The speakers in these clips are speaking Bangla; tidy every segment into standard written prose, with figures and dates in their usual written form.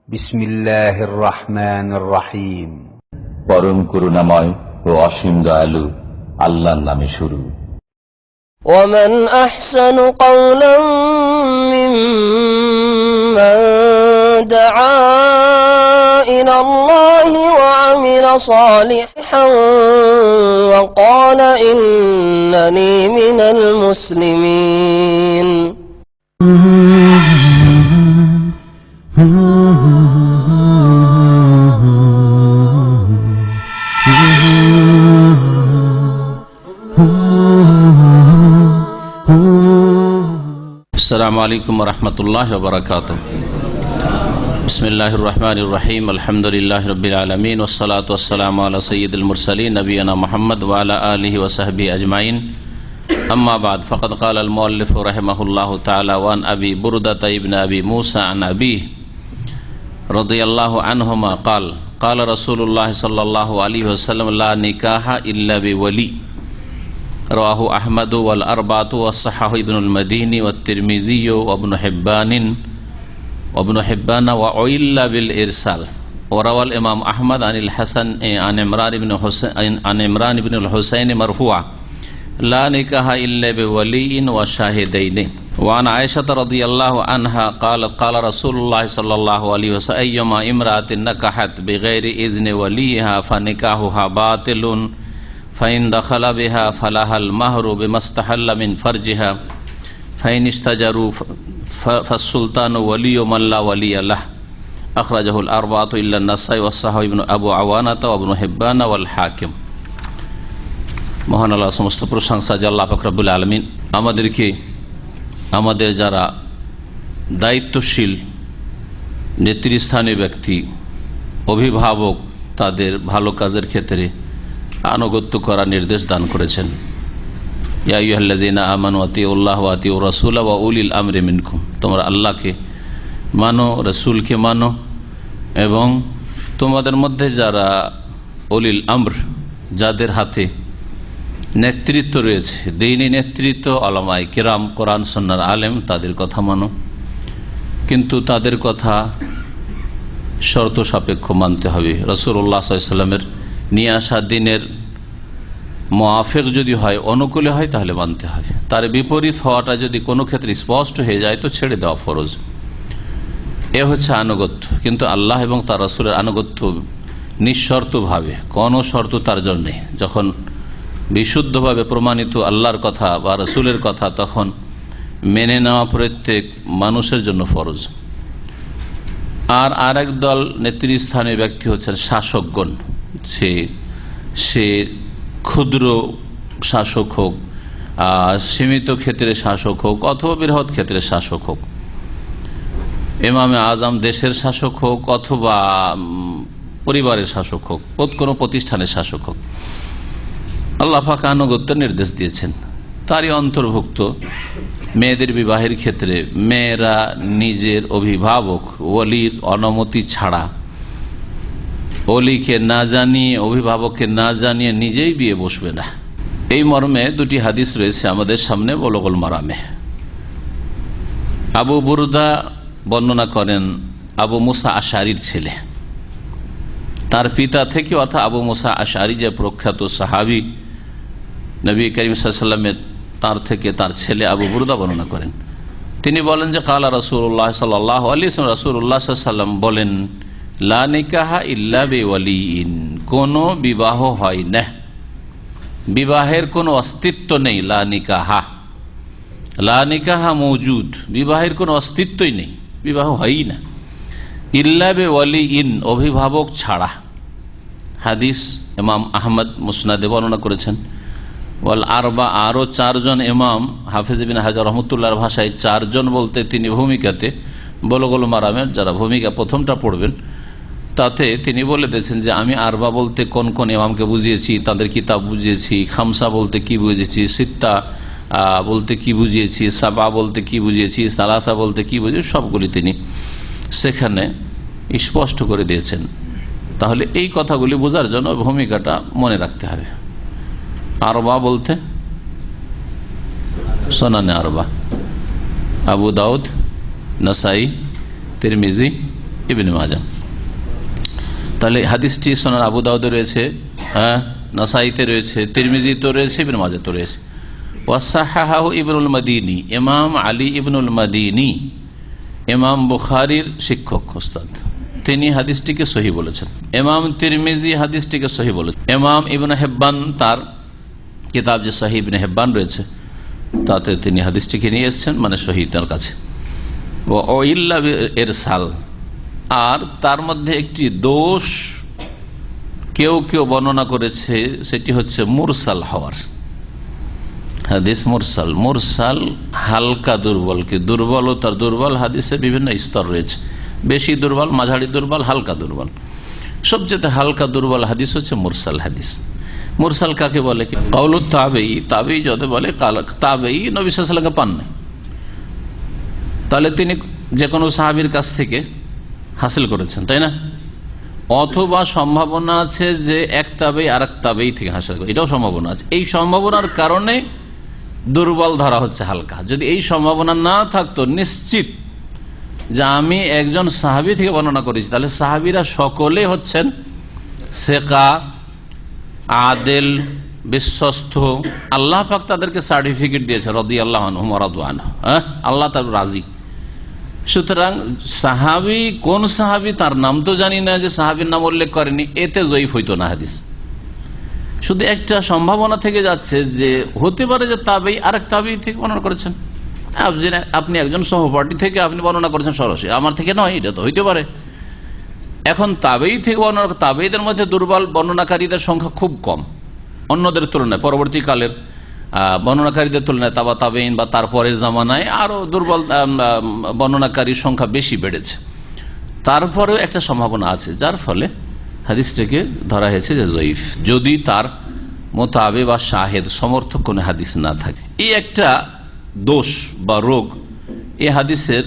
বিসমিল্লাহির রহমানির রহিম। পরম করুণাময় ও অসীম দয়ালু আল্লাহর নামে শুরু। ومن أحسن قولا ممن دعا إلى الله وعمل صالحا وقال إنني من المسلمين। আসসালামু আলাইকুম ওয়া রাহমাতুল্লাহি ওয়া বারাকাতুহু। বিসমিল্লাহির রহমানির রহিম। আলহামদুলিল্লাহি রাব্বিল আলামিন ওয়াস সালাতু ওয়াস সালামু আলা সাইয়্যিদিল মুরসালিন নবিয়িনা মুহাম্মদ ওয়া আলা আলিহি ওয়া সাহবিহি আজমাইন। আম্মা বা'দ, ফাকাদ ক্বালা আল মুআল্লিফ রাহিমাহুল্লাহু তাআলা ওয়া আন আবি বুরদা ইবনে আবি মুসা আন আবিহি রাদিয়াল্লাহু আনহুমা ক্বাল ক্বালা রাসূলুল্লাহ সাল্লাল্লাহু আলাইহি ওয়াসাল্লাম লা নিকাহা ইল্লা বিওয়ালি। রাহু আহমদ ওয়াল আরবাতু ওয়াসসাহাহু ইবনুল মাদিনি ওয়াত তিরমিজি ওয়া ইবনু হিব্বান ওয়া উইল্লা বিল ইরসাল। ওয়া রাওয়াল ইমাম আহমদ আনিল হাসান আন ইমরান ইবনুল হুসাইন মারফুআ লা নিকাহা ইল্লা বিওয়ালিইন ওয়া শাহিদাইনি। ওয়া আন আয়েশা রাদিয়াল্লাহু আনহা ক্বালাত ক্বালা রাসূলুল্লাহ সাল্লাল্লাহু আলাইহি ওয়াসাল্লাম আইয়ুমা ইমরাতিন নাকাহাত বিগাইরি ইযনি ওয়ালিহা ফানিকাহুহা বাতিলুন ফাইন দাখালা বিহা ফালাহাল মাহরু বিমাস্তাহাল্লা মিন ফারজিহা ফাইন ইস্তাজারু ফাসসুলতানু ওয়ালিয়্যু মান লা ওয়ালিয়্য লাহু। আখরাজাহুল আরবাআতু ইল্লা আন-নাসাই ওয়া সাহাহু ইবনু আবু আওয়ানাতা ওয়া ইবনু হিব্বান ওয়াল হাকিম। মহান আল্লাহর সমস্ত প্রশংসা যে আল্লাহ পাক রব্বুল আলামিন আমাদেরকে আমাদের যারা দায়িত্বশীল নেতৃস্থানীয় ব্যক্তি, অভিভাবক, তাদের ভালো কাজের ক্ষেত্রে আনুগত্য করার নির্দেশ দান করেছেন। ইয়া আইয়ুহাল্লাযীনা আমানু আতিউল্লাহ ওয়া আতিউর রাসূলা ওয়া উলিল আমরি মিনকুম। তোমরা আল্লাহকে মানো, রাসূলকে মানো এবং তোমাদের মধ্যে যারা উলিল আমর, যাদের হাতে নেতৃত্ব রয়েছে, দ্বীনি নেতৃত্ব, উলামায়ে কিরাম, কোরআন সুন্নাহর আলেম, তাদের কথা মানো। কিন্তু তাদের কথা শর্ত সাপেক্ষ মানতে হবে। রাসূলুল্লাহ সাল্লাল্লাহু আলাইহি ওয়াসাল্লামের নিয়ে আসা দিনের মুআফিক যদি হয়, অনুকূলে হয়, তাহলে মানতে হবে। তার বিপরীত হওয়াটা যদি কোনো ক্ষেত্রে স্পষ্ট হয়ে যায় তো ছেড়ে দেওয়া ফরজ। এ হচ্ছে আনুগত্য। কিন্তু আল্লাহ এবং তার রাসূলের আনুগত্য নিঃশর্তভাবে, কোনো শর্ত তার জন্য নেই। যখন বিশুদ্ধভাবে প্রমাণিত আল্লাহর কথা বা রাসূলের কথা, তখন মেনে নেওয়া প্রত্যেক মানুষের জন্য ফরজ। আর আরেক দল নেতৃস্থানীয় ব্যক্তি হচ্ছেন শাসকগণ। সে ক্ষুদ্র শাসক হোক, সীমিত ক্ষেত্রে শাসক হোক, অথবা বৃহৎ ক্ষেত্রে শাসক হোক, ইমামে আজম দেশের শাসক হোক, অথবা পরিবারের শাসক হোক, কোনো প্রতিষ্ঠানের শাসক হোক, আল্লাহ পাক আনুগত্যের নির্দেশ দিয়েছেন। তারই অন্তর্ভুক্ত মেয়েদের বিবাহের ক্ষেত্রে মেয়েরা নিজের অভিভাবক ওলির অনুমতি ছাড়া, ওলিকে না জানিয়ে, অভিভাবককে না জানিয়ে নিজেই বিয়ে বসবে না। এই মর্মে দুটি হাদিস রয়েছে আমাদের সামনে বুলুগুল মারামে। আবু বুরদা বর্ণনা করেন আবু মুসা আশআরীর ছেলে, তার পিতা থেকে, অর্থাৎ আবু মুসা আশআরী যে প্রখ্যাত সাহাবী, নবী করিম সাল্লাল্লাহু আলাইহি ওয়াসাল্লামের তার থেকে তার ছেলে আবু বুরদা বর্ণনা করেন। তিনি বলেন যে ক্বালা রাসূলুল্লাহ সাল্লাল্লাহু আলাইহি ওয়াসাল্লাম, রাসূলুল্লাহ সাল্লাল্লাহু আলাইহি ওয়াসাল্লাম বলেন, লা নিকাহা ইল্লা বিওয়ালিইন, কোনো বিবাহ হয় না, বিবাহের কোনো অস্তিত্ব নেই। লা নিকাহা, লা নিকাহা মওজুদ, বিবাহের কোনো অস্তিত্বই নেই, বিবাহ হয়ই না। ইল্লা বিওয়ালিইন, অভিভাবক ছাড়া। হাদিস ইমাম আহমদ মুসনাদে বর্ণনা করেছেন। ওয়াল আরবা, আরও চারজন ইমাম, হাফেজ ইবনে হাজার রহমতুল্লাহর ভাষায় চারজন বলতে তিনি ভূমিকাতে বুলুগুল মারামের যারা ভূমিকা প্রথমটা পড়বেন তাতে তিনি বলে দিয়েছেন যে আমি আরবা বলতে কোন কোন ইমামকে বুঝিয়েছি, তাদের কিতাব বুঝিয়েছি, খামসা বলতে কি বুঝিয়েছি, সিত্তা বলতে কি বুঝিয়েছি, সাবা বলতে কি বুঝিয়েছি, সালাসা বলতে কি বুঝিয়েছি, সবগুলি তিনি সেখানে স্পষ্ট করে দিয়েছেন। তাহলে এই কথাগুলি বোঝার জন্য ভূমিকাটা মনে রাখতে হবে। আরবা বলতে সোনানে আরবা, আবু দাউদ, নাসাই, তিরমিজি, ইবনে মাজাহ। তাহলে হাদিসটি সুনান আবু দাউদে রয়েছে, নাসাইতে রয়েছে, তিরমিজিতে রয়েছে, ইবনে মাজাহতে রয়েছে। ওয়াসাহাহু ইবনুল মাদিনী, ইমাম আলী ইবনুল মাদিনী ইমাম বুখারীর শিক্ষক ওস্তাদ, তিনি হাদিসটিকে সহিহ বলেছেন। ইমাম তিরমিজি হাদিসটিকে সহিহ বলেছেন। ইমাম ইবনে হিব্বান তার কিতাব যে সহিহ ইবনে হিব্বান রয়েছে তাতে তিনি হাদিসটিকে নিয়ে এসেছেন, মানে সহিহ তার কাছে। ও ইল্লা ইরসাল, আর তার মধ্যে একটি দোষ কেউ কেউ বর্ণনা করেছে, সেটি হচ্ছে মুরসাল হওয়ার হাদিস। মুরসাল, মুরসাল হালকা দুর্বল, কি দুর্বল ও তার দুর্বল হাদিসের বিভিন্ন স্তর রয়েছে, বেশি দুর্বল, মাঝারি দুর্বল, হালকা দুর্বল। সবচেয়ে হালকা দুর্বল হাদিস হচ্ছে মুরসাল হাদিস। মুরসাল কাকে বলে? কি কাউলু তাবেই, তাবেই যদি বলে তাবেই নবী সাল্লাল্লাহু আলাইহি ওয়াসাল্লামকে পান নাই, তাহলে তিনি যে কোনো সাহাবীর কাছ থেকে হাসিল করেছেন, তাই না? অথবা সম্ভাবনা আছে যে এক তাবেই আর এক তাবেই থেকে হাসিল করে, এটাও সম্ভাবনা আছে। এই সম্ভাবনার কারণে দুর্বল ধরা হচ্ছে হালকা। যদি এই সম্ভাবনা না থাকতো নিশ্চিত যে আমি একজন সাহাবী থেকে বর্ণনা করেছি, তাহলে সাহাবীরা সকলে হচ্ছেন সেকা, আদেল, বিশ্বস্ত। আল্লাহ পাক তাদেরকে সার্টিফিকেট দিয়েছে রাদিয়াল্লাহু আনহুম ওয়া রাদু আনহু, আল্লাহ তার রাজি। সুতরাং সাহাবী কোন সাহাবী তার নাম তো জানি না, যে সাহাবীর নাম উল্লেখ করেনি, এতে জয়ীফ হইতো না হাদিস। শুধু একটা সম্ভাবনা থেকে যাচ্ছে যে হতে পারে যে তাবেই আরেক তাবেই থেকে বর্ণনা করেছেন। আপনি একজন সহপাঠী থেকে আপনি বর্ণনা করেছেন সরাসরি, আমার থেকে নয়, এটা তো হইতে পারে। এখন তাবেই থেকে বর্ণনা, তাবেইদের মধ্যে দুর্বল বর্ণনাকারীদের সংখ্যা খুব কম অন্যদের তুলনায়। পরবর্তীকালের বর্ণনাকারীদের তুলনায় তাবা তাবেইন বা তারপরের জামানায় আরো দুর্বল বর্ণনাকারীর সংখ্যা বেশি বেড়েছে। তারপরেও একটা সম্ভাবনা আছে, যার ফলে হাদিসটাকে ধরা হয়েছে যে জয়ীফ, যদি তার মোতাবে বা শাহেদ সমর্থক কোনো হাদিস না থাকে। এই একটা দোষ বা রোগ এই হাদিসের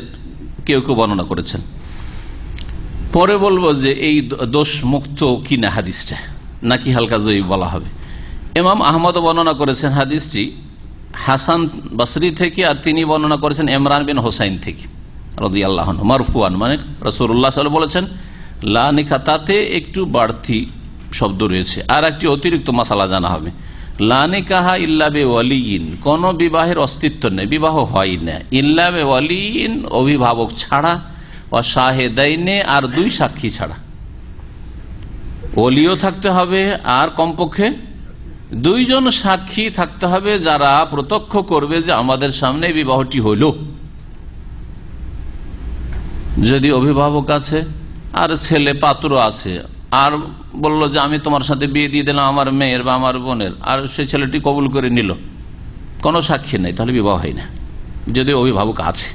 কেউ কেউ বর্ণনা করেছেন। পরে বলবো যে এই দোষ মুক্ত কিনা হাদিসটা, নাকি হালকা জয়ীফ বলা হবে। ইমাম আহমদও বর্ণনা করেছেন হাদিসটি হাসান বসরি থেকে, আর তিনি বর্ণনা করেছেন ইমরান বিন হোসাইন থেকে রাদিয়াল্লাহু আনহু মারফুআন, মানে রাসূলুল্লাহ সাল্লাল্লাহু আলাইহি ওয়াসাল্লাম বলেছেন লা নিকাহ, তাতে একটু বাড়তি শব্দ রয়েছে। আর একটি অতিরিক্ত মাসালা জানা হবে, লা নিকাহা ইল্লা বিওয়ালিয়িন, কোন বিবাহের অস্তিত্ব নেই, বিবাহ হয় না, ইল্লা বিওয়ালিয়িন অভিভাবক ছাড়া, ওয়া শাহেদাইনে আর দুই সাক্ষী ছাড়া। ওলিও থাকতে হবে আর কমপক্ষে দুইজন সাক্ষী থাকতে হবে, যারা প্রত্যক্ষ করবে যে আমাদের সামনে বিবাহটি হইল। যদি অভিভাবক আছে আর ছেলে পাত্র আছে, আর বলল যে আমি তোমার সাথে বিয়ে দিয়ে দিলাম আমার মেয়ের বা আমার বোনের, আর সেই ছেলেটি কবুল করে নিল, কোনো সাক্ষী নেই, তাহলে বিবাহ হয় না, যদি অভিভাবক আছে।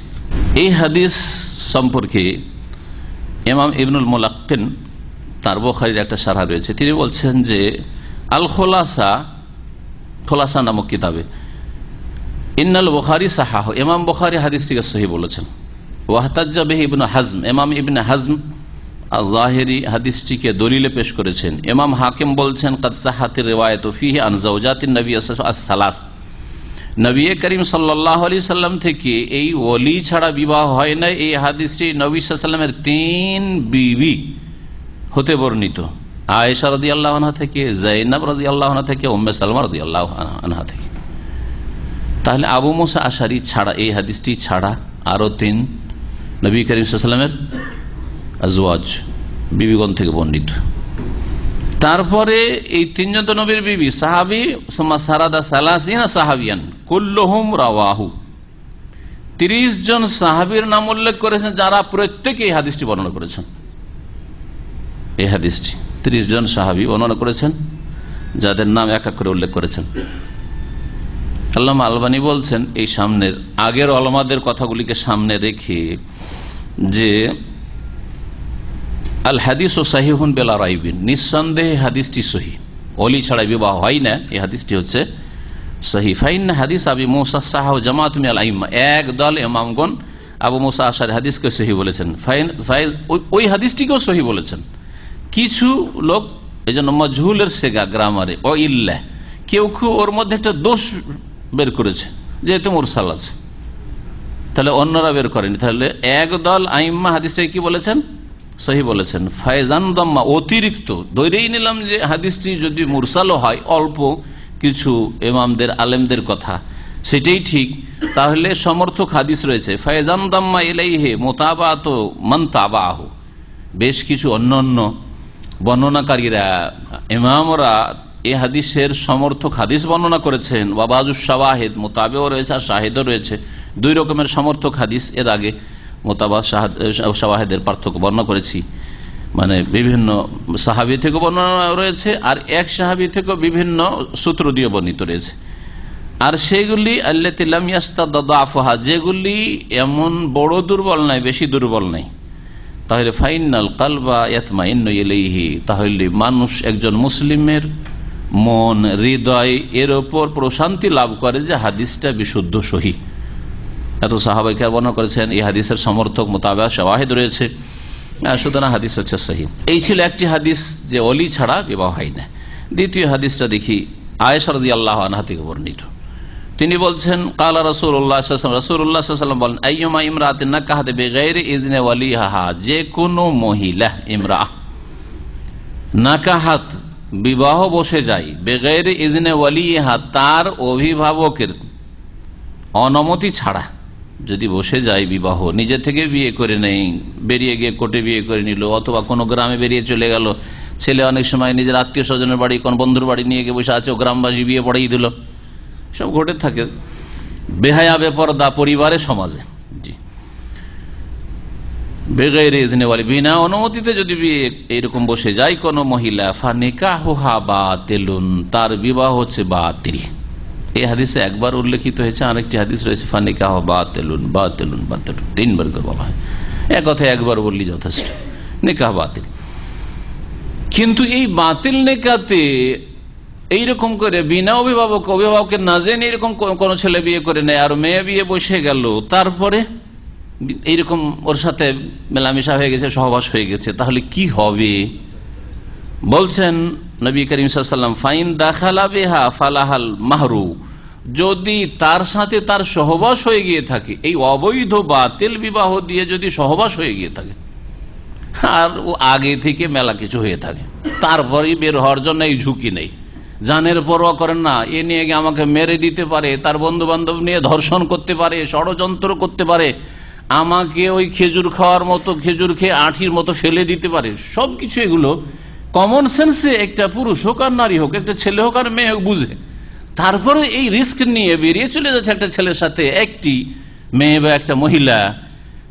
এই হাদিস সম্পর্কে ইমাম ইবনুল মুলাক্কিন তার বুখারীর একটা শারহ রয়েছে, তিনি বলছেন যে আল খোলাসা, খোলাসা নামক কিতাবে ইন্নাল বুখারী সাহাহ, ইমাম বুখারী হাদিসটিকে সহিহ বলেছেন। ওয়াহতাজ্জা বিহি ইবনে হাজম, ইমাম ইবনে হাজম আয-যাহিরি হাদিসটিকে দলিলে পেশ করেছেন। ইমাম হাকিম বলছেন কাদ সাহাতির রিওয়ায়াতু ফিহি আন যাওজাতিন নবী সালাস, নবী করিম সাল্লাল্লাহু আলাইহি সাল্লাম থেকে এই ওলি ছাড়া বিবাহ হয় না, এই হাদিসটি নবী সাল্লাল্লাহু আলাইহি সাল্লামের 3 বিবি হতে বর্ণিত, আয়েশা রাদিয়াল্লাহু আনহা থেকে, যায়েনব রাদিয়াল্লাহু আনহা থেকে, উম্মে সালমা রাদিয়াল্লাহু আনহা থেকে। তাহলে আবু মুসা আশারি ছাড়া, এই হাদিসটি ছাড়া আরো 3 নবী করিম সাল্লাল্লাহু আলাইহি সাল্লামের আজওয়াজ বিবিগণ থেকে বর্ণিত। তারপরে এই 3 জন তো নবীর বিবি, সাহাবী, সুম্মা সারাদা সালাসিনা সাহাবিয়ান কুল্লুহুম রাওয়াহু, 30 জন সাহাবীর নাম উল্লেখ করেছেন, যারা প্রত্যেকে এই হাদিসটি বর্ণনা করেছেন। এই হাদিসটি 30 জন সাহাবী বর্ণনা করেছেন, যাদের নাম এক এক করে উল্লেখ করেছেন। আল্লামা আলবানী বলছেন এই সামনের আগের ওলামাদের কথাগুলিকে সামনে রেখে যে আল হাদিস ও সাহিহুন বিলা রাইবিন, নিঃসন্দেহে হাদিসটি সহিহ, ওলি ছাড়া বিবাহ হয় না, এই হাদিসটি হচ্ছে সহিহ। ফাইন্না হাদিস আবি মুসা সাহাহ জামাআত মিনাল আইম্মা, এক দল ইমামগণ আবু মুসা আশআরী হাদিসকে সহিহ বলেছেন, ওই হাদিসটিকেও সহিহ বলেছেন। কিছু লোক এই জন্য মজহুলের সেগা গ্রামারে ও ইল্লাহ, কেউ কেউ ওর মধ্যে একটা দোষ বের করেছে, যেহেতু মুরসাল আছে, তাহলে অন্যরা বের করেনি। তাহলে একদল আইম্মা হাদিসটাকে কি বলেছেন? সহি বলেছেন। ফায়জান দাম্মা অতিরিক্ত, ধরেই নিলাম যে হাদিসটি যদি মুরসালও হয়, অল্প কিছু ইমামদের আলেমদের কথা, সেটাই ঠিক, তাহলে সমর্থক হাদিস রয়েছে। ফায়জান দাম্মা ইলাইহি মুতাবাআত মান তাবাহু, বেশ কিছু অন্যান্য বর্ণনাকারীরা ইমামরা এই হাদিসের সমর্থক হাদিস বর্ণনা করেছেন। ওয়াবাজুস শাওয়াহিদ, মুতাবিও রয়েছে আর শাহিদও রয়েছে, দুই রকমের সমর্থক হাদিস। এর আগে মুতাবা শাওয়াহিদের পার্থক্য বর্ণনা করেছি, মানে বিভিন্ন সাহাবী থেকে বর্ণনা রয়েছে আর এক সাহাবী থেকে বিভিন্ন সূত্র দিয়ে বর্ণিত রয়েছে। আর সেগুলি আল্লাতী লাম ইয়াস্তাদআফুহা, যেগুলি এমন বড় দুর্বল নাই, বেশি দুর্বল নাই, তাহলে ফাইনাল কালবা ইয়াতমাইন্নু ইলাইহি, তাহলে মানুষ, একজন মুসলিমের মন, হৃদয় এর ওপর প্রশান্তি লাভ করে যে হাদিসটা বিশুদ্ধ সহিহ। এত সাহাবায়ে কেরাম বর্ণনা করেছেন, এই হাদিসের সমর্থক মুতাবা শাওয়াহিদ রয়েছে, সুতরাং হাদিস হচ্ছে সহিহ। এই ছিল একটি হাদিস যে ওলি ছাড়া বিবাহ হয় না। দ্বিতীয় হাদিসটা দেখি, আয়েশা রাদিয়াল্লাহু আনহা থেকে বর্ণিত। তিনি বলছেন, কালা রাসূলুল্লাহ সাল্লাল্লাহু আলাইহি ওয়াসাল্লাম বলেন, আইয়ুমা ইমরাতিন নাকাহাত বিগাইরি ইযনি ওয়ালিহা, যে কোনো মহিলা ইমরা নাকাহাত বিবাহ বসে যায়, বিগাইরি ইযনি ওয়ালিহা তার অভিভাবকের অনুমতি ছাড়া যদি বসে যায় বিবাহ, নিজে থেকে বিয়ে করে নেই, বেরিয়ে গিয়ে কোর্টে বিয়ে করে নিল, অথবা কোনো গ্রামে বেরিয়ে চলে গেল, ছেলে অনেক সময় নিজের আত্মীয় স্বজনের বাড়ি, কোন বন্ধুর বাড়ি নিয়ে গিয়ে বসে আছে, ও গ্রামবাসী বিয়ে পড়াই দিল, সব ঘটে থাকে, বেহায়া বেপরদা পরিবারে, সমাজে। জি, বেগাইরে ইযনে ওয়ালি, বিনা অনুমতিতে যদি বিয়ে এরকম বসে যায় কোন মহিলা, ফানিকাহুহা বাতিলুন, তার বিবাহ হচ্ছে বাতিল। এই হাদিসে একবার উল্লেখিত হয়েছে, আরেকটি হাদিস রয়েছে ফানিকাহু বাতিলুন বাতিলুন বাতিলুন, তিনবার করে বলা হয়। এক কথা একবার বললি যথেষ্ট, নিকাহ বাতিল। কিন্তু এই বাতিল নিকাতে এইরকম করে বিনা অভিভাবকের না জেনে এরকম কোন ছেলে বিয়ে করে নেয় আর মেয়ে বিয়ে বসে গেল, তারপরে এইরকম ওর সাথে মেলামেশা হয়ে গেছে, সহবাস হয়ে গেছে, তাহলে কি হবে? বলছেন নবী করিম সাল্লাল্লাহু আলাইহি ওয়াসাল্লাম, ফাইন দাখালা বিহা ফালাহাল মাহরু, যদি তার সাথে তার সহবাস হয়ে গিয়ে থাকে, এই অবৈধ বাতিল বিবাহ দিয়ে যদি সহবাস হয়ে গিয়ে থাকে, আর ও আগে থেকে মেলা কিছু হয়ে থাকে, তারপরেই বের হওয়ার জন্য এই ঝুঁকি নেই, জানের পরোয়া করেন না, এ নিয়ে গিয়ে আমাকে মেরে দিতে পারে, তার বন্ধু বান্ধব নিয়ে ধর্ষণ করতে পারে, ষড়যন্ত্র করতে পারে, আমাকে ওই খেজুর খাওয়ার মতো, খেজুর খেয়ে আঁঠির মতো ফেলে দিতে পারে, সবকিছু এগুলো কমন সেন্সে একটা পুরুষ হোক আর নারী হোক, একটা ছেলে হোক আর মেয়ে হোক বুঝে, তারপরে এই রিস্ক নিয়ে বেরিয়ে চলে যাচ্ছে একটা ছেলের সাথে, একটি মেয়ে বা একটা মহিলা,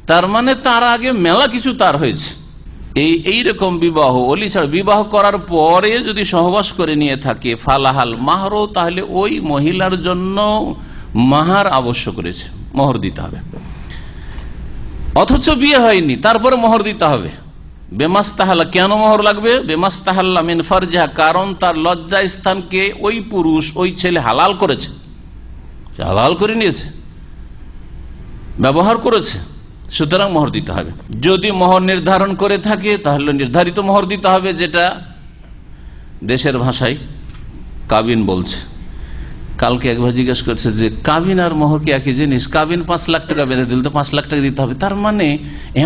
তার মানে তার আগে মেলা কিছু তার হয়েছে। এইরকম বিবাহ, অলি ছাড়া বিবাহ করার পরে যদি সহবাস করে নিয়ে থাকে, ফালাহাল মাহর, তাহলে ওই মহিলার জন্য মাহার আবশ্যক রয়েছে, মোহর দিতে হবে। অথচ বিয়ে হয়নি, তারপরে মোহর দিতে হবে। বেমাস্তাহাল্লা, কেন মোহর লাগবে? বেমাস্তাহাল্লা মিন ফারজিহা, কারণ তার লজ্জা স্থানকে ওই পুরুষ, ওই ছেলে হালাল করেছে, হালাল করে নিয়েছে, ব্যবহার করেছে, সুতরাং মোহর দিতে হবে। যদি মোহর নির্ধারণ করে থাকে তাহলে নির্ধারিত মোহর দিতে হবে, যেটা দেশের ভাষায় কাবিন বলছে। কালকে একবার জিজ্ঞেস করছে যে কাবিন আর মোহর কি একই জিনিস? কাবিন 5 লাখ টাকা বেঁধে দিলে তো 5 লাখ টাকা দিতে হবে। তার মানে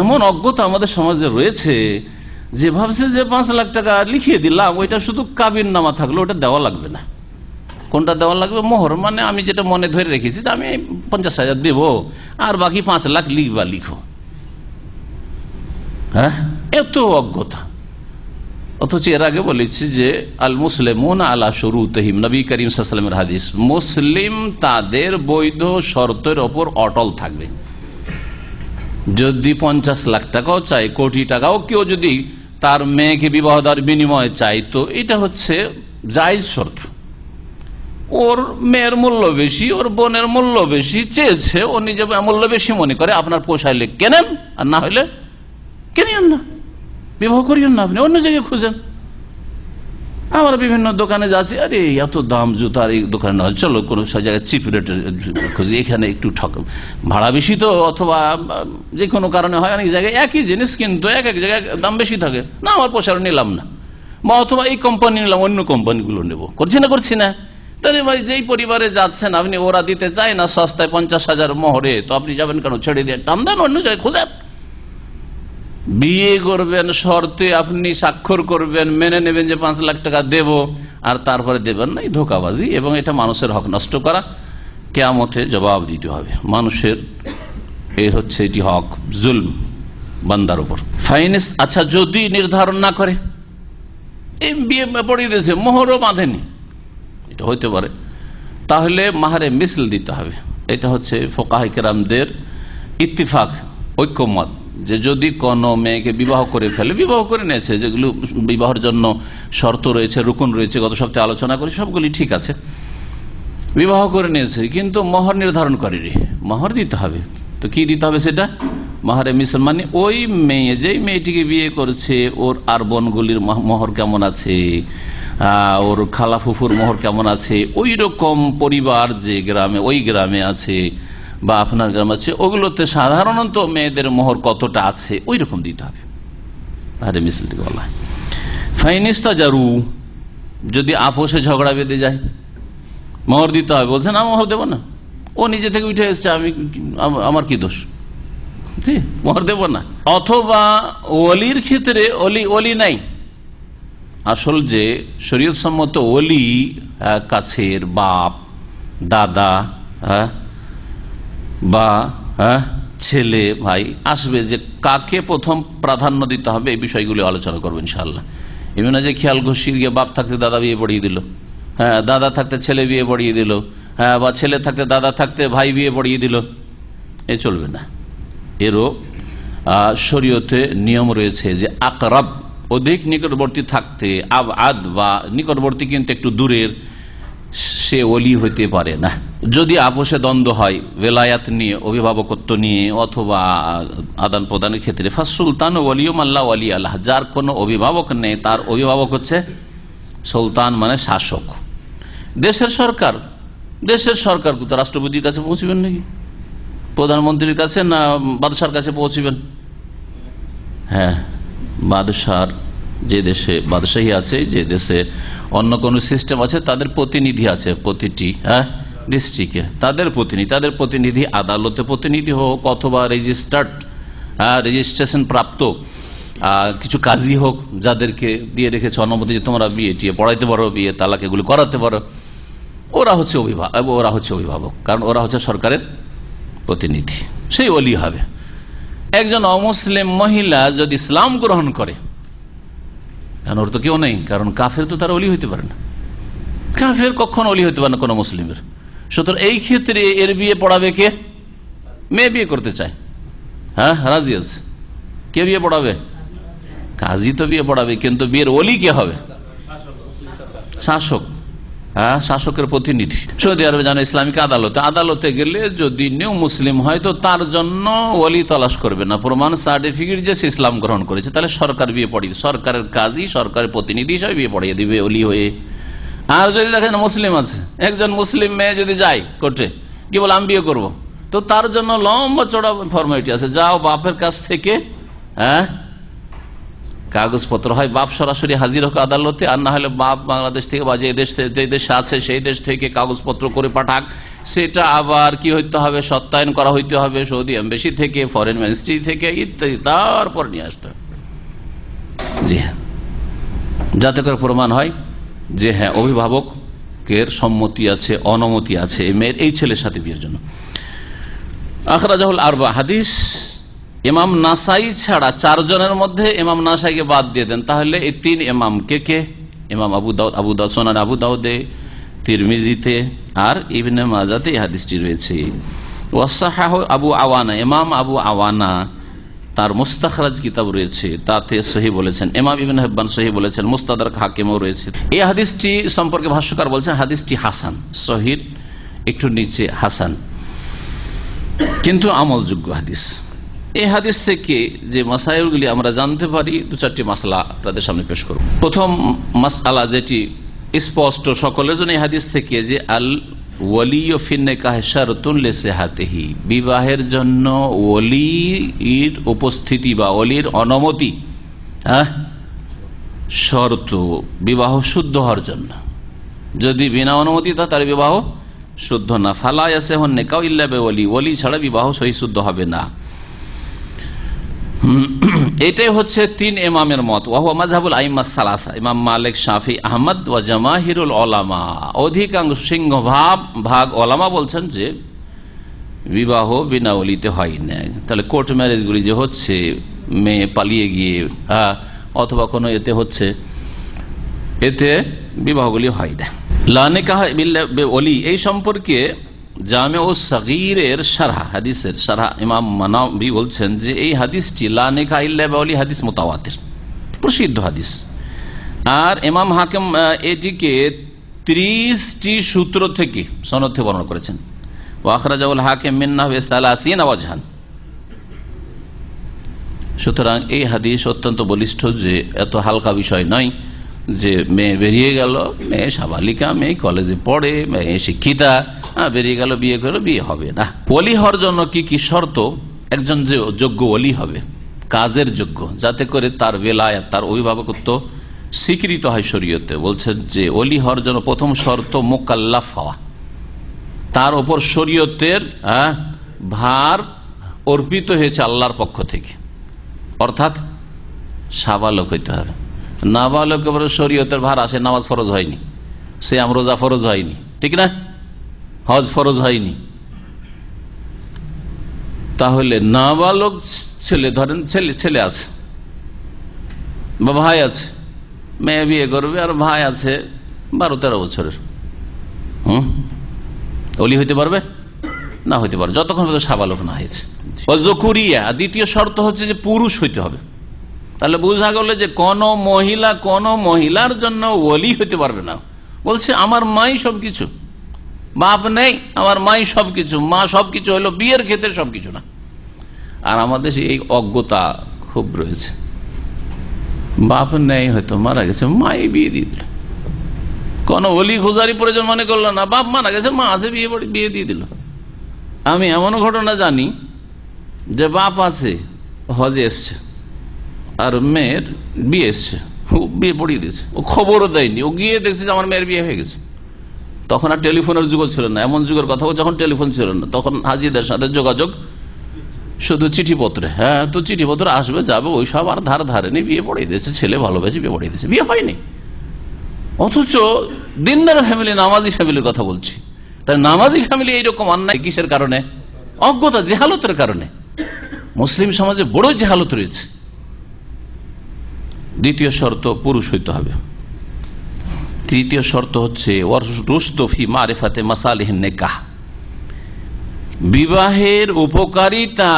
এমন অজ্ঞতা আমাদের সমাজে রয়েছে যে ভাবছে যে 5 লাখ টাকা লিখিয়ে দিলাম, ওইটা শুধু কাবিন নামা থাকলো, ওটা দেওয়া লাগবে না। কোনটা দেওয়া লাগবে? মোহর। মানে আমি যেটা মনে ধরে রেখেছি যে আমি 50,000 দেব, আর বাকি 5 লাখ লিখবা লিখো। হ্যাঁ, এত অজ্ঞতা। অথচ এর আগে বলেছি যে আল মুসলিমুন আলা শুরুতিহিম, নবী করিম সাল্লাল্লাহু আলাইহি ওয়াসাল্লামের হাদিস, মুসলিম তাদের বৈধ শর্তের ওপর অটল থাকবে। যদি 50 লাখ টাকাও চাই, কোটি টাকাও কেউ যদি তার মেয়েকে বিবাহ দেওয়ার বিনিময়ে চাই, তো এটা হচ্ছে জায়েজ শর্ত। ওর মেয়ের মূল্য বেশি, ওর বোনের মূল্য বেশি, চেয়েছে, ও নিজে মূল্য বেশি মনে করে, আপনার পোষাইলে কেনেন, আর না হলে কেনেন না, বিবাহ করিয়েন না, আপনি অন্য জায়গায় খুঁজেন। আমরা বিভিন্ন দোকানে যাচ্ছি, আরে এত দাম জুতার এই দোকানে নয়, চলো কোনো জায়গায় চিপ রেটে খুঁজি, এখানে একটু ভাড়া বেশি তো, অথবা যে কোনো কারণে হয় অনেক জায়গায় একই জিনিস কিন্তু এক এক জায়গায় দাম বেশি থাকে, না আমার পোষার নিলাম না, বা অথবা এই কোম্পানি নিলাম, অন্য কোম্পানিগুলো নেবো, করছি না। তাহলে ভাই যেই পরিবারে যাচ্ছেন আপনি, ওরা দিতে চায় না সস্তায় 50,000 মোহরে, তো আপনি যাবেন কেন? ছেড়ে দিয়ে টান দেন, অন্য জায়গায় খোঁজেন। বিয়ে করবেন শর্তে আপনি স্বাক্ষর করবেন, মেনে নেবেন যে 5 লাখ টাকা দেব, আর তারপরে দেবেন না, এই ধোঁকাবাজি এবং এটা মানুষের হক নষ্ট করা। কিয়ামতে জবাব দিতে হবে মানুষের, এই হচ্ছে এটি হক, জুলম বান্দার উপর। ফাইনিস, আচ্ছা যদি নির্ধারণ না করে, এই বিয়ে পড়িয়ে দিয়েছে, মোহরও বাঁধেনি, এটা হইতে পারে, তাহলে মাহারে মিসল দিতে হবে। এটা হচ্ছে ফোকাহে কেরামদের ইত্তিফাক, ঐক্যমত, যে যদি কোনো মেয়েকে বিবাহ করে ফেলে, বিবাহ করে নিয়েছে, যেগুলো বিবাহের জন্য শর্ত রয়েছে, রুকুন রয়েছে, গত সপ্তাহে আলোচনা করি, সবগুলি ঠিক আছে, বিবাহ করে নিয়েছে, কিন্তু মোহর নির্ধারণ করেনি, মোহর দিতে হবে। তো কি দিতে হবে সেটা? মাহারে মিসল, মানে ওই মেয়ে, যেই মেয়েটিকে বিয়ে করছে, ওর আর বোনগুলির মোহর কেমন আছে, ওর খালা ফুফুর মোহর কেমন আছে, ওই রকম পরিবার যে গ্রামে, ওই গ্রামে আছে বা আপনার গ্রাম আছে, ওগুলোতে সাধারণত মেয়েদের মোহর কতটা আছে, ওই রকম দিতে হবে। মাহারে মিসল দিকে বলা হয়। ফাইনিস্তা জারু, যদি আপোষে ঝগড়া বেঁধে যায়, মোহর দিতে হবে, বলছে না মোহর দেবো না, ও নিজে থেকে উঠে এসছে, আমার কি দোষ, জি মোহর দেব না। অথবা ওলির ক্ষেত্রে ওলি নাই, আসল যে শরীয়ত সম্মত ওলি, কাছের বাপ, দাদা বা ছেলে, ভাই আসবে, যে কাকে প্রথম প্রাধান্য দিতে হবে, এই বিষয়গুলি আলোচনা করবো ইনশাআল্লাহ। এমন না যে খেয়াল ঘুষি গিয়ে বাপ থাকতে দাদা বিয়ে পড়িয়ে দিল, হ্যাঁ, দাদা থাকতে ছেলে বিয়ে পড়িয়ে দিল, হ্যাঁ, বা ছেলে থাকতে দাদা থাকতে ভাই বিয়ে পড়িয়ে দিল, এ চলবে না। এরও শরীয়তে নিয়ম রয়েছে যে আকরাব, অধিক নিকটবর্তী থাকতে, আদ বা নিকটবর্তী কিন্তু একটু দূরের, সে ওলি হইতে পারে না। যদি আপোষে দ্বন্দ্ব হয় বেলায়াত নিয়ে, অভিভাবকত্ব নিয়ে, অথবা আদান প্রদানের ক্ষেত্রে, ফাসুলতান ওয়ালিউম আল্লাহ ওয়ালি আল্লাহ, যার কোনো অভিভাবক নেই তার অভিভাবক হচ্ছে সুলতান, মানে শাসক। দেশের সরকার, দেশের সরকার তো রাষ্ট্রপতির কাছে পৌঁছবেন নাকি, প্রধানমন্ত্রীর কাছে, না বাদশার কাছে পৌঁছবেন? হ্যাঁ, বাদশার, যে দেশে বাদশাহী আছে, যে দেশে অন্য কোনো সিস্টেম আছে, তাদের প্রতিনিধি আছে প্রতিটি ডিস্ট্রিক্টে, তাদের প্রতিনিধি আদালতে প্রতিনিধি হোক, অথবা রেজিস্ট্রেশন প্রাপ্ত কিছু কাজী হোক, যাদেরকে দিয়ে রেখেছে অনুমতি যে তোমরা বিয়ে টিয়ে পড়াইতে পারো, বিয়ে তালাক এগুলো করাতে পারো, ওরা হচ্ছে অভিভাবক, কারণ ওরা হচ্ছে সরকারের প্রতিনিধি, সেই ওলি হবে। একজন অমুসলিম মহিলা যদি ইসলাম গ্রহণ করে, কারণ ওর তো কেউ নেই, কারণ কাফের তো তার ওলি হইতে পারে না, কাফের কখনো ওলি হইতে পারে না কোনো মুসলিমের। সুতরাং এই ক্ষেত্রে এর বিয়ে পড়াবে কে? মেয়ে বিয়ে করতে চায়, হ্যাঁ রাজি আছে, কে বিয়ে পড়াবে? কাজী তো বিয়ে পড়াবে, কিন্তু বিয়ের ওলি কে হবে? শাসক, হ্যাঁ, শাসকের প্রতিনিধি। সৌদি আরবে জানো ইসলামিক আদালতে গেলে যদি নিউ মুসলিম হয়, তো তার জন্য ওলি তালাশ করবে না, প্রমাণ সার্টিফিকেট যে সে ইসলাম গ্রহণ করেছে, তাহলে সরকার বিয়ে পড়িয়ে, সরকারের কাজী, সরকারের প্রতিনিধি হিসাবে বিয়ে পড়িয়ে দিবে ওলি হয়ে। আর যদি দেখেন মুসলিম আছে, একজন মুসলিম মেয়ে যদি যায় কোর্টে, কি বলে আমি বিয়ে করবো, তো তার জন্য লম্বা চড়া ফর্মালিটি আছে, যাও বাপের কাছ থেকে কাগজপত্র, হয় বাপ সরাসরি হাজির হোক আদালতে, আর না হলে বাপ বাংলাদেশ থেকে বা যে দেশে আছে সেই দেশ থেকে কাগজপত্র করে পাঠাক, সেটা আবার কি হইতে হবে, সত্যায়ন করা হইতে হবে সৌদি এমবেসি থেকে, ফরেন মিনিস্ট্রি থেকে ইত্যাদি, তারপর নিয়ে আসতে হবে। জি হ্যাঁ, যাতে করে প্রমাণ হয় যে হ্যাঁ অভিভাবকের সম্মতি আছে, অনুমতি আছে এই মেয়ের এই ছেলের সাথে বিয়ের জন্য। আখরাজাহুল আরবা, হাদিস ইমাম নাসাই ছাড়া 4 জনের মধ্যে ইমাম নাসাইকে বাদ দিয়ে দেন, তাহলে এই 3 ইমাম কে? ইমাম আবু দাউদ সুনান আবু দাউদে, তিরমিজিতে আর ইবনে মাজাতে এই হাদিসটি রয়েছে। ওয়াসাহাহু আবু আওয়ানা, ইমাম আবু আওয়ানা তার মুস্তাখরাজ কিতাব রয়েছে, তাতে সহিহ বলেছেন। ইমাম ইবনে হিব্বান সহিহ বলেছেন, মুস্তাদরাক হাকিমও রয়েছে। এই হাদিসটি সম্পর্কে ভাষ্যকার বলছেন হাদিসটি হাসান, সহিহ একটু নিচে হাসান, কিন্তু আমলযোগ্য হাদিস। এই হাদিস থেকে যে মাসাইলগুলি আমরা জানতে পারি, 2-4টি মাসলা আপনাদের সামনে পেশ করব। প্রথম মাসআলা যেটি স্পষ্ট সকলের জন্য এই হাদিস থেকে, যে আল ওয়ালিয়্যু ফিন নিকাহ শারতুন লিসিহাতিহি, বিবাহের জন্য ওলির উপস্থিতি বা ওলির অনুমতি শর্ত, বিবাহ শুদ্ধ হওয়ার জন্য। যদি বিনা অনুমতি থাকে তার বিবাহ শুদ্ধ না। ফালা ইয়াসিহু নিকাহু ইল্লা বিওয়ালি, ওলি ছাড়া বিবাহ সহি শুদ্ধ হবে না। এটাই হচ্ছে 3 ইমামের মত। ওয়াহুয়া মাযহাবুল আইম্মা সালাসা, ইমাম মালিক, শাফি, আহমদ ওয়া জামাহিরুল উলামা। অধিকাংশ সিংহভাগ ওলামা বলছেন যে বিবাহ বিনা ওলিতে হয় না। তাহলে কোর্ট ম্যারেজগুলি যে হচ্ছে, মেয়ে পালিয়ে গিয়ে অথবা কোনো এতে হচ্ছে, এতে বিবাহগুলি হয় না। লা নিকাহ বিল্লা ওলি, এই সম্পর্কে জামে ও সগীরের শারহ, হাদিসের শারহ ইমাম মানাবী বলছেন যে এই হাদিসটি লা নিকাহ ইল্লা বিওলি হাদিস মুতাওয়াতির, প্রসিদ্ধ হাদিস। আর ইমাম হাকিম এটিকে 30টি সূত্র থেকে সনদ থেকে বর্ণনা করেছেন। ওয়া আখরাজাহুল হাকিম মিন নাহওয়ি 30 ওয়াজহান। সুতরাং এই হাদিস অত্যন্ত বলিষ্ঠ, যে এত হালকা বিষয় নয় যে মেয়ে বেরিয়ে গেল, মেয়ে সাবালিকা, মেয়ে কলেজে পড়ে, মেয়ে শিক্ষিতা, বেরিয়ে গেল, বিয়ে করলো, বিয়ে হবে না। ওলি হওয়ার জন্য কি কি শর্ত? একজন যে যোগ্য ওলি হবে, কাজের যোগ্য, যাতে করে তার বেলায়াত, তার অভিভাবকত্ব স্বীকৃত হয় শরীয়তে। বলছেন যে ওলি হওয়ার জন্য প্রথম শর্ত মুকাল্লাফ হওয়া, তার ওপর শরীয়তের ভার অর্পিত হয়েছে আল্লাহর পক্ষ থেকে, অর্থাৎ সাবালক হইতে হবে। নাবালকের উপরে শরীয়তের ভার আসে, নামাজ ফরজ হয়নি, সিয়াম রোজা ফরজ হয়নি, ঠিক না, হজ ফরজ হয়নি। তাহলে নাবালক ছেলে, ধরেন ছেলে আছে বা ভাই আছে, মেয়ে বিয়ে করবে, আর ভাই আছে 12-13 বছরের, ওলি হইতে পারবে না? হইতে পারবে যতক্ষণ পর্যন্ত সাবালক না হয়েছে। যকুরিয়া, দ্বিতীয় শর্ত হচ্ছে যে পুরুষ হইতে হবে। তাহলে বোঝা গেল যে কোন মহিলার জন্য ওলি হইতে পারবে না। বলছে আমার মাই সবকিছু, বাপ নেই, আমার মাই সবকিছু, মা সবকিছু হলো, বিয়ের ক্ষেত্রে সবকিছু না। আর আমাদের দেশে এই অজ্ঞতা খুব রয়েছে, বাপ নেই, হয়তো মারা গেছে, মাই বিয়ে দিয়ে দিল, কোন ওলি খুজারি প্রয়োজন মনে করলো না, বাপ মারা গেছে, মা আছে, বিয়ে দিয়ে দিল। আমি এমন ঘটনা জানি যে বাপ আছে, হজে এসছে, আর মেয়ের বিয়ে এসছে, বিয়ে পড়িয়ে দিয়েছে, ও খবরও দেয়নি, ও গিয়ে দেখছে যে আমার মেয়ের বিয়ে হয়ে গেছে। তখন আর টেলিফোনের যুগ ছিল না, এমন যুগের কথা, যখন টেলিফোন ছিল না, তখন হাজিদের সাথে যোগাযোগ শুধু চিঠিপত্রে। তো চিঠিপত্র আসবে যাবে, ওই সব আর ধারে নি, বিয়ে পড়িয়ে দিয়েছে, ছেলে ভালোবেসে বিয়ে পড়িয়ে দিয়েছে, বিয়ে হয়নি। অথচ দিনদার ফ্যামিলি, নামাজি ফ্যামিলির কথা বলছি। তাই নামাজি ফ্যামিলি এইরকম অন্যায় কিসের কারণে? অজ্ঞতা, জেহালতের কারণে। মুসলিম সমাজে বড় জেহালত রয়েছে। দ্বিতীয় শর্ত পুরুষ হইতে হবে। তৃতীয় শর্ত হচ্ছে রুশদফি মারিফাতে মাসালিহিন নিকাহ, বিবাহের উপকারিতা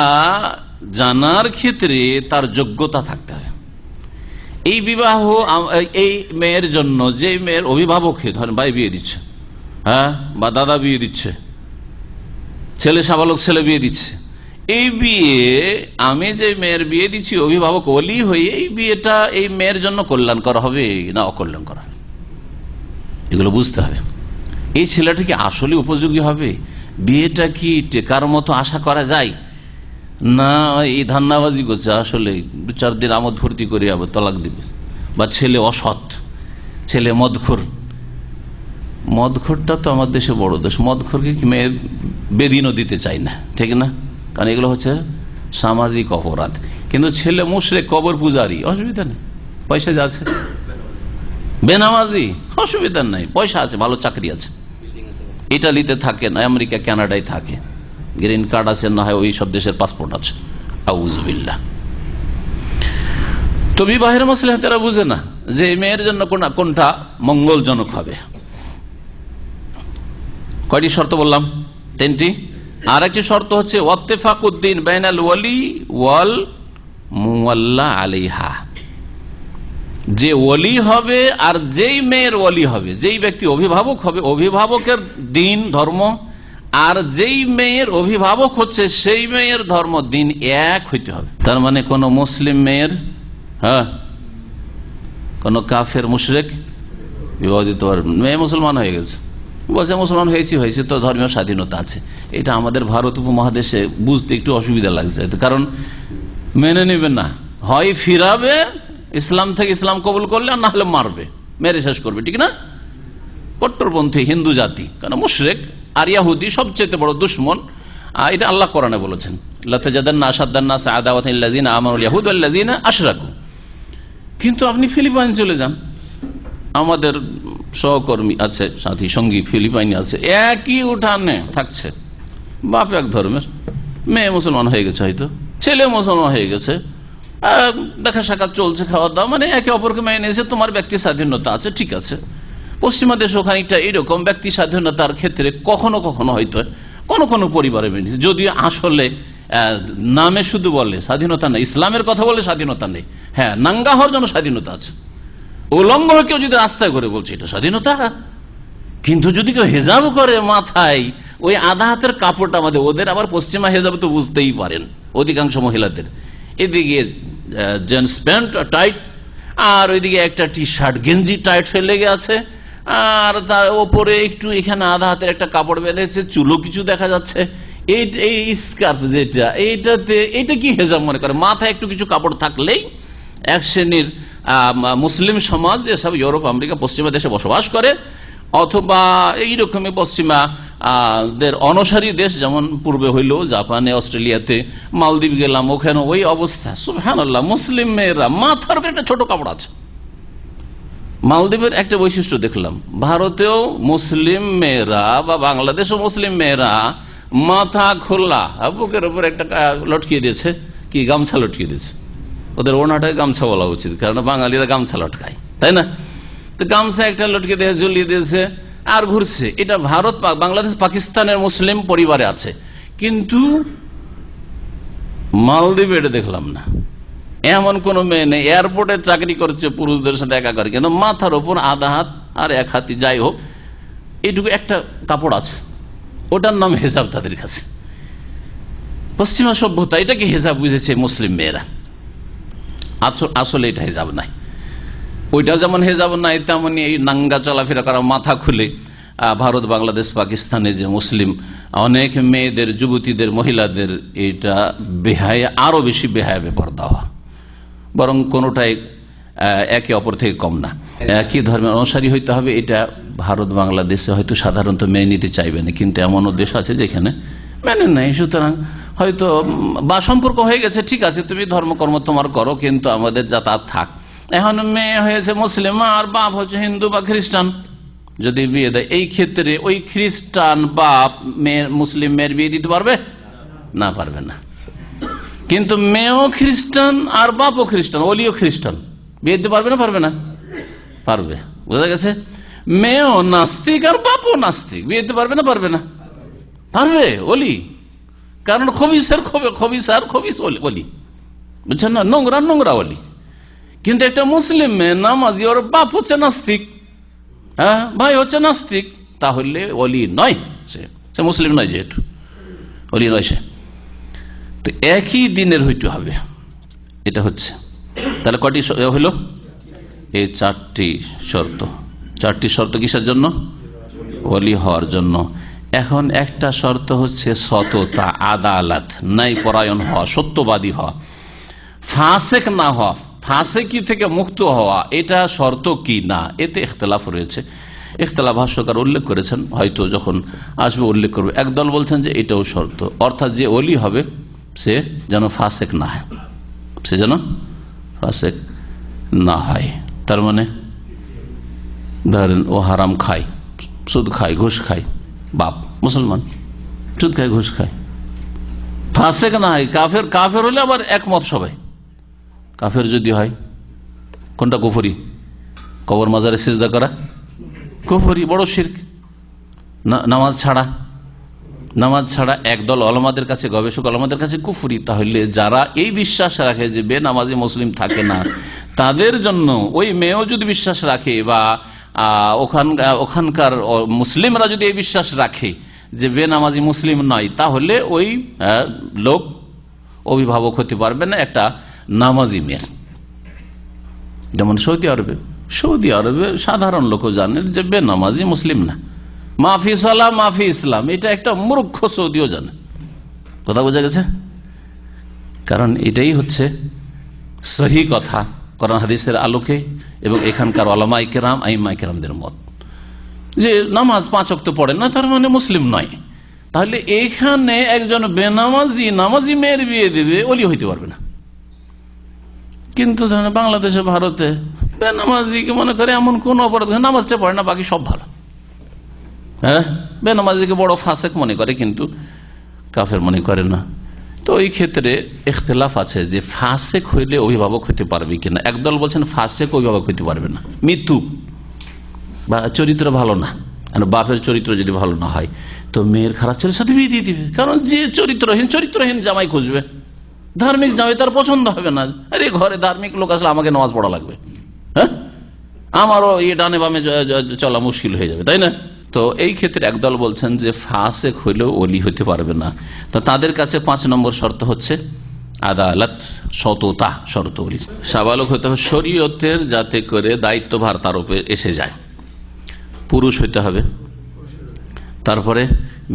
জানার ক্ষেত্রে তার যোগ্যতা থাকতে হবে। এই বিবাহ এই মেয়ের জন্য, যে মেয়ের অভিভাবককে ধরেন ভাই বিয়ে দিচ্ছে, বা দাদা বিয়ে দিচ্ছে, ছেলে সাবালক ছেলে বিয়ে দিচ্ছে, এই বিয়ে আমি যে মেয়ের বিয়ে দিচ্ছি অভিভাবক ওলি হয়ে, এই বিয়েটা এই মেয়ের জন্য কল্যাণকর হবে না অকল্যাণকর হবে, এগুলো বুঝতে হবে। এই ছেলেটা কি আসলে উপযোগী হবে? বিয়েটা কি টেকার মতো আশা করা যায়, না এই ধান্নাবাজি করছে, আসলে 2-4 দিন আমোদ ফুর্তি করে আবার তলাক দিবে। বা ছেলে অসৎ, ছেলে মদখোর, মদখোরটা তো আমার দেশে বড় দোষ। মদখোরকে কি মেয়ে বেদিনও দিতে চাই না, ঠিক না, কারণ এগুলো হচ্ছে সামাজিক অপরাধ। কিন্তু ছেলে মুশরিক, কবর পূজারি, অসুবিধা নেই, পয়সা আছে। বেনামাজি, অসুবিধা নাই, পয়সা আছে, ভালো চাকরি আছে, ইটালিতে থাকে না, আমেরিকা কানাডায় থাকে, গ্রিন কার্ড আছে, না হয় ওই সব দেশের পাসপোর্ট আছে। আউযুবিল্লাহ। তো বিবাহের মাসলাহ তারা বুঝে না যে মেয়ের জন্য কোনটা মঙ্গলজনক হবে। কয়টি শর্ত বললাম? 3টি। আর একটি শর্ত হচ্ছে ওয়াত্তেফাকুদ্দিন বাইনাল ওয়ালি ওয়াল মুওয়াল্লা আলাইহা, যে ওলি হবে আর যেই মেয়ের ওলি হবে, যেই ব্যক্তি অভিভাবক হবে, অভিভাবকের দিন ধর্ম আর যেই মেয়ের অভিভাবক হচ্ছে সেই মেয়ের ধর্ম দিন এক হইতে হবে। তার মানে কোন মুসলিম মেয়ের কোন কাফের মুশরিক বিবাহ দিতে পারবে। মেয়ে মুসলমান হয়ে গেছে, বলছে মুসলমান হয়েছে তো ধর্মীয় স্বাধীনতা আছে। এটা আমাদের ভারত উপমহাদেশে বুঝতে একটু অসুবিধা লাগছে, কারণ মেনে নেবে না, হয় ফিরাবে ইসলাম থেকে, ইসলাম কবুল করলে, আর না হলে মারবে, মেরে শেষ করবে, ঠিক না। কট্টরপন্থী হিন্দু জাতি, কারণ মুশরিক আর ইহুদি সবচেয়ে বড় দুশ্মন, এটা আল্লাহ কোরআনে বলেছেন। লাতাজাদান্না আশাদ্দান-নাস আদাওয়াতান লিল্লাযিনা আমানুল ইয়াহুদ ওয়াল্লাযিনা আশরাকু। কিন্তু আপনি ফিলিপাইন চলে যান, আমাদের সহকর্মী আছে, সাথী সঙ্গী ফিলিপাইনে আছে, একই উঠানে থাকছে, বাপ এক ধর্মের, মেয়ে মুসলমান হয়ে গেছে, হয়তো ছেলে মুসলমান হয়ে গেছে, দেখা সাক্ষাৎ চলছে, খাওয়া দাওয়া, মানে একে অপরকে মেনে নিয়েছে, তোমার ব্যক্তি স্বাধীনতা আছে, ঠিক আছে। পশ্চিমা দেশ খানিকটা এইরকম ব্যক্তি স্বাধীনতার ক্ষেত্রে কখনো কখনো হয়তো কোনো পরিবারে মেনে নিয়েছে, যদিও আসলে নামে শুধু বলে স্বাধীনতা নেই, ইসলামের কথা বলে স্বাধীনতা নেই। হ্যাঁ, নাঙ্গা হওয়ার জন্য স্বাধীনতা আছে, উলঙ্গ হয়ে কেউ যদি রাস্তায় করে বলছে এটা স্বাধীনতা। কিন্তু যদি কেউ হেজাব করে মাথায়, ওই আধা হাতের কাপড়টা আমাদের, ওদের আবার পশ্চিমা হেজাব তো বুঝতেই পারেন অধিকাংশ মহিলাদের, এদিকে জিন্স প্যান্ট টাইট, আর ওইদিকে একটা টি শার্ট গেঞ্জি টাইট হয়ে লেগে আছে, আর তার ওপরে একটু এখানে আধা হাতের একটা কাপড় বেঁধেছে, চুলো কিছু দেখা যাচ্ছে, এই স্কার্ফ যেটা, এইটা কি হেজাব মনে করে? মাথায় একটু কিছু কাপড় থাকলেই এক শ্রেণীর মুসলিম সমাজ, যেসব ইউরোপ আমেরিকা পশ্চিমা দেশে বসবাস করে, অথবা এইরকমই পশ্চিমা দের অনসারী দেশ, যেমন পূর্বে হইল জাপানে, অস্ট্রেলিয়াতে, মালদ্বীপ গেলাম, ওখানে ওই অবস্থা। সুবহানাল্লাহ, মুসলিম মেয়েরা মাথার উপরে একটা ছোট কাপড় আছে। মালদ্বীপের একটা বৈশিষ্ট্য দেখলাম, ভারতেও মুসলিম মেয়েরা বা বাংলাদেশও মুসলিম মেয়েরা মাথা খোলা, বুকের উপর একটা লটকিয়ে দিয়েছে, কি গামছা লটকিয়ে দিয়েছে। ওদের ওনাটাকে গামছা বলা উচিত, কারণ বাঙালিরা গামছা লটকায়, তাই না? তো গামছা একটা লটকে দিয়ে ঝুলিয়ে দিয়েছে আর ঘুরছে। এটা ভারত, বাংলাদেশ, পাকিস্তানের মুসলিম পরিবারে আছে, কিন্তু মালদ্বীপে এটা দেখলাম না। এমন কোন মেয়ে নেই, এয়ারপোর্টে চাকরি করছে, পুরুষদের সাথে একা করে, কিন্তু মাথার ওপর আধা হাত আর এক হাতি যাই হোক এইটুকু একটা কাপড় আছে, ওটার নাম হেজাব তাদের কাছে। পশ্চিমা সভ্যতা এটাকে হেজাব বুঝেছে মুসলিম মেয়েরা, আসলে এটা হেজাব নাই। ওইটা যেমন হেজাব নাই, তেমনি এই নাঙ্গা চলাফেরা করা, মাথা খুলে ভারত, বাংলাদেশ, পাকিস্তানে যে মুসলিম অনেক মেয়েদের, যুবতীদের, মহিলাদের, এটা বেহায়া, আরো বেশি বেহায়া ব্যাপার দেওয়া, বরং কোনোটাই একে অপর থেকে কম না। একই ধর্মের অনুসারী হইতে হবে, এটা ভারত, বাংলাদেশে হয়তো সাধারণত মেনে নিতে চাইবে না, কিন্তু এমনও দেশ আছে যেখানে মেনে নেই। সুতরাং হয়তো বা সম্পর্ক হয়ে গেছে, ঠিক আছে, তুমি ধর্মকর্ম তোমার করো, কিন্তু আমাদের যাতায়াত থাক। এখন মেয়ে হয়েছে মুসলিম আর বাপ হচ্ছে হিন্দু বা খ্রিস্টান, যদি বিয়ে দেয়, এই ক্ষেত্রে ওই খ্রিস্টান বাপ মুসলিম মেয়ের বিয়ে দিতে পারবে না? পারবে না। কিন্তু মেয়েও খ্রিস্টান আর বাপও খ্রিস্টান, ওলিও খ্রিস্টান, বিয়ে দিতে পারবে না? পারবে না? পারবে। বোঝা গেছে? মেয়েও নাস্তিক আর বাপও নাস্তিক, বিয়ে দিতে পারবে না? পারবে না? পারবে, ওলি। কারণ খবিস ওলি, বুঝছেন না? নোংরা ওলি। কিন্তু একটা মুসলিম মেয়ে নামাজি, ওর বাপ হচ্ছে নাস্তিক, হ্যাঁ, ভাই হচ্ছে নাস্তিক, তাহলে ওলি নয়, সে মুসলিম নয়, যেহেতু ওলি নয় সে। তো একই দিনের হইতে হবে, এটা হচ্ছে। তাহলে কটি হইল? এই চারটি শর্ত কিসের জন্য? ওলি হওয়ার জন্য। এখন একটা শর্ত হচ্ছে সততা, আদালত, ন্যায় পরায়ণ হওয়া, সত্যবাদী হওয়া, ফাসেক না হওয়া, ফাসেকি থেকে মুক্ত হওয়া, এটা শর্ত কি না, এতে ইখতিলাফ রয়েছে। ইখতিলাফ ভাষ্যকার উল্লেখ করেছেন, হয়তো যখন আসবে উল্লেখ করবে। একদল বলছেন যে এটাও শর্ত, অর্থাৎ যে ওলি হবে সে যেন ফাসেক না হয়, সে যেন ফাসেক না হয়। তার মানে ধরেন ও হারাম খায়, সুদ খায়, ঘুষ খায়, বাপ মুসলমান, সুদ খায়, ঘুষ খায়, ফাসেক না হয়, কাফের হলে আবার একমত সবাই। কাফের যদি হয়, কোনটা কুফরি? কবর মাজারে সিজদা করা কুফরি, বড় শিরক। নামাজ ছাড়া একদল ওলামাদের কাছে, গবেষক ওলামাদের কাছে কুফরি। তাহলে যারা এই বিশ্বাস রাখে যে বেনামাজি মুসলিম থাকে না, তাদের জন্য ওই মেয়েও যদি বিশ্বাস রাখে, বা ওখানকার মুসলিমরা যদি এই বিশ্বাস রাখে যে বেনামাজি মুসলিম নয়, তাহলে ওই লোক অভিভাবক হতে পারবে না একটা নামাজি মেয়ের। যেমন সৌদি আরবে সাধারণ লোকও জানেন যে বেনামাজি মুসলিম না, মাফি সালাম মাফি ইসলাম, এটা একটা মূর্খ সৌদিও জানে। কথা বোঝা গেছে? কারণ এটাই হচ্ছে সহি কথা কোরআন হাদিসের আলোকে, এবং এখানকার ওলামায়ে কেরাম, আইম্মায়ে কেরামদের মত, যে নামাজ 5 ওয়াক্ত পড়ে না তার মানে মুসলিম নয়। তাহলে এইখানে একজন নামাজি মেয়ের বিয়ে দেবে, ওলি হইতে পারবে না। কিন্তু ধরেন বাংলাদেশে, ভারতে বেনামাজিকে মনে করে এমন কোন অপরাধ, নামাজটা পড়ে না, বাকি সব ভালো। হ্যাঁ, বেনামাজিকে বড় ফাসেক মনে করে, কিন্তু কাফের মনে করে না। তো এই ক্ষেত্রে ইখতিলাফ আছে যে ফাসেক হইলে অভিভাবক হইতে পারবে কিনা। একদল বলছেন ফাসেক অভিভাবক হইতে পারবে না, মৃত্যু বা চরিত্র ভালো না। বাপের চরিত্র যদি ভালো না হয় তো মেয়ের খারাপ ছেলের সাথে বিয়ে দিয়ে দিবে। কারণ যে চরিত্রহীন জামাই খুঁজবে, ধার্মিক জামাই তার পছন্দ হবে না। আরে ঘরে ধার্মিক লোক আসলে আমাকে নামাজ পড়া লাগবে, হ্যাঁ, আমারও এই ডানে বামে চলা মুশকিল হয়ে যাবে, তাই না? তো এই ক্ষেত্রে একদল বলছেন যে ফাসেক হইলেও ওলি হতে পারবে না। তো তাদের কাছে 5 নম্বর শর্ত হচ্ছে আদালত, সততা শর্ত। ওলি সাবালক হতে হবে, শরীয়তের যাতে করে দায়িত্বভার তার উপরে এসে যায়, পুরুষ হইতে হবে। তারপরে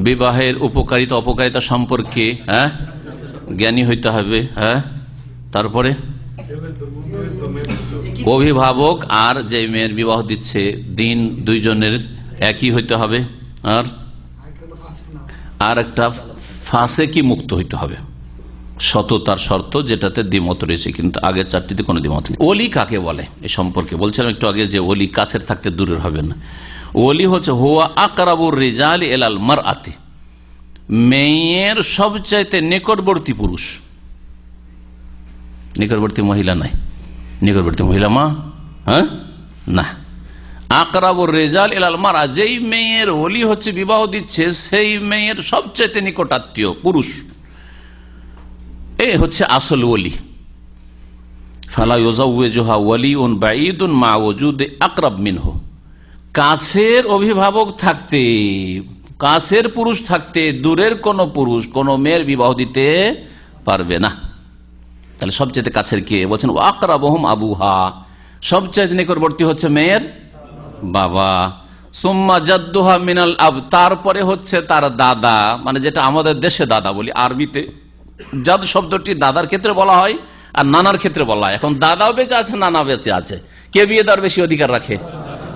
বিবাহের উপকারিতা অপকারিতা সম্পর্কে জ্ঞানী হইতে হবে। হ্যাঁ, তারপরে অভিভাবক আর যে মেয়ের বিবাহ দিচ্ছে দিন দুইজনের একই হইতে হবে। আর একটা ফাসেকি মুক্ত হইতে হবে, সততার শর্ত, যেটাতে দ্বিমত রয়েছে, কিন্তু আগের 4টিতে কোনো দ্বিমত নেই। ওলি কাকে বলে এ সম্পর্কে বলছিলাম একটু আগে যে ওলি কাছের থাকতে দূরের হবে না। ওলি হচ্ছে হুয়া আকরাবুর রিজালি ইলাল মারআতি, মেয়ের সবচাইতে নিকটবর্তী পুরুষ, নিকটবর্তী মহিলা নাই, নিকটবর্তী মহিলা মা, হ্যাঁ না, আকরাবুর রিজাল ইলাল মারআ, যেই মেয়ের ওলি হচ্ছে বিবাহ দিচ্ছে সেই মেয়ের সবচাইতে নিকটাত্মীয় পুরুষ, এই হচ্ছে আসল ওলি। ফালা ইউজাওয়িজুহা ওয়ালিউন বাঈদুন মা ওজুদি আকরাব মিনহু, কাছের অভিভাবক থাকতে, কাছের পুরুষ থাকতে দূরের কোন পুরুষ কোন মেয়ের বিবাহ দিতে পারবে না। তাহলে সবচেয়ে কাছের কে? বলছেন আকরাবুহুম আবুহা, সবচেয়ে নিকটবর্তী হচ্ছে মেয়ের বাবা। সুম্মা জাদ্দুহা মিনাল আব, তারপরে হচ্ছে তার দাদা, মানে যেটা আমাদের দেশে দাদা বলি, আরবিতে জাদ শব্দটি দাদার ক্ষেত্রে বলা হয় আর নানার ক্ষেত্রে বলা হয়। এখন দাদাও বেঁচে আছে, নানা বেঁচে আছে, কে বিয়ে দেওয়ার বেশি অধিকার রাখে?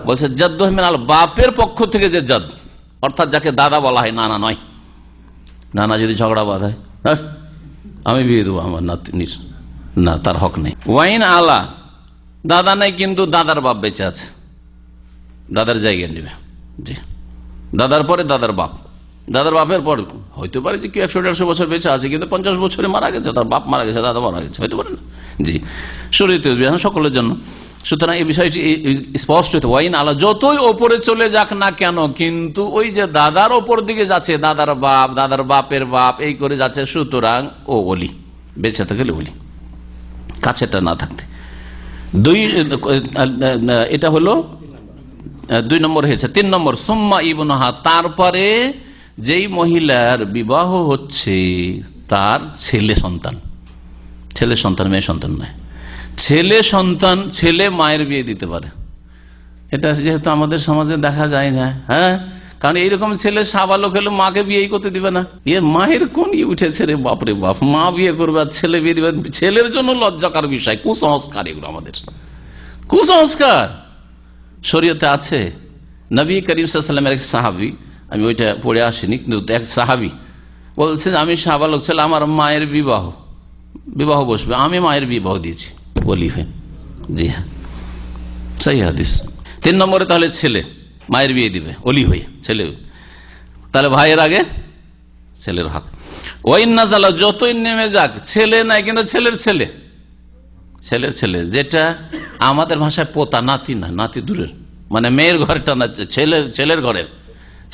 বলছে জাদ্দুহা মিনাল, বাপের পক্ষ থেকে যে জাদ, অর্থাৎ যাকে দাদা বলা হয়, নানা নয়। নানা যদি ঝগড়া বাঁধায়, আমি বিয়ে দেবো আমার নাতনির, না, তার হক নেই। ওয়াইন আলা, দাদা নাই কিন্তু দাদার বাপ বেঁচে আছে, দাদার জায়গায় নেবে। জি, দাদার পরে দাদার বাপ, দাদার বাপের পর হইতে পারে যে কি 100-150 বছর বেঁচে আছে, কিন্তু 50 বছরে মারা গেছে, তার বাপ মারা গেছে, দাদা মারা গেছে, হইতে পারে না। জি, শরীয়তে বিধান সকলের জন্য। সুতরাং এই বিষয়টি স্পষ্ট হতে, ওয়াইন আলা, যতই ওপরে চলে যাক না কেন, কিন্তু ওই যে দাদার ওপর দিকে যাচ্ছে, দাদার বাপ, দাদার বাপের বাপ, এই করে যাচ্ছে, সুতরাং ও ওলি, বেঁচে থাকলে ওলি, কাছেটা না থাকতে। এটা হলো 2 নম্বর হয়েছে। 3 নম্বর সুম্মা ইবনুহা, তারপরে যেই মহিলার বিবাহ হচ্ছে তার ছেলে সন্তান, ছেলে সন্তান, মেয়ে সন্তান নয়, ছেলে সন্তান। ছেলে মায়ের বিয়ে দিতে পারে, এটা যেহেতু আমাদের সমাজে দেখা যায় না। হ্যাঁ, কারণ এইরকম ছেলে সাবালক হলে মাকে বিয়েই করতে দিবে না। মায়ের কোন উঠেছে রে বাপরে বাপ, মা বিয়ে করবে আর ছেলে বিয়ে দিবে, ছেলের জন্য লজ্জাকার বিষয়, কুসংস্কার এগুলো, আমাদের কুসংস্কার। শরীয়তে আছে, নবী করিম সাল্লাল্লাহু আলাইহি ওয়াসাল্লামের এক সাহাবী, আমি ওইটা পড়ে আসিনি, কিন্তু এক সাহাবী বলছেন আমি সাবালক ছেলে, আমার মায়ের বিবাহ বসবে, আমি মায়ের বিবাহ দিয়েছি বলি হয়ে। জি হ্যাঁ, সেই হাদিস। 3 নম্বরে তাহলে ছেলে মায়ের বিয়ে দিবে অলি হয়ে, ছেলে, তাহলে ভাইয়ের আগে ছেলের হক। ওয়াইন নাজালা, যতই নেমে যাক, ছেলে নাই কিন্তু ছেলের ছেলে, ছেলের ছেলে, যেটা আমাদের ভাষায় পোতা, নাতি না, নাতি দূরের, মানে মেয়ের ঘরটা না,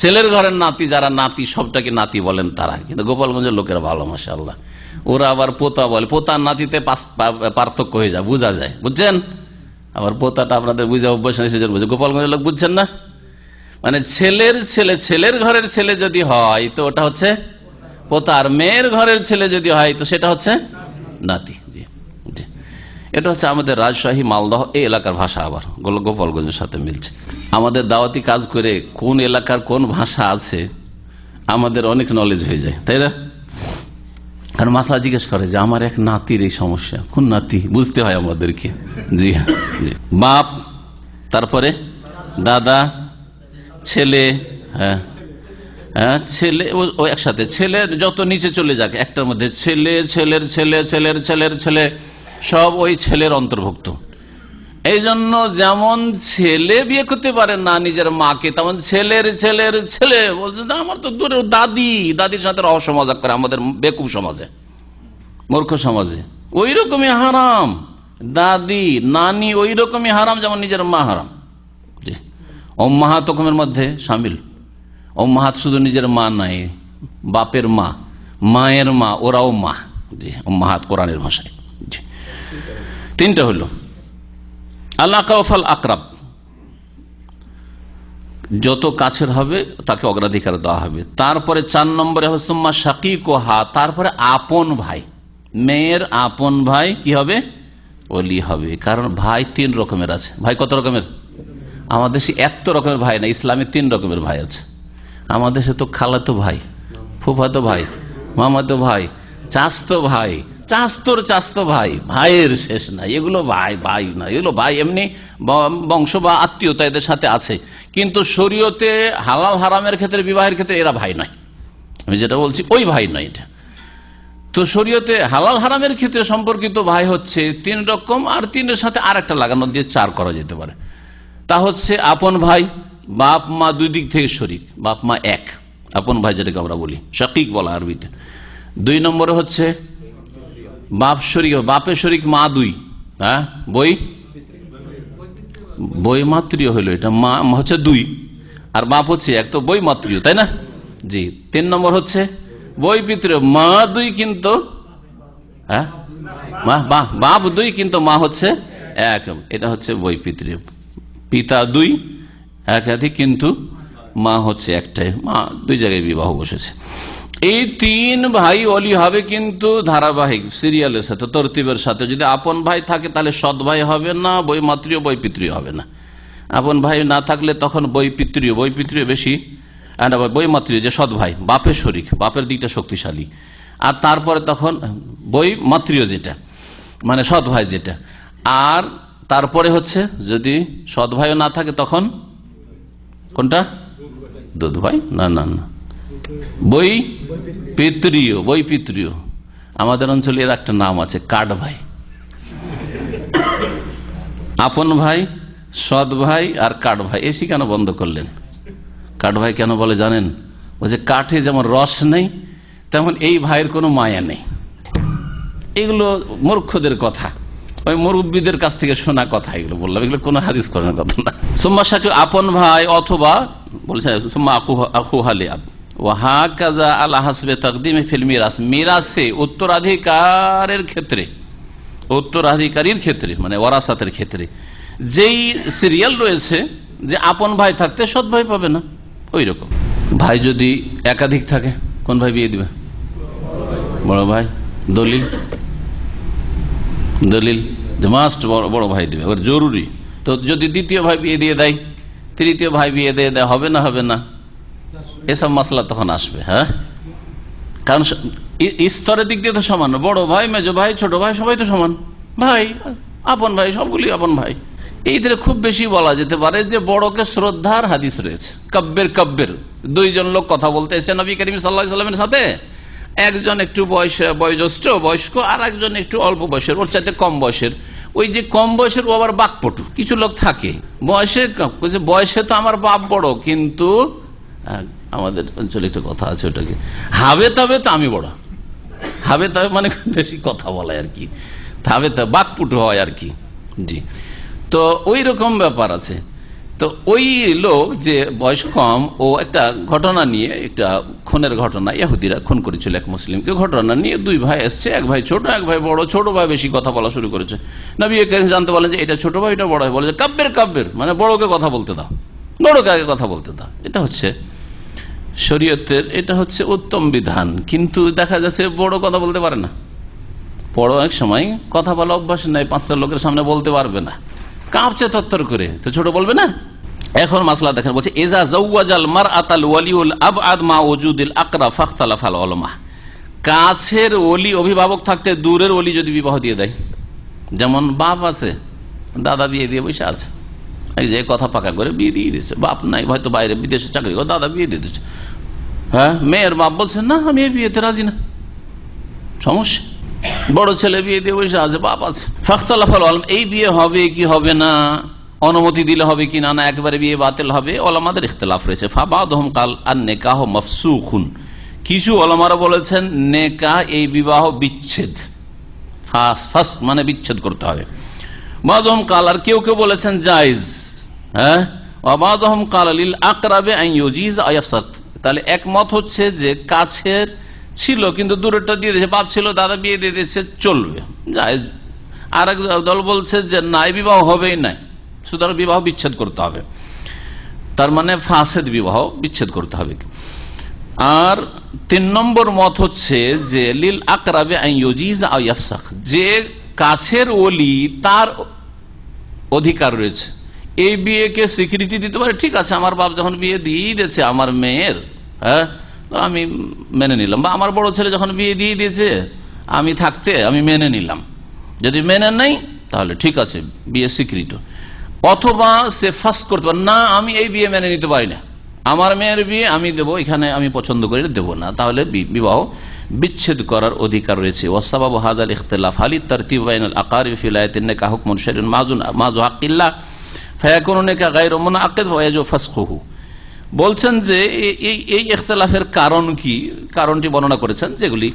ছেলের ঘরের নাতি, যারা নাতি সবটাকে নাতি বলেন তারা, কিন্তু গোপালগঞ্জের লোকেরা ভালো, মাশাআল্লাহ, ওরা আবার পোতা বলে। পোতার নাতিতে পার্থক্য হয়ে যায়, বোঝা যায়, বুঝছেন? আবার পোতাটা আপনাদের বুঝে অভ্যাস নেই, সেজন্য বুঝে। গোপালগঞ্জের লোক বুঝছেন না, মানে ছেলের ছেলে, ছেলের ঘরের ছেলে যদি হয় তো ওটা হচ্ছে পোতা, আর মেয়ের ঘরের ছেলে যদি হয় তো সেটা হচ্ছে নাতি। জি জি, এটা হচ্ছে আমাদের রাজশাহী, মালদহ এই এলাকার ভাষা, আবার গোপালগঞ্জের সাথে মিলছে। আমাদের দাওয়াতি কাজ করে কোন এলাকার কোন ভাষা আছে আমাদের অনেক নলেজ হয়ে যায়, তাই না? কারণ মাসলা জিজ্ঞেস করে যে আমার এক নাতির এই সমস্যা, কোন নাতি, বুঝতে হয় আমাদেরকে। জি হ্যাঁ, জি, বাপ, তারপরে দাদা, ছেলে, হ্যাঁ, ছেলে ও একসাথে, ছেলের যত নিচে চলে যাক একটার মধ্যে ছেলে, ছেলের ছেলে, ছেলের ছেলের ছেলে, সব ওই ছেলের অন্তর্ভুক্ত। এই জন্য যেমন ছেলে বিয়ে করতে পারে না নিজের মাকে, তেমন ছেলের ছেলের ছেলে বলছে না আমার তো দূরের দাদি, দাদির সাথে রহস্য মজাক করে আমাদের বেকুব সমাজে, মূর্খ সমাজে। ওই রকমই হারাম দাদি নানি, ওই রকমই হারাম যেমন নিজের মা হারাম। জি, উম্মাহাত হুকুমের মধ্যে শামিল। উম্মাহাত শুধু নিজের মা নাই, বাপের মা, মায়ের মা, ওরাও মা। জি, উম্মাহাত কোরআনের ভাষায়। জি, তিনটা হলো আল আকরাফাল আকরাব, যত কাছের হবে তাকে অগ্রাধিকার দেওয়া হবে। তারপরে 4 নম্বরে হস্তম্মা শাকিকুহা, তারপরে আপন ভাই, মেয়ের আপন ভাই কি হবে? ওলি হবে। কারণ ভাই 3 রকমের আছে। ভাই কত রকমের? আমাদের দেশে এত রকমের ভাই না, ইসলামে 3 রকমের ভাই আছে। আমাদের দেশে তো খালাতো ভাই, ফুফাতো ভাই, মামাতো ভাই, চাচতো ভাই, চাস্তোর চাস্তো ভাই, ভাইয়ের শেষ নাই। এগুলো ভাই ভাই না, এগুলো ভাই এমনি বংশ বা আত্মীয়তা এদের সাথে আছে, কিন্তু শরীয়তে হালাল হারামের ক্ষেত্রে, বিবাহের ক্ষেত্রে এরা ভাই নয়। আমি যেটা বলছি ওই ভাই নয় এটা। তো শরীয়তে হালাল হারামের ক্ষেত্রে সম্পর্কিত ভাই হচ্ছে 3 রকম, আর 3-এর সাথে আর একটা লাগানো দিয়ে 4 করা যেতে পারে। তা হচ্ছে আপন ভাই, বাপ মা 2 দিক থেকে শরিক, বাপ মা এক, আপন ভাই যেটাকে আমরা বলি, শাকিক বলা আরবিতে। 2 নম্বরে হচ্ছে বাপ শরিক, বাপের শরিক মা 2, হ্যাঁ, বই মাতৃয় হইল, এটা মা হচ্ছে 2 আর বাপ হচ্ছে 1, তো বই মাতৃয়, তাই না? জি। 3 নম্বর হচ্ছে বই পিতৃ, মা 2 কিন্তু, হ্যাঁ, বাপ 2 কিন্তু মা হচ্ছে 1, এটা হচ্ছে বই পিতৃ। পিতা 2 একাধিক কিন্তু মা হচ্ছে একটাই, মা 2 জায়গায় বিবাহ বসেছে। এই 3 ভাই অলি হবে, কিন্তু ধারাবাহিক সিরিয়ালের সাথে, তরতিবের সাথে। যদি আপন ভাই থাকে তাহলে সৎ ভাই হবে না, বই মাতৃয় বই পিতৃ হবে না। আপন ভাই না থাকলে তখন বই পিতৃ বেশি, বই মাতৃ যে সৎ ভাই, বাপের শরিক, বাপের দিকটা শক্তিশালী। আর তারপরে তখন বই মাতৃয় যেটা মানে সৎ ভাই যেটা, আর তারপরে হচ্ছে যদি সৎ ভাইও না থাকে তখন কোনটা? দুধ ভাই, না না না, বই পিতৃয়। আমাদের অঞ্চলে এর একটা নাম আছে, কাঠ ভাই। আপন ভাই, সৎ ভাই আর কাঠ ভাই, এসি কেন বন্ধ করলেন? কাঠ ভাই কেন বলে জানেন? ওই যে কাঠে যেমন রস নেই, তেমন এই ভাইয়ের কোনো মায়া নেই। এগুলো মূর্খদের কথা, ওই মুরব্বীদের কাছ থেকে শোনা কথা এগুলো বললাম, এগুলো কোনো হাদিস করার কথা না। সুম্মা শাকিক আপন ভাই, অথবা বলছে সুম্মা আখুহা লিআব ওয়া হাকাযা আলা হাসবে তাকদীমে ফিল মিরাস, মিরাসে উত্তরাধিকারের ক্ষেত্রে, উত্তরাধিকারীর ক্ষেত্রে মানে ওয়ারাসাতের ক্ষেত্রে যেই সিরিয়াল রয়েছে যে আপন ভাই থাকতে সৎ ভাই পাবে না, ওই রকম। ভাই যদি একাধিক থাকে কোন ভাই বিয়ে দিবে? বড় ভাই। দলিল যে মাস্ট বড় ভাই দিবে, ওর জরুরি। তো যদি দ্বিতীয় ভাই বিয়ে দিয়ে দেয়, তৃতীয় ভাই বিয়ে দিয়ে দেয়, হবে না, এসব মাসলা তখন আসবে। হ্যাঁ, কারণ স্তরের দিক দিয়ে তো সমান, বড় ভাই, মেজো ভাই, ছোট ভাই সবাই তো সমান ভাই, আপন ভাই, সবগুলি আপন ভাই। এইদের খুব বেশি বলা যেতে পারে যে বড়কে শ্রদ্ধার হাদিস রয়েছে, কব্বের 2 জন লোক কথা বলতে এসেছে নবী করিম সাল্লাল্লাহু আলাইহি ওয়াসাল্লামের সাথে। একজন একটু বয়স্ক, আর একজন একটু অল্প বয়সের, ওর চাইতে কম বয়সের। ওই যে কম বয়সের ও আবার বাকপটু, কিছু লোক থাকে বয়সে তো আমার বাপ বড়, কিন্তু আমাদের অঞ্চলে একটা কথা আছে, ওটাকে হাবে তবে তো আমি বড়, হাবে তবে মানে বেশি কথা বলে আর কি, হাবে তবে বাকপটু হয় আর কি। জি, তো ওই রকম ব্যাপার আছে। তো ওই লোক যে বয়স কম, ও একটা ঘটনা নিয়ে, একটা খুনের ঘটনা, ইহুদিরা খুন করেছিল এক মুসলিমকে, ঘটনা নিয়ে 2 ভাই এসছে, এক ভাই ছোট, এক ভাই বড়। ছোট ভাই বেশি কথা বলা শুরু করেছে। নবী করিম জানতে বলেন যে এটা ছোট ভাই, এটা বড় ভাই। বলে যে কাব্যের মানে বড়কে কথা বলতে দাও, বড়কে আগে কথা বলতে দাও। এটা হচ্ছে শরীয়তের, এটা হচ্ছে উত্তম বিধান। কিন্তু দেখা যাচ্ছে বড় কথা বলতে পারে না, বড় এক সময় কথা বলা অভ্যাস নেই, 5টা লোকের সামনে বলতে পারবে না, কাঁপছে তত্তর করে, তো ছোট বলবে না। এখন মাসলা দেখেন, বলছে ইজা জাওয়াজাল মারআতাল ওয়ালিউল আবআদ মা ওজুদিল আকরা ফাখতালাফাল উলামা, কাছের ওলি অভিভাবক থাকতে দূরের ওলি যদি বিবাহ দিয়ে দেয়, যেমন বাপ আছে, দাদা বিয়ে দিয়ে বসে আছে, এই যে কথা পাকা করে বিয়ে দিয়ে দিয়েছে, বাপ নাই, হয়তো বাইরে বিদেশে চাকরি করে, দাদা বিয়ে দিয়ে দিচ্ছে, হ্যাঁ, মেয়ের বাপ বলছেন না আমি এই বিয়েতে রাজি না, সমস্যা। বড় ছেলে বিয়ে দিয়ে বসে আছে, বাপ আছে। ফাখতালাফাল উলামা, এই বিয়ে হবে কি হবে না, অনুমতি দিলে হবে কি না, না একবারে বিয়ে বাতিল হবে, ওলামাদের ইখতিলাফ রয়েছে। ফাবাদহুম কাল আন নিকাহ মাফসুখুন, কিছু ওলামারা বলেছেন নেকাহ এই বিবাহ বিচ্ছেদ, ফাসখ মানে বিচ্ছেদ করতে হবে। বাদহুম কাল, আর কেউ কেউ বলেছেন জায়েজ। হ্যাঁ, ওয়াবাদহুম কাল লিল আকরাবে আন ইউজিজ আয়াফসাত, তাহলে একমত হচ্ছে যে কাছের ছিল কিন্তু দূরেরটা দিয়ে দিয়েছে, বাপ ছিল দাদা বিয়ে দিয়ে দিয়েছে, চলবে, জায়েজ। আর এক দল বলছে যে না, এই বিবাহ হবেই নাই, সুতরাং বিবাহ বিচ্ছেদ করতে হবে, তার মানে ফাসেদ বিবাহ বিচ্ছেদ করতে হবে। আর 3 নম্বর মত হচ্ছে যে লিল আকরাবে আন ইউজিজ আও ইয়াফসাখ, যে কাছের ওলি তার অধিকার রয়েছে এই বিয়েকে স্বীকৃতি দিতে পারে। ঠিক আছে, আমার বাপ যখন বিয়ে দিয়ে দিয়েছে আমার মেয়ের, হ্যাঁ, আমি মেনে নিলাম, বা আমার বড় ছেলে যখন বিয়ে দিয়ে দিয়েছে আমি থাকতে আমি মেনে নিলাম। যদি মেনে নেই তাহলে ঠিক আছে, বিয়ে স্বীকৃত। অথবা সে ফাস্ট করতে পারে, না আমি এই বিয়ে মেনে নিতে পারি না, আমার মেয়ের বিয়ে আমি দেবো, এখানে আমি পছন্দ করি দেবো না, তাহলে বিবাহ বিচ্ছেদ করার অধিকার রয়েছে। ওয়াসাবাবু হাযাল ইখতিলাফ হালি তারতিব বাইনাল আকারিব ফি লায়াতিন নিকাহ হুকমুন শারঈন মাযু হাক্কিল্লাহ ফায়াকুনু নিকাহ গায়রু মুনআকিদ ওয়া ইয়াজু ফাসখুহু। বলছেন যে এই ইখতিলাফের কারণ কি, কারণটি বর্ণনা করেছেন, যেগুলি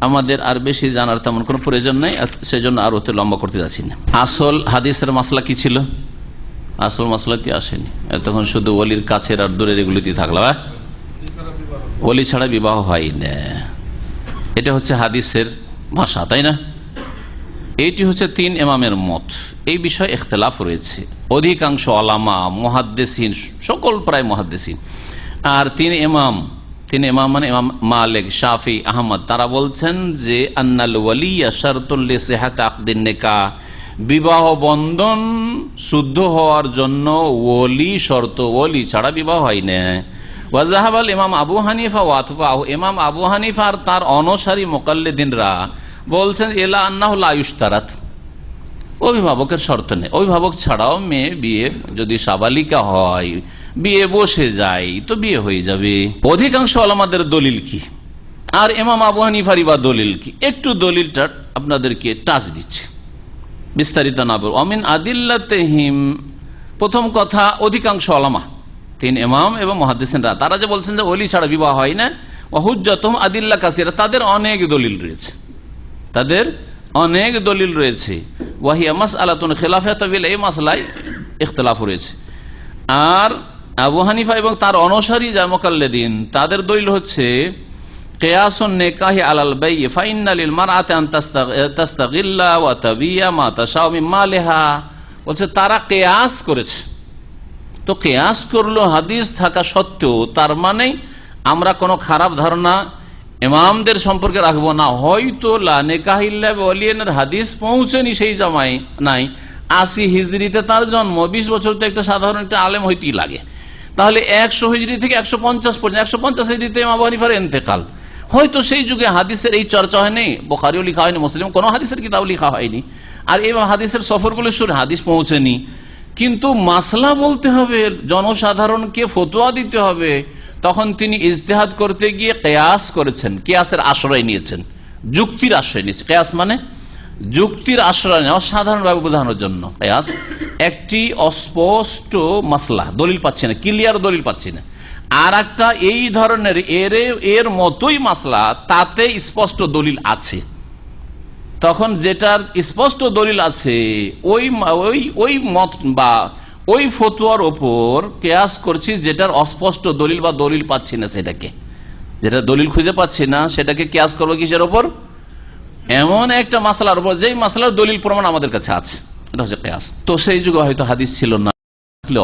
আমাদের আর বেশি জানার তেমন কোনো প্রয়োজন নেই, সেজন্য আর ওতে লম্বা করতে যাচ্ছি না। আসল হাদিসের মাসলা কি ছিল? আসল মাসলাতে আসেনি, তখন শুধু ওলির কাছের আর দূরের এগুলিতে থাকলাম। ওলি ছাড়া বিবাহ হয় না, এটা হচ্ছে হাদিসের ভাষা, তাই না? এইটি হচ্ছে 3 ইমামের মত। এই বিষয়ে ইখতিলাফ রয়েছে, অধিকাংশ ওলামা মুহাদ্দিসিন, সকল প্রায় মুহাদ্দিসিন, আর 3 ইমাম মানে ইমাম মালিক, শাফি, আহমদ, তারা বলছেন যে আন্নাল ওয়ালিয়া শারতুন লিসিহাত আকদিন নিকাহ, বিবাহ বন্ধন শুদ্ধ হওয়ার জন্য ওলি শর্ত, ওলি ছাড়া বিবাহ হয় না। ওয়াজাহাবাল ইমাম আবু হানিফা ওয়াতবাহু, ইমাম আবু হানিফা আর তার অনুসারী মুকাল্লিদিনরা বলছেন এলা আন্নাহু লা ইশতারাত, অভিভাবকের শর্ত নেই, অভিভাবক ছাড়াও মেয়ে বিয়ে যদি সাবালিকা হয়, বিয়ে বসে যায় তো বিয়ে হয়ে যাবে। অধিকাংশ ওলামাদের দলিল কি আর ইমাম আবু হানিফারই বা দলিল কি, একটু দলিলটা আপনাদেরকে টাচ দিচ্ছে, বিস্তারিত না বল। অমিন আদিল্লাতিহিম, প্রথম কথা অধিকাংশ ওলামা 3 ইমাম এবং মুহাদ্দিসিনরা তারা যে বলছেন যে ওলি ছাড়া বিবাহ হয় না, ওয়া হুজ্জাতুহুম আদিল্লা কাসীরা, তাদের অনেক দলিল রয়েছে, তাদের অনেক দলিল রয়েছে। ওয়াহিয়া মাসআলাতুন খিলাফাতুন ফিল, এই মাসলায় ইখতিলাফ রয়েছে। আর আবু হানিফা এবং তার অনুসারী যারা মুকাল্লিদিন তাদের দলিল হচ্ছে কিয়াসুন নিকাহি আলাল বাইয়ি ফাইন্না লিল মারআতি আন তাস্তাগিল্লা ওয়া তাবিয়া মা তাশাউ মিন মালিহা, বলছে তারা কিয়াস করেছে, তো কিয়াস করলো হাদিস থাকা সত্ত্বেও, তার মানে আমরা কোনো খারাপ ধারণা ইমামদের সম্পর্কে রাখবো না। হয়তো লা নিকাহ ইল্লা বিওয়ালিয়িনের হাদিস পৌঁছেনি সেই জামায় নাই, 80 হিজরিতে তার জন্ম, 20 বছর তো একটা সাধারণ একটা আলেম হইতেই লাগে, তাহলে 100 হিজরি থেকে 150 পর্যন্ত, 150 হিজরিতে ইমাম আবু হানিফার ইন্তেকাল, হয়তো সেই যুগে হাদিসের এই চর্চা হয়নি, বুখারীও লেখা হয়নি, মুসলিম কোনো হাদিসের কিতাব লেখা হয়নি, আর এই হাদিসের সফরগুলো শুরু হাদিস পৌঁছেনি। কিন্তু মাসলা বলতে হবে, জনসাধারণকে ফতোয়া দিতে হবে, তখন তিনি ইজতিহাদ করতে গিয়ে কিয়াস করেছেন, কিয়াসের আশ্রয় নিয়েছেন, যুক্তির আশ্রয় নিয়েছেন। কিয়াস মানে যুক্তির আশ্রয় নেওয়া, সাধারণভাবে বোঝানোর জন্য। কিয়াস একটি অস্পষ্ট মাসলা, দলিল পাচ্ছি না, ক্লিয়ার দলিল পাচ্ছি না, আর একটা এই ধরনের এর মতোই মাসলা, তাতে স্পষ্ট দলিল আছে, তখন যেটার স্পষ্ট দলিল আছে ওই মত বা ওই ফতোয়ার ওপর কিয়াস করছি, যেটার অস্পষ্ট দলিল বা দলিল পাচ্ছি না সেটাকে, যেটা দলিল খুঁজে পাচ্ছি না সেটাকে কিয়াস করবো কিসের ওপর? এমন একটা মাসলার উপর যেই মাসলার দলিল প্রমাণ আমাদের কাছে আছে, এটা হচ্ছে কিয়াস। তো সেই যুগে হয়তো হাদিস ছিল না,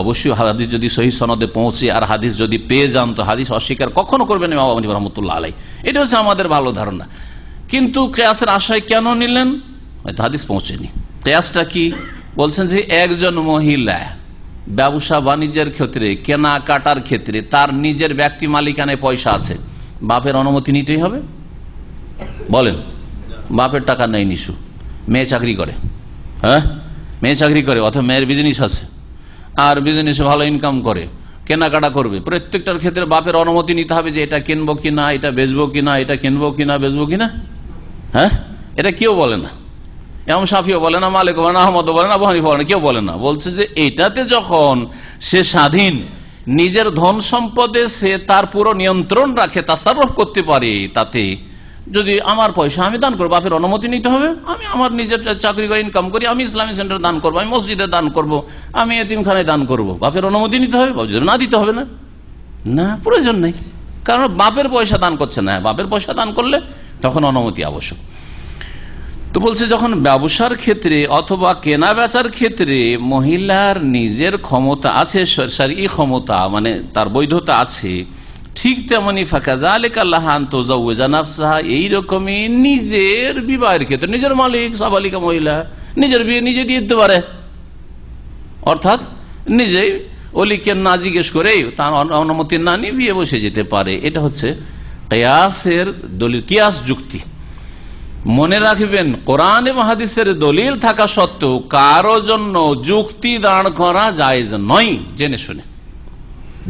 অবশ্যই হাদিস যদি সহিহ সনদে পৌঁছে আর হাদিস যদি পেয়ে যান তো হাদিস অস্বীকার কখনো করবেন ইমাম আবু হানিফা রাহমাতুল্লাহ আলাইহি, এটা হচ্ছে আমাদের ভালো ধারণা। কিন্তু কিয়াসের আশায় কেন নিলেন? হয়তো হাদিস পৌঁছেনি। কিয়াসটা কি বলছেন যে একজন মহিলা ব্যবসা বাণিজ্যের ক্ষেত্রে, কেনাকাটার ক্ষেত্রে তার নিজের ব্যক্তি মালিকানায় পয়সা আছে, বাপের অনুমতি নিতেই হবে? বলেন, বাপের টাকা নেই নিশু, মেয়ে চাকরি করে, হ্যাঁ মেয়ে চাকরি করে, অথবা মেয়ের বিজনেস আছে আর বিজনেসে ভালো ইনকাম করে, কেনাকাটা করবে, প্রত্যেকটার ক্ষেত্রে বাপের অনুমতি নিতে হবে যে এটা কিনবো কিনা, এটা বেচবো কিনা, এটা কিনবো কিনা, বেচবো কিনা। হ্যাঁ, এটা কেউ বলে না। ইমাম শাফিও বলে না, মালিক বলে না, আহমদও বলে না, আবু হানিফা বলে না, কেউ বলে না। বলছে যে এটাতে যখন সে স্বাধীন, নিজের ধন সম্পদে সে তার পুরো নিয়ন্ত্রণ রাখে, তাসাররুফ করতে পারে, তাতে যদি আমার পয়সা আমি দান করবো, বাপের অনুমতি নিতে হবে। আমি আমার নিজের চাকরি করে ইনকাম করি, আমি ইসলামিক সেন্টারে দান করবো, আমি মসজিদে দান করবো, আমি এতিমখানায় দান করবো, বাপের অনুমতি নিতে হবে? না দিতে হবে না, না প্রয়োজন নেই, কারণ বাপের পয়সা দান করছে না। বাপের পয়সা দান করলে তখন অনুমতি আবশ্যক। তো বলছে যখন ব্যবসার ক্ষেত্রে অথবা কেনা বেচার ক্ষেত্রে মহিলার নিজের ক্ষমতা আছে, শারঈ ক্ষমতা মানে তার বৈধতা আছে, ঠিক তেমনি ফাকাযালিকা লাহা আন তুযাওয়াজা নাফসাহা, এইরকমই নিজের বিবাহের ক্ষেত্রে নিজের মালিক সাবালিকা মহিলা নিজের বিয়ে নিজে দিয়ে দিতে পারে, অর্থাৎ নিজেই অলিকে না জিজ্ঞেস করে তার অনুমতি না নিয়ে বিয়ে বসে যেতে পারে। এটা হচ্ছে কিয়াসের দলিল, কিয়াস যুক্তি। মনে রাখবেন, কোরআন এবং হাদিসের দলিল থাকা সত্ত্বেও কারো জন্য যুক্তি দাঁড় করা জায়েজ নয়।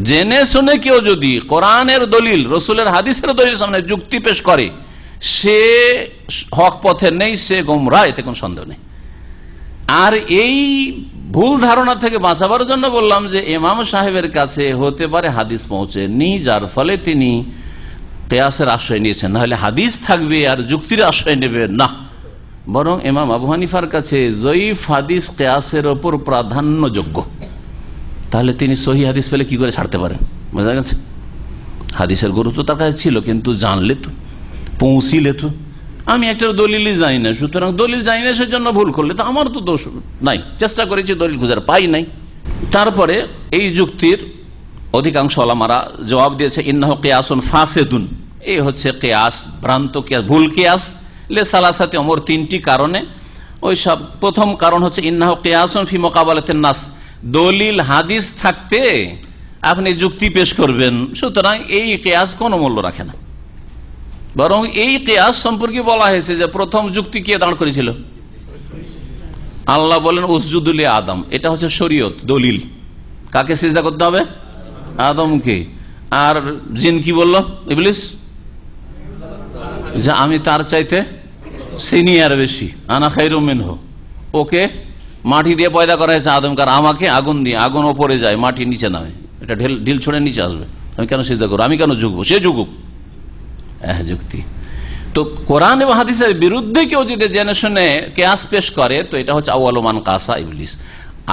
জেনে শুনে কেউ যদি কোরআনের দলিল, রসুলের হাদিসের দলিল সামনে যুক্তি পেশ করে, সে হক পথে নেই, সে গোমরাহ, এতে কোন সন্দেহ নেই। আর এই ভুল ধারণা থেকে বাঁচাবার জন্য বললাম যে ইমাম সাহেবের কাছে হতে পারে হাদিস পৌঁছেনি, যার ফলে তিনি কিয়াসের আশ্রয় নিয়েছেন, না হলে হাদিস থাকবে আর যুক্তির আশ্রয় নেবে না। বরং ইমাম আবু হানিফার কাছে জয়ীফ হাদিস কিয়াসের ওপর প্রাধান্যযোগ্য। তাহলে তিনি সহি হাদিস পেলে কি করে ছাড়তে পারেন? বোঝা গেছে, হাদিসের গুরুত্ব তার কাছে ছিল, কিন্তু জানলে তো, পৌঁছিলে তো। আমি একটা দলিলই জানি না, সুতরাং দলিল জানি না সেজন্য ভুল করলে তো আমার তো দোষ নাই, চেষ্টা করেছি দলিল খুঁজে পাই নাই। তারপরে এই যুক্তির অধিকাংশ ওলামারা জবাব দিয়েছে ইন্নাহু কিয়াসুন ফাসিদুন, এই হচ্ছে কিয়াস, ভ্রান্ত কিয়াস, ভুল কিয়াস। লে সালাসাতি ওমর, তিনটি কারণে। ওই সব প্রথম কারণ হচ্ছে ইন্নাহু কিয়াসুন ফি মুকাবালাতিন নাস, দলিল হাদিস থাকতে আপনি যুক্তি পেশ করবেন, সুতরাং এই কিয়াস কোনো মূল্য রাখে না। বরং এই কিয়াস সম্পর্কে বলা হয়েছে যে প্রথম যুক্তি কে দাঁড় করেছিল? আল্লাহ বলেন উসজুদু লি আদম, এটা হচ্ছে শরীয়ত দলিল। কাকে সিজদা করতে হবে? আদমকে। আর জিন কি বলল? ইবলিস, যে আমি তার চাইতে সিনিয়র বেশি, আনা খায়রুম মিনহু, ওকে মাটি দিয়ে পয়দা করা হয়েছে আদমকে, আর আমাকে আগুন দিয়ে, আগুন ওপরে যায়, মাটি নিচে নামে, এটা ঢিল ছড়ে নিচে আসবে, আমি কেন সিজদা করবো, আমি কেন ঝুঁকবো, সে ঝুঁকুক। যুক্তি তো কোরআন এবং হাদিসের বিরুদ্ধে কেউ যদি জেনে শুনে কিয়াস পেশ করে, তো এটা হচ্ছে আউয়ালু মান কাসা ইবলিস।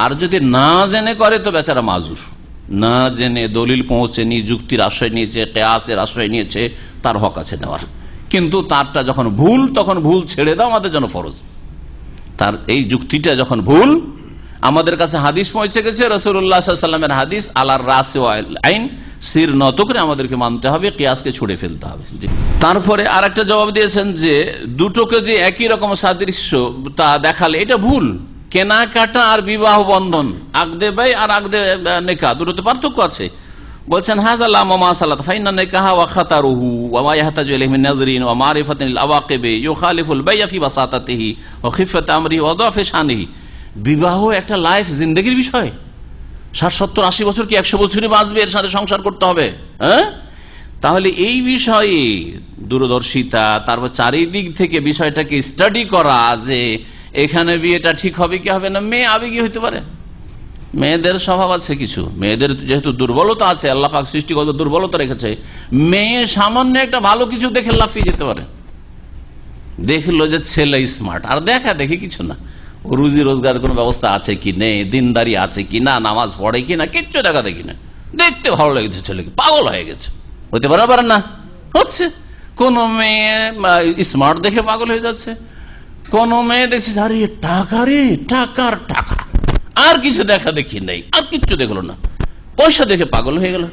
আর যদি না জেনে করে তো বেচারা মাজুর, না জেনে দলিল পৌঁছেনি, যুক্তির আশ্রয় নিয়েছে, কিয়াসের আশ্রয় নিয়েছে, তার হক আছে নেওয়ার। কিন্তু তারটা যখন ভুল, তখন ভুল ছেড়ে দাও আমাদের জন্য ফরজ। তার এই যুক্তিটা যখন ভুল, আমাদের কাছে হাদিস পৌঁছে গেছে, রাসূলুল্লাহ সাল্লাল্লাহু আলাইহি ওয়াসাল্লামের হাদিস, আলার রাস ওয়াল আইন, সির নত করে আমাদেরকে মানতে হবে, কিয়াসকে ছুড়ে ফেলতে হবে। তারপরে আরেকটা জবাব দিয়েছেন যে দুটোকে যে একই রকম সাদৃশ্য তা দেখালে এটা ভুল। কেনাকাটা আর বিবাহ বন্ধন, আকদে বাই আর আকদে নিকাহ, দুটোতে পার্থক্য আছে। বলছেন হাযা লা মুমাসালাত ফাইন্না নিকাহা ওয়া খাতারুহু ওয়া মা ইয়াহতাজু ইলাইহি মিন নাযরিন ওয়া মারিফাতিন লিল আওয়াকিবি ইউখালিফুল বাই'a ফি বাসাতাতিহি ওয়া খিফাতি আমরিহি ওয়া দাফি শানিহি। বিবাহ একটা লাইফ, জিন্দেগির বিষয়। 60, 70, 80 বছর কি 100 বছরই বাঁচবে, এর সাথে সংসার করতে হবে? হ্যাঁ, তাহলে এই বিষয়ে দূরদর্শিতা, তারপর চারিদিক থেকে বিষয়টাকে স্টাডি করা যে এখানে বিয়েটা ঠিক হবে কি হবে না। মেয়ে আবেগী হইতে পারে, মেয়েদের স্বভাব আছে কিছু, মেয়েদের যেহেতু দুর্বলতা আছে, আল্লাহ পাক সৃষ্টিগত দুর্বলতা রেখেছে, মেয়ে সামান্য একটা ভালো কিছু দেখে লাফিয়ে যেতে পারে। দেখলো যে ছেলে স্মার্ট, আর দেখা দেখি কিছু না, রুজি রোজগার কোনো ব্যবস্থা আছে কি নেই, দিনদারি আছে কি না, নামাজ পড়ে কি না, কিচ্ছু দেখা দেখি না, দেখতে ভালো লেগেছে ছেলেকে, পাগল হয়ে গেছে। হতে পারে না, হচ্ছে। কোন মেয়ে স্মার্ট দেখে পাগল হয়ে যাচ্ছে, কোন মেয়ে দেখছে আরে টাকা রে, টাকার টাকা, আর কিছু দেখা দেখি নেই, আর কিচ্ছু দেখলো না, পয়সা দেখে পাগল হয়ে গেল।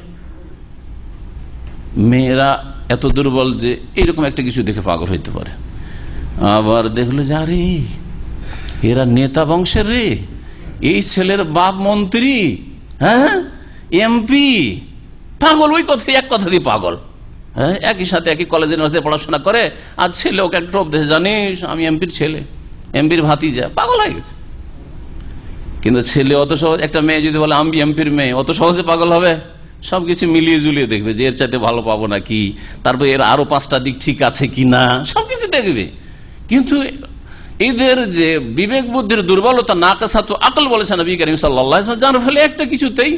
মেয়েরা এত দুর্বল যে এইরকম একটা কিছু দেখে পাগল হইতে পারে। আবার দেখলো যে আরে এরা নেতা বংশের রে, এই ছেলের বাপ মন্ত্রী, হ্যাঁ এমপি, পাগল। ওই কথাই এক কথা দিয়ে পাগল। হ্যাঁ, একই সাথে একই কলেজে ইউনিভার্সিটিতে পড়াশোনা করে, আর ছেলে ওকে একটা টোপ দেখে, জানিস আমি এমপির ছেলে, এমপির ভাতিজা, পাগল হয়ে গেছে। কিন্তু ছেলে অত সহজ, একটা মেয়ে যদি বলে আমি এমপির মেয়ে, অত সহজে পাগল হবে? সবকিছু মিলিয়ে জুলিয়ে দেখবে যে এর চাইতে ভালো পাবো নাকি, তারপর এর আরো 5টা দিক ঠিক আছে কিনা, সবকিছু দেখবে। কিন্তু এদের যে বিবেক বুদ্ধির দুর্বলতা, নাকাসাতু আকল বলেছেন নবী করিম সাল্লাল্লাহু আলাইহি ওয়াসাল্লাম, যার ফলে একটা কিছুতেই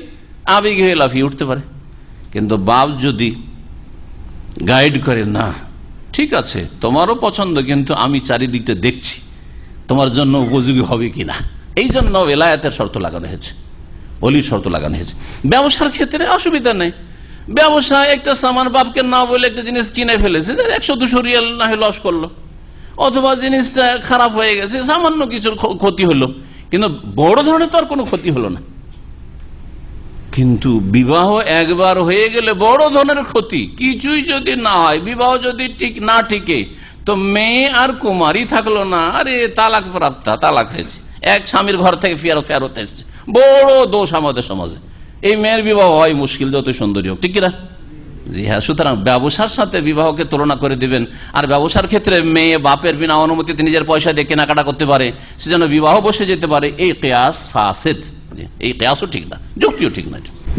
আবেগ হয়ে লাফিয়ে উঠতে পারে। কিন্তু বাপ যদি গাইড করে, না ঠিক আছে তোমারও পছন্দ, কিন্তু আমি চারিদিকটা দেখছি তোমার জন্য উপযোগী হবে কিনা, এই জন্য বেলায়েতের শর্ত লাগানো হয়েছে, অলির শর্ত লাগানো হয়েছে। ব্যবসার ক্ষেত্রে অসুবিধা নেই, ব্যবসা একটা সামান বাপকে না বলে একটা জিনিস কিনে ফেলেছে, 100-200 রিয়াল না হয় লস করলো, অথবা জিনিসটা খারাপ হয়ে গেছে, সামান্য কিছুর ক্ষতি হলো, কিন্তু বড় ধরনের তো আর কোনো ক্ষতি হলো না। কিন্তু বিবাহ একবার হয়ে গেলে বড় ধরনের ক্ষতি, কিছুই যদি না হয়, বিবাহ যদি ঠিক না ঠিকে, তো মেয়ে আর কুমারী থাকলো না, আরে তালাক প্রাপ্তা, তালাক হয়েছে, এক স্বামীর ঘর থেকে ফেরত এসছে, বড় দোষ আমাদের সমাজে। এই মেয়ের বিবাহ হয় মুশকিল, যত সুন্দরী হোক, ঠিক কিনা? জি হ্যাঁ। সুতরাং ব্যবসার সাথে বিবাহকে তুলনা করে দিবেন, আর ব্যবসার ক্ষেত্রে মেয়ে বাপের বিনা অনুমতিতে নিজের পয়সা দিয়ে কেনাকাটা করতে পারে, সেজন্য বিবাহ বসে যেতে পারে, এই কিয়াস ফাসিদ, এই কিয়াসও ঠিক না, যুক্তিও ঠিক না।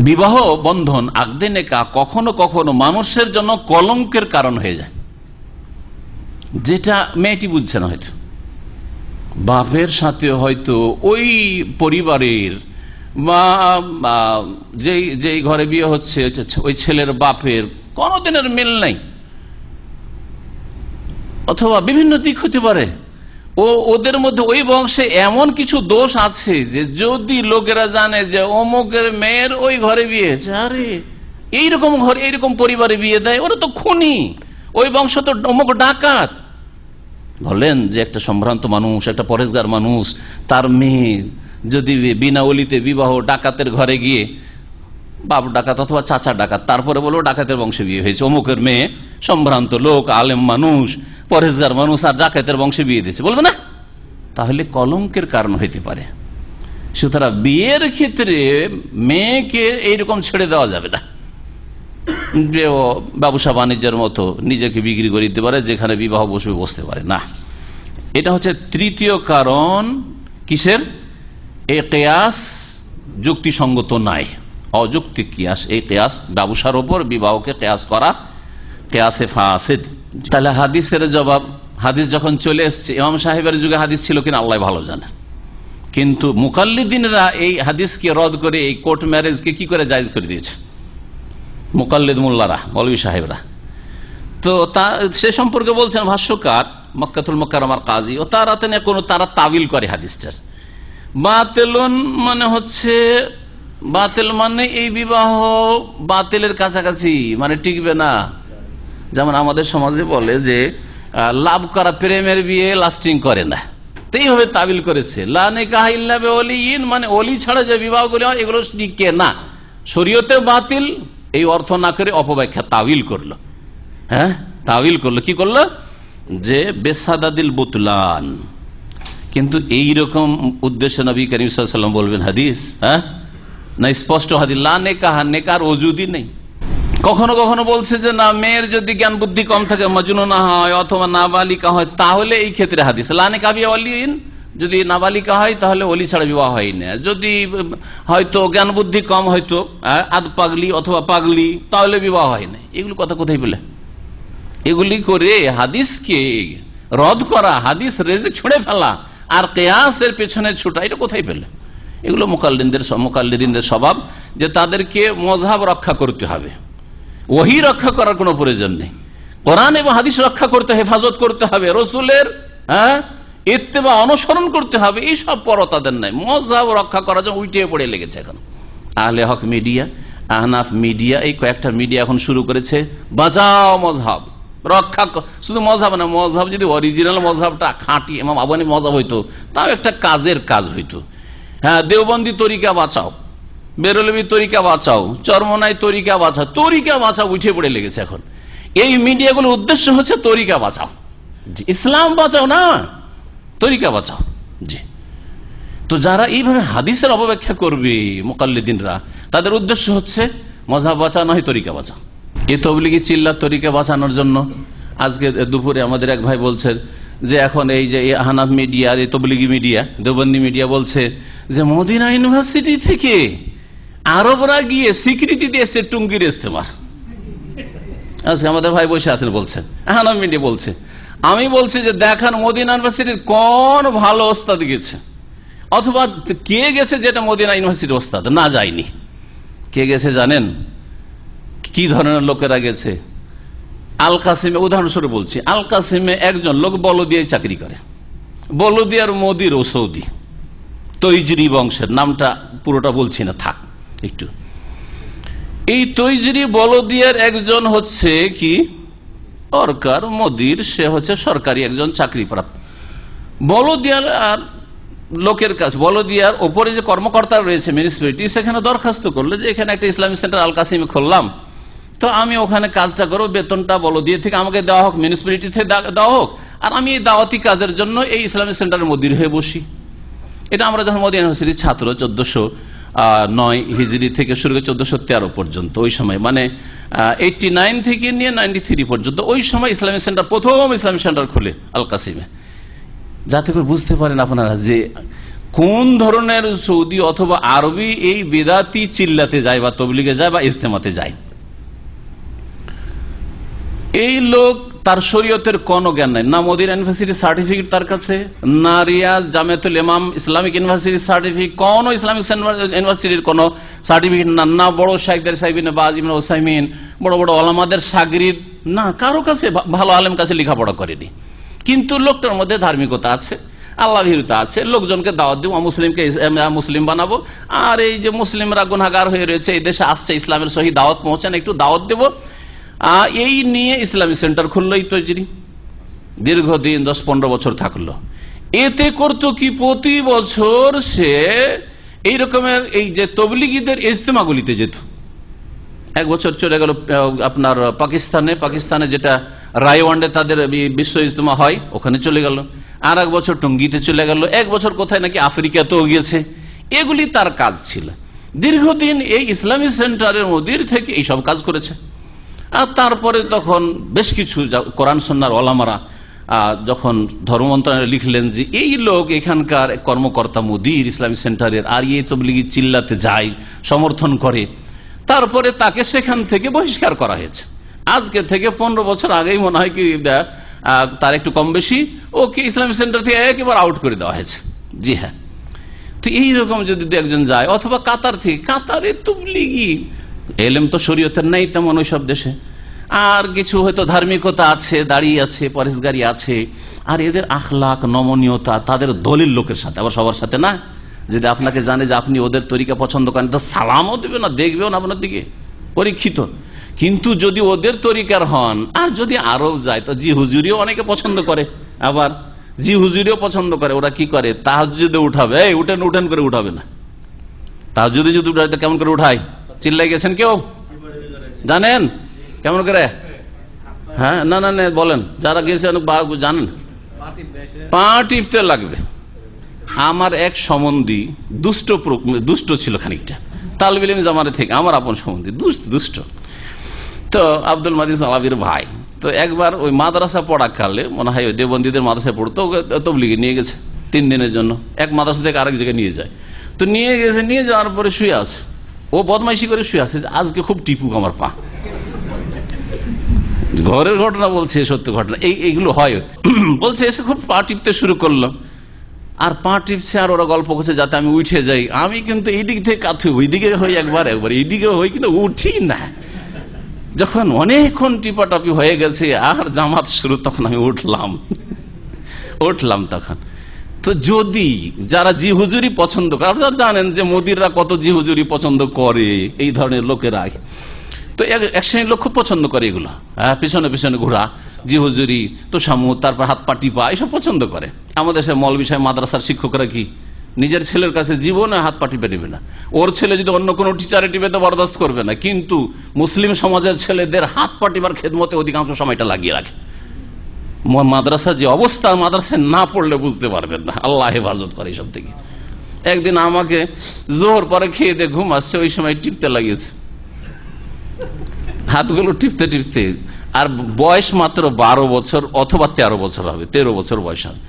বিবাহ বন্ধন আকদে নেকা কখনো কখনো মানুষের জন্য কলঙ্কের কারণ হয়ে যায়, যেটা মেয়েটি বুঝছে না। হয়তো বাপের সাথে হয়তো ওই পরিবারের বা যেই ঘরে বিয়ে হচ্ছে ওই ছেলের বাপের কোনোদিনের মিল নাই, অথবা বিভিন্ন দিক হতে পারে, ওদের মধ্যে ওই বংশে এমন কিছু দোষ আছে যে যদি লোকেরা জানে যে অমুকের মেয়ের ওই ঘরে বিয়ে হয়েছে, আরে এইরকম ঘরে এইরকম পরিবারে বিয়ে দেয়, ওরা তো খুনি, ওই বংশ তো অমুক ডাকাত। বলেন যে একটা সম্ভ্রান্ত মানুষ, একটা পরেশগার মানুষ, তার মেয়ে যদি বিনা অলিতে বিবাহ ডাকাতের ঘরে গিয়ে, বাপ ডাকাত অথবা চাচা ডাকাত, তারপরে বলবো ডাকাতের বংশে বিয়ে হয়েছে, অমুকের মেয়ে সম্ভ্রান্ত লোক, আলেম মানুষ, পরেশগার মানুষ, আর ডাকাতের বংশে বিয়ে দিয়েছে, বলবে না? তাহলে কলঙ্কের কারণ হইতে পারে। সুতরাং বিয়ের ক্ষেত্রে মেয়েকে এইরকম ছেড়ে দেওয়া যাবে না যে ও ব্যবসা বাণিজ্যের মতো নিজেকে বিক্রি করে দিতে পারে, যেখানে বিবাহ বসতে পারে না। এটা হচ্ছে তৃতীয় কারণ। কিসের? এই কিয়াস যুক্তিসঙ্গত নাই, অযৌক্তিক কিয়াস। এই কিয়াস ব্যবসার উপর বিবাহকে কিয়াস করা কিয়াসে ফাসিদ। তাহলে হাদিসের জবাব, হাদিস যখন চলে এসছে, ইমাম সাহেবের যুগে হাদিস ছিল কিনা আল্লাহ ভালো জানে, কিন্তু মুকাল্লিদিনরা এই হাদিসকে রদ করে এই কোর্ট ম্যারেজকে কি করে জায়েজ করে দিয়েছে, মুকাল্লিদ মোল্লারা, মৌলভী সাহেবরা। তো সে সম্পর্কে বলছেন ভাষ্যকার মক্কাতুল মুকাররমার কাজী, ও তারা তাবিল করে হাদিসটার। বাতিলুন মানে হচ্ছে, বাতিল মানে এই বিবাহ বাতিলের কাছাকাছি, মানে টিকবে না। যেমন আমাদের সমাজে বলে যে লাভ করা প্রেমের বিয়ে লাস্টিং করে না, তো এইভাবে তাবিল করেছে। লা নিকাহ ইল্লা বিওলিয়িন, মানে ওলি ছাড়া যে বিবাহগুলি হয় এগুলো টিকে না, শরীয়তে বাতিল, এই অর্থ না করে অপব্যাখ্যা তাবিল করলো। হ্যাঁ, তাবিল করলো, কি করলো? যে বেসাদাদিল বুতলান। কিন্তু এইরকম উদ্দেশ্যে নবী করিম সাল্লাল্লাহু আলাইহি ওয়াসাল্লাম বলবেন হাদিস, হ্যাঁ না, স্পষ্ট হাদিস, লা নিকাহ, নেকার ওজুদই নেই। কখনো কখনো বলছে যে না, মেয়ের যদি জ্ঞান বুদ্ধি কম থাকে, মজনু না হয় অথবা নাবালিকা হয়, তাহলে এই ক্ষেত্রে হাদিস লা নিকাহ বিওলিয়িন, যদি নাবালিকা হয় তাহলে ওলি ছাড়া বিবাহ হয় না। যদি হয়তো জ্ঞান বুদ্ধি কম, হয়তো আধ পাগলি অথবা পাগলি, তাহলে বিবাহ হয় না। এগুলো কথা কোথায় পেলে? এগুলি করে হাদিসকে রদ করা, হাদিস রেজে ছুঁড়ে ফেলা আর কিয়াসের পেছনে ছুটা, এটা কোথায় পেলে? এগুলো মুকাল্লিদিনদের স্বভাব, যে তাদেরকে মযহাব রক্ষা করতে হবে, ওহী রক্ষা করার কোনো প্রয়োজন নেই। কোরআন এবং হাদিস রক্ষা করতে, হেফাজত করতে হবে, রসুলের ইত্তেবা অনুসরণ করতে হবে, এইসব পরও তাদের নাই। মযহাব রক্ষা করার জন্য উল্টে পড়ে লেগেছে এখন আহলে হক মিডিয়া, আহনাফ মিডিয়া, এই কয়েকটা মিডিয়া এখন শুরু করেছে বাঁচাও মযহাব রক্ষা। শুধু মযহাব না, মযহাব যদি অরিজিনাল মযহাবটা খাঁটি ইমাম আবু হানিফা মযহাব হইতো, তাও একটা কাজের কাজ হইতো। হ্যাঁ, দেওবন্দি তরিকা বাঁচাও, বেরলভী তরিকা বাঁচাও, চরমনাই তরিকা বাঁচাও, তরিকা বাঁচাও উঠে পড়ে লেগেছে এখন। এই মিডিয়াগুলোর উদ্দেশ্য হচ্ছে তরিকা বাঁচাও, ইসলাম বাঁচাও না, তরিকা বাঁচাও। জি, তো যারা এইভাবে হাদিসের অপব্যাখ্যা করবে মুকাল্লিদিনরা, তাদের উদ্দেশ্য হচ্ছে মযহাব বাঁচাও নয় তরিকা বাঁচাও। এই তবলিগি চিল্লার তরিকা বাঁচানোর জন্য আজকে দুপুরে আমাদের এক ভাই বলছেন যে এখন এই যে আহনাফ মিডিয়া, এই তবলিগি মিডিয়া, দেওবন্দি মিডিয়া বলছে যে মদিনা ইউনিভার্সিটি থেকে আরবরা গিয়ে স্বীকৃতি দিয়েছে টুঙ্গির ইস্তেমার। আজকে আমাদের ভাই বসে আছেন বলছেন, হ্যাঁ মিডিয়া বলছে, আমি বলছি যে দেখান মদিনা ইউনিভার্সিটির কোন ভালো ওস্তাদ গেছে, অথবা কে গেছে যেটা মদিনা ইউনিভার্সিটির ওস্তাদ না যায়নি। কে গেছে জানেন? কি ধরনের লোকেরা গেছে? আল কাসিমে, উদাহরণস্বরূপ বলছি, আল কাসিমে একজন লোক বলদিয়ায় চাকরি করে। বলদিয়ার মোদির ও সৌদি তৈজরি বংশের, নামটা পুরোটা বলছি না, থাক একটু। এই তৈজরি বলদিয়ার একজন হচ্ছে কি সরকার মোদির, সে হচ্ছে সরকারি একজন চাকরিপ্রাপ্ত। বলদিয়ার আর লোকের কাছে, বলদিয়ার ওপরে যে কর্মকর্তা রয়েছে মিউনিসিপ্যালিটি, সেখানে দরখাস্ত করলে যে এখানে একটা ইসলামিক সেন্টার আল কাসিমে খুললাম, তো আমি ওখানে কাজটা করবো, বেতনটা বলদিয়া থেকে আমাকে দেওয়া হোক, মিউনিসিপ্যালিটি থেকে দেওয়া হোক, আর আমি এই দাওয়াতি কাজের জন্য এই ইসলামিক সেন্টারের মদির হয়ে বসি। এটা আমরা যখন মদিনা ইউনিভার্সিটির ছাত্র 1409 হিজরি থেকে শুরু করে 1413 পর্যন্ত, ওই সময় মানে 89 থেকে নিয়ে 93 পর্যন্ত, ওই সময় ইসলামিক সেন্টার, প্রথম ইসলামিক সেন্টার খুলে আল কাসিমে। যাতে করে বুঝতে পারেন আপনারা যে কোন ধরনের সৌদি অথবা আরবি এই বেদাতি চিল্লাতে যায় বা তবলিগে যায় বা ইজতেমাতে যায়। এই লোক, তার শরীয়তের কোনো জ্ঞান নাই, না মদিনা ইউনিভার্সিটির সার্টিফিকেট তার কাছে, না রিয়াজ জামিয়াতুল ইমাম ইসলামিক ইউনিভার্সিটির সার্টিফিকেট, কোন ইসলামিক ইউনিভার্সিটির কোন সার্টিফিকেট না, না বড় শাইখদের সাইবিন বাজ ইবনে উসাইমিন, বড় বড় ওলামাদের শাগরিদ, না কারো কাছে, ভালো আলেম কাছে লেখাপড়া করেনি। কিন্তু লোকটার মধ্যে ধার্মিকতা আছে, আল্লাহ ভীরুতা আছে, লোকজনকে দাওয়াত দেবো, মুসলিমকে মুসলিম বানাবো, আর এই যে মুসলিমরা গুনাহগার হয়ে রয়েছে, এই দেশে আসছে, ইসলামের সহি দাওয়াত পৌঁছান, একটু দাওয়াত দেবো, এই নিয়ে ইসলামী সেন্টার খুললো এই তৈজরি। দীর্ঘদিন 10-15 বছর থাকলো। এতে করতো কি, প্রতি বছর সে এই রকমের এই যে তবলিগীদের ইজতেমাগুলিতে যেত। এক বছর চলে গেল আপনার পাকিস্তানে যেটা রায়ওয়ান্ডে তাদের বিশ্ব ইজতেমা হয়, ওখানে চলে গেল। আর এক বছর টঙ্গিতে চলে গেল। এক বছর কোথায় নাকি আফ্রিকাতেও গিয়েছে। এগুলি তার কাজ ছিল। দীর্ঘদিন এই ইসলামী সেন্টারের মদির থেকে এইসব কাজ করেছে। আর তারপরে তখন বেশ কিছু কোরআন সুন্নাহর ওলামারা যখন ধর্ম মন্ত্রণালয়ে লিখলেন যে এই লোক এখানকার কর্মকর্তা মুদির ইসলামী সেন্টারের, আর এই তবলিগি চিল্লাতে যায়, সমর্থন করে, তারপরে তাকে সেখান থেকে বহিষ্কার করা হয়েছে। আজকে থেকে 15 বছর আগেই মনে হয় কি তার একটু কম বেশি ওকে ইসলামী সেন্টার থেকে একেবারে আউট করে দেওয়া হয়েছে। জি হ্যাঁ। তো এইরকম যদি একজন যায়, অথবা কাতার থেকে, কাতারে তবলিগি এলেম তো শরীয়তের নেই তেমন ওই সব দেশে, আর কিছু হয়তো ধার্মিকতা আছে, দাঁড়িয়ে আছে, পরেশগারি আছে, আর এদের আখলাক নমনীয়তা তাদের দলিল লোকের সাথে, আবার সবার সাথে না। যদি আপনাকে জানে যে আপনি ওদের তরিকা পছন্দ করেন, তো সালামও দেবে না, দেখবেও না আপনার দিকে, পরীক্ষিত। কিন্তু যদি ওদের তরিকার হন, আর যদি আরব যায়, তো জি হুজুরিও অনেকে পছন্দ করে, আবার জি হুজুরিও পছন্দ করে। ওরা কি করে, তাহাজ্জুদে উঠাবে, এই উঠেন উঠেন করে উঠাবে না। তাহাজ্জুদে যদি উঠায় তো কেমন করে উঠায়? চিল্লাই গেছেন কেউ জানেন কেমন করে? হ্যাঁ, না না না বলেন, যারা গেছেন জানেন, পা টিপতে লাগবে। আমার এক সম্বন্ধী দুষ্ট ছিল খানিকটা, তালবিল ইলম জামানে থেকে, আমার আপন সম্বন্ধী, দুষ্ট। তো আব্দুল মাজিদ সালাবির ভাই, তো একবার ওই মাদ্রাসা পড়াকালে মনে হয় ওই দেবন্দীদের মাদ্রাসায় পড়তো, তবলিগে নিয়ে গেছে 3 দিনের জন্য। এক মাদ্রাসা থেকে আরেক জায়গায় নিয়ে যায়। তো নিয়ে গেছে, নিয়ে যাওয়ার পরে শুয়ে আছে, ও বদমাইশি করে শুয়ে আছে, আজকে খুব টিপুক আমার পা। ঘরের ঘটনা বলছে, সত্য ঘটনা, এইগুলো হয়। বলছে এসে খুব পা টিপতে শুরু করলো, আর পা টিপছে, আর ওরা গল্প করছে যাতে আমি উঠে যাই। আমি কিন্তু এই দিক থেকে কাঁথি, ওই দিকে হই, একবার এইদিকে হই, কিন্তু উঠি না। যখন অনেকক্ষণ টিপাটাপি হয়ে গেছে আর জামাত শুরু, তখন আমি উঠলাম তখন। তো যদি যারা জি হুজুরি পছন্দ করে, আপনারা জানেন যে মোদিররা কত জি হুজুরি পছন্দ করে, এই ধরনের লোকেরা, তো এক শ্রেণীর লোক খুব পছন্দ করে এগুলো, হ্যাঁ, পিছনে পিছনে ঘোরা, জি হুজুরি, তো সামুদ, তারপর হাত পা টিপা, এইসব পছন্দ করে। আমাদের সে মৌলবি সাহেব মাদ্রাসার শিক্ষকরা কি নিজের ছেলের কাছে জীবনে হাত পা টিপে নেবে না। ওর ছেলে যদি অন্য কোনো টিচারে টিপে তো বরদাস্ত করবে না, কিন্তু মুসলিম সমাজের ছেলেদের হাত পা টিপার খেদমতে অধিকাংশ সময়টা লাগিয়ে রাখে। মাদ্রাসার যে অবস্থা, মাদ্রাসায় না পড়লে বুঝতে পারবেন না। আল্লাহ হেফাজত করে এইসব থেকে। একদিন আমাকে জোহর পরে খেয়ে দিয়ে ঘুম আসছে, ওই সময় টিপতে লাগিয়েছে, হাতগুলো টিপতে টিপতে। আর বয়স মাত্র 12 বছর অথবা 13 বছর হবে, 13 বছর বয়স হবে।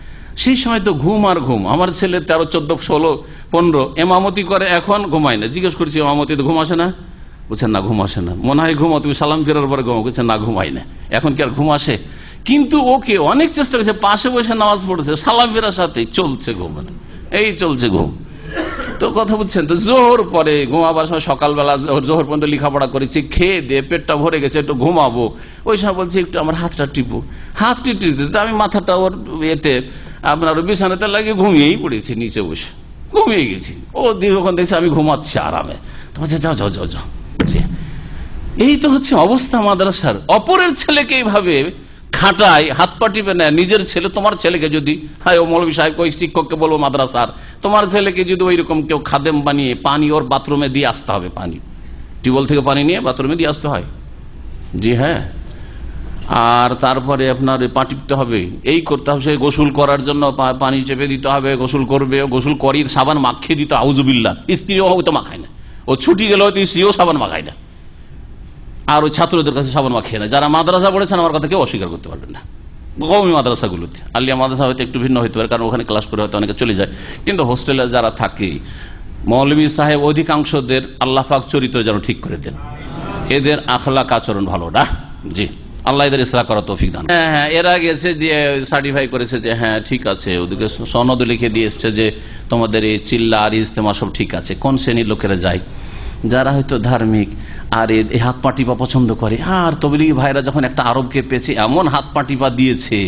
সেই সময় তো ঘুম আর ঘুম। আমার ছেলে 13, 14, 16, 15 এমামতি করে, এখন ঘুমায় না। জিজ্ঞেস করছি এমামতি তো ঘুম আসে না? বলছেন না, ঘুম আসে না। মনে হয় ঘুমো, তুমি সালাম ফেরার পরে ঘুমো। বলছেন না, ঘুমাই না। এখন কি আর ঘুম আসে? কিন্তু ওকে অনেক চেষ্টা করেছে, পাশে বসে নামাজ পড়েছে, সালাম ফেরার সাথে চলছে ঘুম, এই চলছে ঘুম। তো কথা বুঝছেন তো, জোহর পরে ঘুমাবার সময়, সকালবেলা জোহর পর্যন্ত লেখাপড়া করেছি, খেয়ে দিয়ে পেটটা ভরে গেছে, একটু ঘুমাবো, ওই সময় বলছি একটু আমার হাতটা টিপো। হাত টিপতে আমি মাথাটা ওর এতে আপনার বিছানাতে লাগিয়ে ঘুমিয়েই পড়েছি, নিচে বসে ঘুমিয়ে গেছি। ও দীর্ঘক্ষণ দেখছি আমি ঘুমাচ্ছি আরামে, তো বলছে যাও যাও যাও যাও। এই তো হচ্ছে অবস্থা মাদ্রাসার। অপরের ছেলেকে এইভাবে খাটায়, হাত পা টিপে নেয়। নিজের ছেলে, তোমার ছেলেকে যদি, হ্যাঁ ও মৌলভী সাহেব ওই শিক্ষককে বলবো মাদ্রাসার, তোমার ছেলেকে যদি ওই রকম কেউ খাদেম বানিয়ে পানি ওর বাথরুমে দিয়ে আসতে হবে, পানি টিউবওয়েল থেকে পানি নিয়ে বাথরুমে দিয়ে আসতে হয়। জি হ্যাঁ। আর তারপরে আপনার পা টিপতে হবে, এই করতে হবে, সে গোসল করার জন্য পানি চেপে দিতে হবে, গোসল করবে, গোসল করি সাবান মাখিয়ে দিতে, আউজুবিল্লাহ। স্ত্রীও হয়তো মাখায় না, ও ছুটি গেলে হয়তো স্ত্রীও সাবান মাখায় না, আর ওই ছাত্রদের কাছে সাবান মাখিয়ে না। যারা মাদ্রাসা পড়েছেন আমার কথা কেউ অস্বীকার করতে পারবেন না। কওমি মাদ্রাসাগুলোতে, আলিয়া মাদ্রাসা হয়তো একটু ভিন্ন হতে পারে, কারণ ওখানে ক্লাস করে হয়তো অনেকে চলে যায়, কিন্তু হোস্টেলে যারা থাকে, মৌলভী সাহেব অধিকাংশদের আল্লাহ পাক চরিত্র যেন ঠিক করে দেন, এদের আখলাক আচরণ ভালো না। জি, আল্লাহ এদের ইসলাহ করা তৌফিক দান। হ্যাঁ হ্যাঁ, এরা গেছে দিয়ে সার্টিফাই করেছে যে হ্যাঁ ঠিক আছে, ওদিকে সনদ লিখে দিয়ে এসছে যে তোমাদের এই চিল্লা আর ইজতেমা সব ঠিক আছে। কোন শ্রেণীর লোকেরা যায়? যারা হয়তো ধার্মিক আর এই হাত পা টিপা পছন্দ করে। আর তবলিগি ভাইরা যখন একটা আরবকে পেয়েছে, এমন হাত পা টিপা দিয়েছে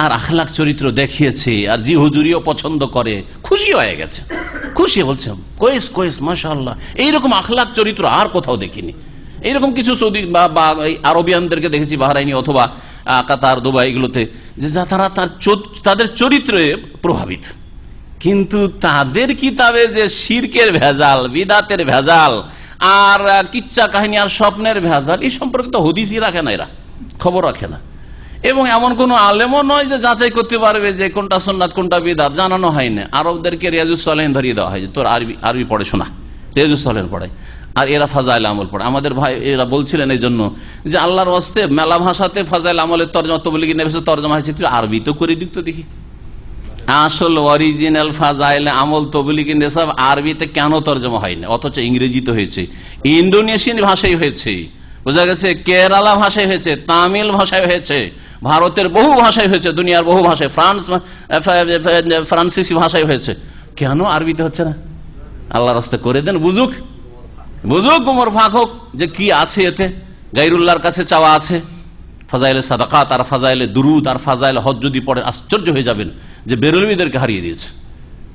আর আখলাক চরিত্র দেখিয়েছে, আর জি হুজুরিও পছন্দ করে, খুশি হয়ে গেছে, খুশি বলছে কোয়েস কোয়েস মাশাআল্লাহ। এইরকম আখলাক চরিত্র আর কোথাও দেখিনি। এইরকম কিছু সৌদি বা আরবিয়ানদেরকে দেখেছি বাহরাইনি অথবা কাতার, দুবাই, এগুলোতে, যে তারা তাদের চরিত্রে প্রভাবিত, কিন্তু তাদের কিতাবে যে শিরকের ভেজাল, বিদাতের ভেজাল, আর কিচ্ছা কাহিনী আর স্বপ্নের ভেজাল, এই সম্পর্কে তো হদিসই রাখে না, এরা খবর রাখে না। এবং এমন কোন আলেমও নয় যে যাচাই করতে পারবে যে কোনটা সুন্নাত কোনটা বিদাত, জানানো হয় না। আরবদেরকে রিয়াজুস সালেহিন ধরিয়ে দেওয়া হয় যে তোর আরবি পড়ে শোনা, রিয়াজুস সালেহিন পড়ে, আর এরা ফাজাইল আমল পড়ে। আমাদের ভাই এরা বলছিলেন এই জন্য যে আল্লাহর ওয়াস্তে মেলা ভাষাতে ফাজাইল আমলের তর্জমা, তবলিগি নবীর তর্জমা হয়েছে, তুই আরবি তো করে দিক তো দেখি। আসল অরিজিনাল ফাজাইল আমল তবলিগি নেশাব আরবিতে কেন তর্জমা হয়নি, অথচ ইংরেজিতে হয়েছে, ইন্দোনেশিয়ান ভাষায় হয়েছে, বোঝা গেছে, কেরালা ভাষায় হয়েছে, তামিল ভাষায় হয়েছে, ভারতের বহু ভাষায় হয়েছে, দুনিয়ার বহু ভাষায়, ফ্রান্সিসি ভাষায় হয়েছে, কেন আরবিতে হচ্ছে না? আল্লাহর রাস্তা করে দেন, বুঝুক উমর ফাঁক হোক যে কি আছে এতে। গায়রুল্লাহর কাছে চাওয়া আছে, ফাজাইলে সাদাকাত আর ফাজাইলে দুরুদ আর ফাজাইলে হজ যদি পড়ে আশ্চর্য হয়ে যাবেন যে বেরলভীদেরকে হারিয়ে দিয়েছে।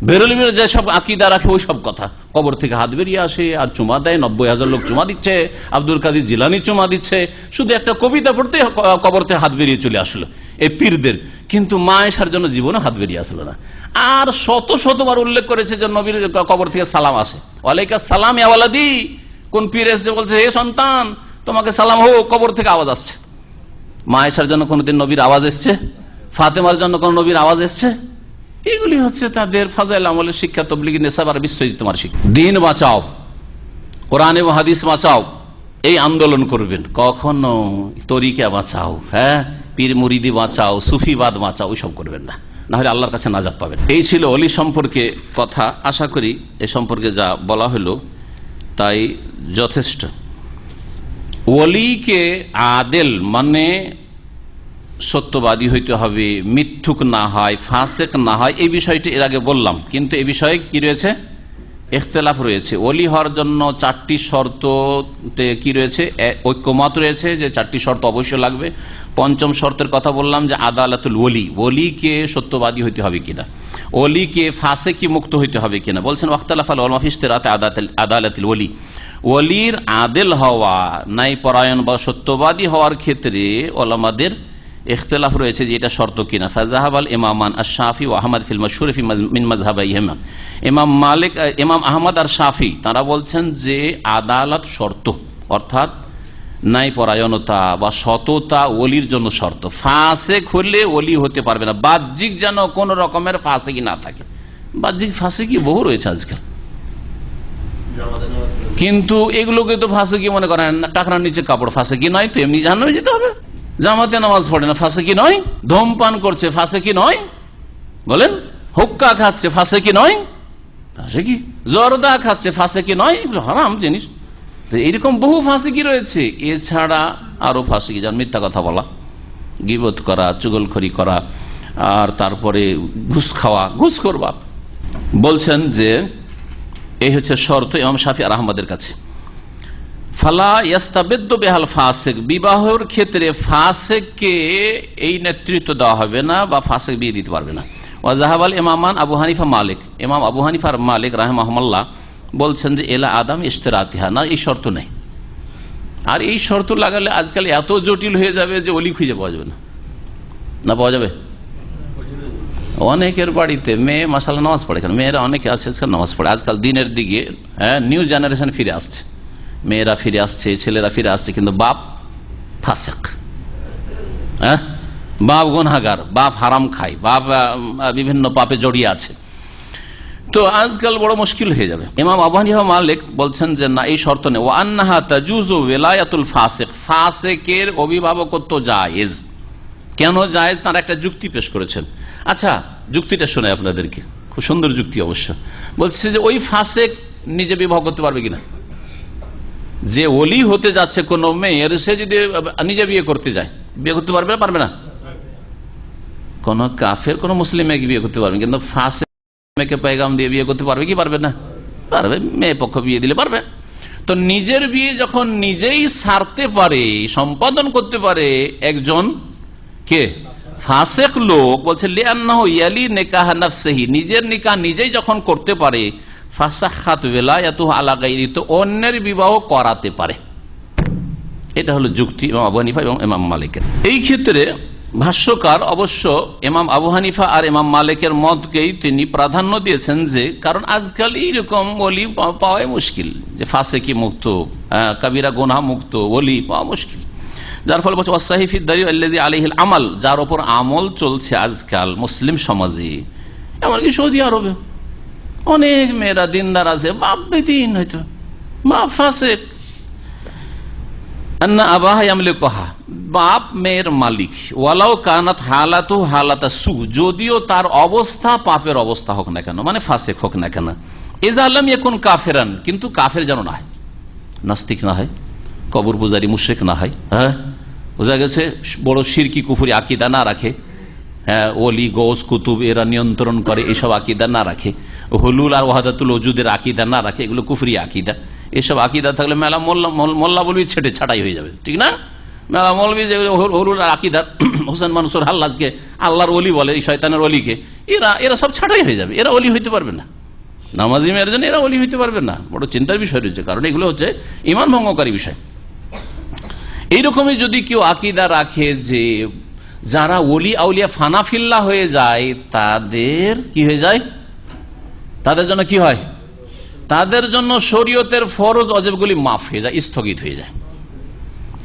বেরলভীর যে সব আকিদা রাখে ওই সব কথা, কবর থেকে হাত বেরিয়ে আসে আর চুমা দেয়, 90,000 লোক চুমা দিচ্ছে, আব্দুল কাদির জিলানি চুমা দিচ্ছে, শুধু একটা কবিতা পড়তে কবর থেকে হাত বেরিয়ে চলে আসলো এই পীরদের, কিন্তু মা আয়েশার জন্য জীবনে হাত বেরিয়ে আসলো না। আর শতবার উল্লেখ করেছে যে নবীর কবর থেকে সালাম আসে, ওয়ালাইকা সালাম ইয়া ওয়ালাদি। কোন পীর এসে বলছে হে সন্তান তোমাকে সালাম হোক, কবর থেকে আওয়াজ আসছে। মা আয়েশার জন্য কোনদিন নবীর আওয়াজ এসছে? ফাতেমার জন্য কোন নবীর আওয়াজ এসছে? এগুলি হচ্ছে তাদের ফাজাইল আমলের শিক্ষা, তবলিগি নেশাব আর বিশ্ব ইজতেমার শিক্ষা। দিন বাঁচাও, কোরআন এবং হাদিস বাঁচাও, এই আন্দোলন করবেন। কখনো তরিকা বাঁচাও, হ্যাঁ পীর মুরিদি বাঁচাও, সুফিবাদ বাঁচাও, ওইসব করবেন না, না হলে আল্লাহর কাছে নাজাত পাবেন। এই ছিল অলি সম্পর্কে কথা। আশা করি এ সম্পর্কে যা বলা হলো তাই যথেষ্ট। ওলিকে আদেল মানে সত্যবাদী হইতে হবে, মিথ্যুক না হয়, ফাসেক না হয়, এই বিষয়টি এর আগে বললাম। কিন্তু এই বিষয়ে কি রয়েছে? ইখতিলাফ রয়েছে। ওলি হওয়ার জন্য 4টি শর্ততে কি রয়েছে? ঐক্যমত রয়েছে যে 4টি শর্ত অবশ্যই লাগবে। 5ম শর্তের কথা বললাম যে আদালাতুল ওলি, ওলিকে সত্যবাদী হইতে হবে কিনা, ওলিকে ফাসেকি মুক্ত হইতে হবে কিনা। বলছেন ওয়াখতালাফাল উলামা ফি ইশতিরাতি আদালাতুল ওলি, ওলির আদেল হওয়া, নাই পরায়ণ বা সত্যবাদী হওয়ার ক্ষেত্রে ওলামাদের ইখতিলাফ রয়েছে যে এটা শর্ত কিনা। ফাজাহাবাল ইমামান আশ-শাফি ও আহমদ ফিল মাশহুর ফি মিন মাযহাবাইহিমা, ইমাম মালিক, ইমাম আহমদ আর শাফি তারা বলছেন যে আদালত শর্ত, অর্থাৎ নাই পরায়ণতা বা সততা ওলির জন্য শর্ত। ফাসেক হলে ওলি হতে পারবে না, বাহ্যিক যেন কোন রকমের ফাসেকি না থাকে। বাহ্যিক ফাসেকি বহু রয়েছে আজকাল, কিন্তু এগুলোকে তো ফাসেকি মনে করেন। টাকরার নিচে কাপড় ফাসেকি নয় তো, এমনি জাহান্নামে যেতে হবে। জামাতে নামাজ পড়ে না, ফাসেকি নয়। ধূমপান করছে, ফাসেকি নয়। বলেন, হুক্কা খাচ্ছে ফাঁসে কি নয়? ফাঁসে কি? জর্দা খাচ্ছে ফাঁসে কি নয়? এগুলো হারাম জিনিস। তো এইরকম বহু ফাঁসি কি রয়েছে। এছাড়া আরো ফাঁসি কি, যেমন মিথ্যা কথা বলা, গীবত করা, চুগলখড়ি করা, আর তারপরে ঘুষ খাওয়া, ঘুষ করবা। বলছেন যে এই হচ্ছে শর্ত ইমাম শাফি আর আহমদের কাছে। ফালা ইয়াস্তাবেদ্দ বেহাল ফাসেক, বিবাহের ক্ষেত্রে ফাসেককে এই নেতৃত্ব দেওয়া হবে না বা ফাসেক বিয়ে দিতে পারবে না। ওয়াজাহাবাল ইমামান আবু হানিফা মালিক, ইমাম আবু হানিফা আর মালিক রাহিমাহুল্লাহ বলছেন যে এলা আদাম ইশতেরাতিহা, না এই শর্ত নেই। আর এই শর্ত লাগালে আজকাল এত জটিল হয়ে যাবে যে অলি খুঁজে পাওয়া যাবে না। না পাওয়া যাবে? অনেকের বাড়িতে মেয়ে মাশাআল্লাহ নামাজ পড়ে, মেয়েরা অনেকে আছে নামাজ পড়ে। আজকাল দিনের দিকে নিউ জেনারেশন ফিরে আসছে, মেয়েরা ফিরে আসছে, ছেলেরা ফিরে আসছে, কিন্তু বাপ ফাসেক, বাপ গুনাহগার, বাপ হারাম খায়, বাপ বিভিন্ন পাপে জড়িয়ে আছে। তো আজকাল বড় মুশকিল হয়ে যাবে। ইমাম আবু হানিফা মালিক বলছেন যে না, এই শর্ত নেই। ওয়া আন্নাহা তাজুজু ওয়ালায়াতুল ফাসিক, ফাসিকের অভিভাবকত্ব জায়েজ। কেন জায়েজ? তার একটা যুক্তি পেশ করেছেন। আচ্ছা, যুক্তিটা শুনে আপনাদেরকে, খুব সুন্দর যুক্তি অবশ্য। বলছে যে ওই ফাসিক নিজে বিবাহ করতে পারবে কিনা? যে ওলি হতে যাচ্ছে কোন মেয়ের, সে যদি নিজে বিয়ে করতে যায়, বিয়ে করতে পারবে না? পারবে না? কোন কাফের কোন মুসলিম মেয়েকে বিয়ে করতে পারবে, কিন্তু ফাসিক মেয়েকে পেগাম দিয়ে বিয়ে করতে পারবে কি পারবে না? পারবে। মেয়ে পক্ষ বিয়ে দিলে পারবে। তো নিজের বিয়ে যখন নিজেই সারতে পারে, সম্পাদন করতে পারে একজন কে ফাসিক লোক, বলছে লিআন্নাহু ইয়ালি নিকাহ নাফসিহি, নিজের নিকাহ নিজেই যখন করতে পারে, ফাসাখাত ওয়ালায়াতুহু আলা গায়রি, তো অন্যের বিবাহ করাতে পারে। এটা হলো যুক্তি ইমাম আবু হানিফা এবং ইমাম মালিকের। এই ক্ষেত্রে ভাষ্যকার অবশ্য ইমাম আবু হানিফা আর ইমাম মালিকের মতকেই তিনি প্রাধান্য দিয়েছেন, যে কারণ আজকাল এইরকম ওলি পাওয়াই মুশকিল, যে ফাসিকি মুক্ত, কাবিরা গুনাহ মুক্ত ওলি পাওয়া মুশকিল। যার ফলে বলছে ওয়াসাহি ফি দালিল আল্লাযী আলাইহিল আমাল, যার উপর আমল চলছে আজকাল মুসলিম সমাজে, এমনকি সৌদি আরবে অনেক মেয়েরা দিনদার আছে, বাপ বেদিন, হয়তো বাপ ফাসিক। বাপ মেয়ের মালিক, ওয়ালাউ কানাত হালাতু হালাতা সু, যদিও তার অবস্থা পাপের অবস্থা হোক না কেন, মানে ফাসিক হোক না কেন। ইযা লাম ইয়াকুন কাফিরান, কিন্তু কাফের যেন না হয়, নাস্তিক না হয়, কবর পূজারী মুশরিক না হয়, বোঝা গেছে, বড় শিরকি কুফরি আকীদা না রাখে, ওলি গৌস কুতুব এরা নিয়ন্ত্রণ করে এইসব আকীদা না রাখে, হুলুল আর ওয়াহাদাতুল ওজুদের আকীদা না রাখে, এগুলো কুফরি আকীদা। এসব আকীদা থাকলে মেলা মোল্লা বলবি ছাটাই হয়ে যাবে, ঠিক না? মেলা মৌলবি যে হুলুল আর আকীদা, হোসেন মানসুর হাল্লাজকে আল্লাহর ওলি বলে, এই শয়তানের ওলিকে, এরা সব ছাটাই হয়ে যাবে, এরা ওলি হইতে পারবে না। নামাজি মেয়ের জন্য এরা ওলি হইতে পারবে না, বড় চিন্তার বিষয় রয়েছে, কারণ এগুলো হচ্ছে ঈমান ভঙ্গকারী বিষয়। এইরকমই যদি কেউ আকীদা রাখে যে যারা ওলি আউলিয়া ফানাফিল্লাহ হয়ে যায়, তাদের কি হয়ে যায়, তাদের জন্য কি হয়, তাদের জন্য শরীয়তের ফরজ অজেবগুলি মাফ হয়ে যায়, স্থগিত হয়ে যায়।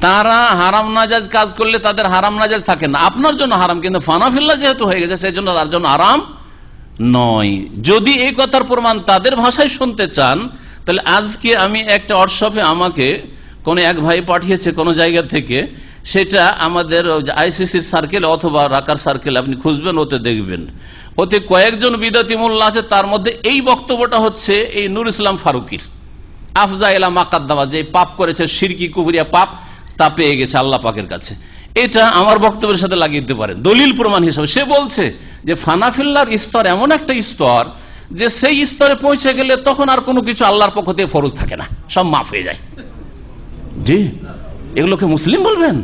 তারা হারাম নাজায়েজ কাজ করলে তাদের হারাম নাজায়েজ থাকে না, আপনার জন্য হারাম, কিন্তু ফানাফিল্লাহ যেহেতু হয়ে গেছে সেই জন্য তার জন্য হারাম নয়। যদি এই কথার প্রমাণ তাদের ভাষায় শুনতে চান, তাহলে আজকে আমি একটা হোয়াটসঅ্যাপে আমাকে কোন এক ভাই পাঠিয়েছে কোন জায়গা থেকে, সেটা আমাদের আইসিসির সার্কেল অথবা রাকার সার্কেল আপনি খুঁজবেন, ওতে দেখবেন, ওতে কয়েকজন বিদাতি মোল্লা আছে, তার মধ্যে এই বক্তব্যটা হচ্ছে এই নূর ইসলাম ফারুকির, আফজা ইলা মাকাদ্দামা, যে পাপ করেছে শিরকি কুফরিয়া পাপ, তা পেয়ে গেছে আল্লাহ পাকের কাছে। এটা আমার বক্তব্যের সাথে লাগিয়ে দিতে পারেন দলিল প্রমাণ হিসাবে। সে বলছে যে ফানাফিল্লার স্তর এমন একটা স্তর যে সেই স্তরে পৌঁছে গেলে তখন আর কোনো কিছু আল্লাহর পক্ষ থেকে ফরজ থাকে না, সব মাফ হয়ে যায়। জি, এগুলোকে মুসলিম বলবেন?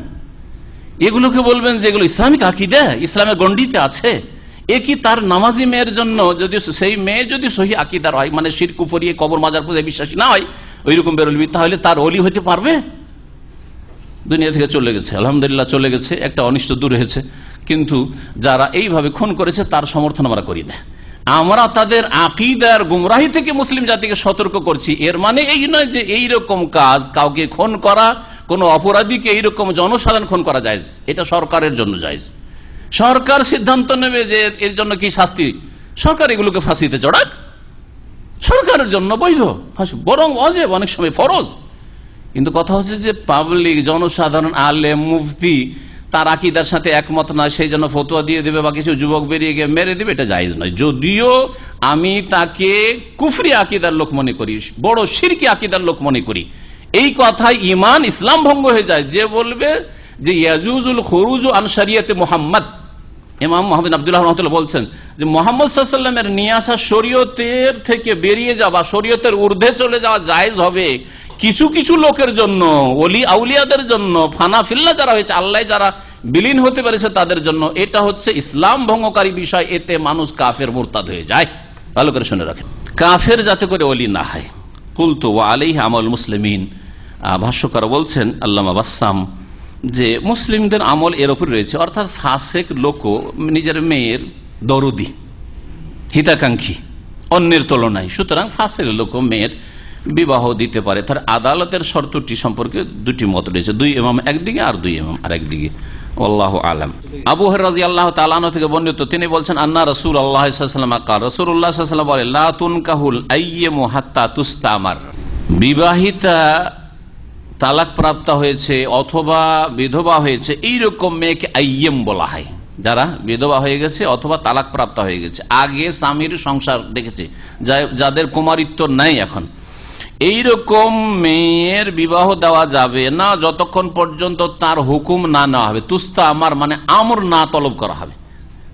এগুলোকে বলবেন যে এগুলো ইসলামিক আকীদা, ইসলামের গণ্ডিতে আছে? এ কি তার নামাজি মেয়ের জন্য, যদি সেই মেয়ে যদি সহি আকীদার হয়, মানে শিরক কুফরি কবর মাজার পূজায় বিশ্বাসী না হয়, ওইরকম বেরোলবি, তাহলে তার ওলি হতে পারবে? দুনিয়া থেকে চলে গেছে, আলহামদুলিল্লাহ চলে গেছে, একটা অনিষ্ট দূর হয়েছে, কিন্তু যারা এইভাবে খুন করেছে তার সমর্থন আমরা করি না। আমরা তাদের আকীদার গুমরাহি থেকে মুসলিম জাতিকে সতর্ক করছি। এর মানে এই নয় যে এইরকম কাজ, কাউকে খুন করা, কোন অপরাধীকে এইরকম জনসাধারণ খুন করা জায়েজ, এটা সরকারের জন্য জায়েজ। সরকার সিদ্ধান্ত নেবে যে এর জন্য কি শাস্তি, সরকার এগুলোকে ফাঁসিতে চড়াক, সরকারের জন্য বৈধ, বরং ওয়াজিব, অনেক সময় ফরজ। কিন্তু কথা হচ্ছে যে পাবলিক জনসাধারণ, আলেম মুফতি, তার আকীদার সাথে একমত নয়, সেই জন্য ফতোয়া দিয়ে দেবে বা কিছু যুবক বেরিয়ে গিয়ে মেরে দেবে, এটা জায়েজ নয়। যদিও আমি তাকে কুফরি আকীদার লোক মনে করি, বড় শিরকি আকীদার লোক মনে করি, এই কথায় ঈমান ইসলাম ভঙ্গ হয়ে যায়। যে বলবে যে ইয়াজুজুল খুরুজু আন শরিয়তে মুহাম্মদ, ইমাম মুহাম্মদ আব্দুল্লাহ রাহমাতুল্লাহ বলছেন যে মুহাম্মদ সাল্লাল্লাহু আলাইহি ওয়াসাল্লামের নিয়ে আসা শরীয়তের থেকে বেরিয়ে যাওয়া, শরীয়তের ঊর্ধ্বে চলে যাওয়া জায়েজ হবে কিছু কিছু লোকের জন্য, ওলি আউলিয়াদের জন্য, ফানা ফিল্লা যারা হয়েছে, আল্লাহ যারা বিলীন হতে পেরেছে তাদের জন্য। এটা হচ্ছে ইসলাম ভঙ্গকারী বিষয়, এতে মানুষ কাফের মুরতাদ হয়ে যায়। ভালো করে শুনে রাখেন, কাফের যাতে করে ওলি না হয়। কুলতু ওয়া আলাইহি আমাল মুসলিমিন, ভাষ্যকার বলছেন আল্লামা বাসসাম যে মুসলিমদের আমল এর উপর রয়েছে, অর্থাৎ ফাসেক লোকও নিজের মেয়ের দরদি, হিতাকাঙ্ক্ষী অন্যের তুলনায়, সুতরাং ফাসেক লোকও মেয়ের বিবাহ দিতে পারে। তার আদালতের শর্তটি সম্পর্কে দুটি মত রয়েছে, দুই ইমাম একদিকে আর দুই ইমাম আরেকদিকে। আল্লাহু আলাম। আবু হুরায়রা রাদিয়াল্লাহু তাআলা আনহু থেকে বর্ণিত, তিনি বলছেন আন্না রাসূলুল্লাহ সাল্লাল্লাহু আলাইহি ওয়াসাল্লাম قال, রাসূলুল্লাহ সাল্লাল্লাহু আলাইহি ওয়াসাল্লাম বলেন লা তুনকাহুল আইয়্যিমু হাত্তা তুস্তামার, বিবাহিতা তালাক প্রাপ্ত হয়েছে অথবা বিধবা হয়েছে এইরকম মেয়েকে আইয়্যিম বলা হয়, যারা বিধবা হয়ে গেছে অথবা তালাক প্রাপ্ত হয়ে গেছে, আগে স্বামীর সংসার দেখেছে, যাদের কুমারিত্ব নাই এখন, এইরকম মেয়ের বিবাহ দেওয়া যাবে না যতক্ষণ পর্যন্ত তার হুকুম না নেওয়া হবে। তুস্তা আমার মানে আমর না তলব করা হবে,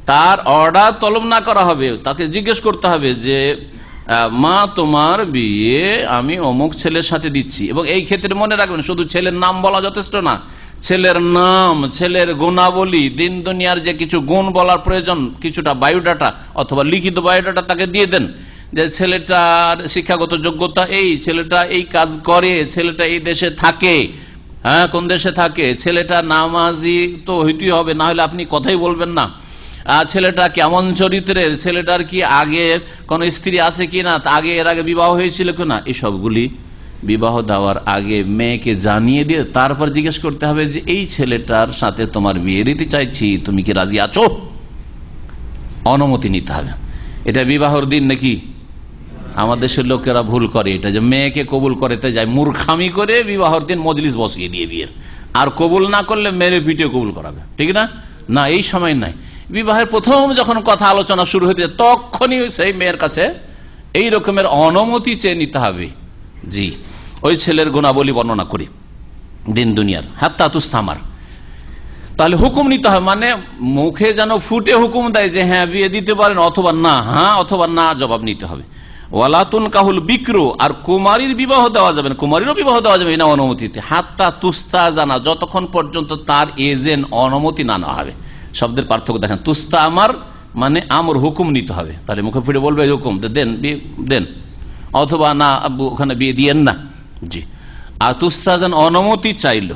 তার অর্ডার তলব না করা হবে। তাকে জিজ্ঞেস করতে হবে যে মা তোমার বিয়ে আমি অমুক ছেলের সাথে দিচ্ছি, এবং এই ক্ষেত্রে মনে রাখবেন শুধু ছেলের নাম বলা যথেষ্ট না, ছেলের নাম, ছেলের গুণাবলী, দিন দুনিয়ার যে কিছু গুণ বলার প্রয়োজন, কিছুটা বায়োডাটা অথবা লিখিত বায়োডাটা তাকে দিয়ে দেন, যে ছেলেটার শিক্ষাগত যোগ্যতা এই, ছেলেটা এই কাজ করে, ছেলেটা এই দেশে থাকে, হ্যাঁ কোন দেশে থাকে, ছেলেটা নামাজি তো হইতেই হবে, না হলে আপনি কথাই বলবেন না, ছেলেটা কেমন চরিত্রের, ছেলেটার কি আগে কোন স্ত্রী আছে কিনা, আগে এর আগে বিবাহ হয়েছিল কিনা, এই সবগুলি বিবাহ দেওয়ার আগে মেয়েকে জানিয়ে দিয়ে তারপর জিজ্ঞেস করতে হবে যে এই ছেলেটার সাথে তোমার বিয়ে দিতে চাইছি, তুমি কি রাজি আছো, অনুমতি নিতে হবে। এটা বিবাহর দিন নাকি আমাদের দেশের লোকেরা ভুল করে, এটা যে মেয়েকে কবুল করতে যায় মূর্খামি করে বিবাহর দিন মজলিস বসিয়ে দিয়ে বিয়ের, আর কবুল না করলে মেরে পিঠে কবুল করাবে, ঠিক না? না, এই সময় নাই। বিবাহের প্রথম যখন কথা আলোচনা শুরু হতে তখনই সেই মেয়ের কাছে এই রকমের অনুমতি চেয়ে নিতে হবে। জি, ওই ছেলের গুণাবলী বর্ণনা করি দিন দুনিয়ার, হাত্তা তুস্তামার, তাহলে হুকুম নিতে হবে, মানে মুখে যেন ফুটে হুকুম দেয় যে হ্যাঁ বিয়ে দিতে পারেন অথবা না, হ্যাঁ অথবা না জবাব নিতে হবে। ওয়ালাতুন কাহুল বিক্রু, আর কুমারীর বিবাহ দেওয়া যাবে না, কুমারীরও বিবাহ দেওয়া যাবে না অনুমতিতে, হাত্তা তুস্তা জানা, যতক্ষণ পর্যন্ত তার এজেন্ট অনুমতি না নেওয়া হবে। শব্দের পার্থক্য দেখেন, তুস্তা আমার মানে আমর হুকুম নিতে হবে, তাহলে মুখে ফুটে বলবে হুকুম দেন, বিয়ে দেন, অথবা না আব্বু ওখানে বিয়ে দিয়েন না। জি, আর তুস্তা জান অনুমতি চাইল।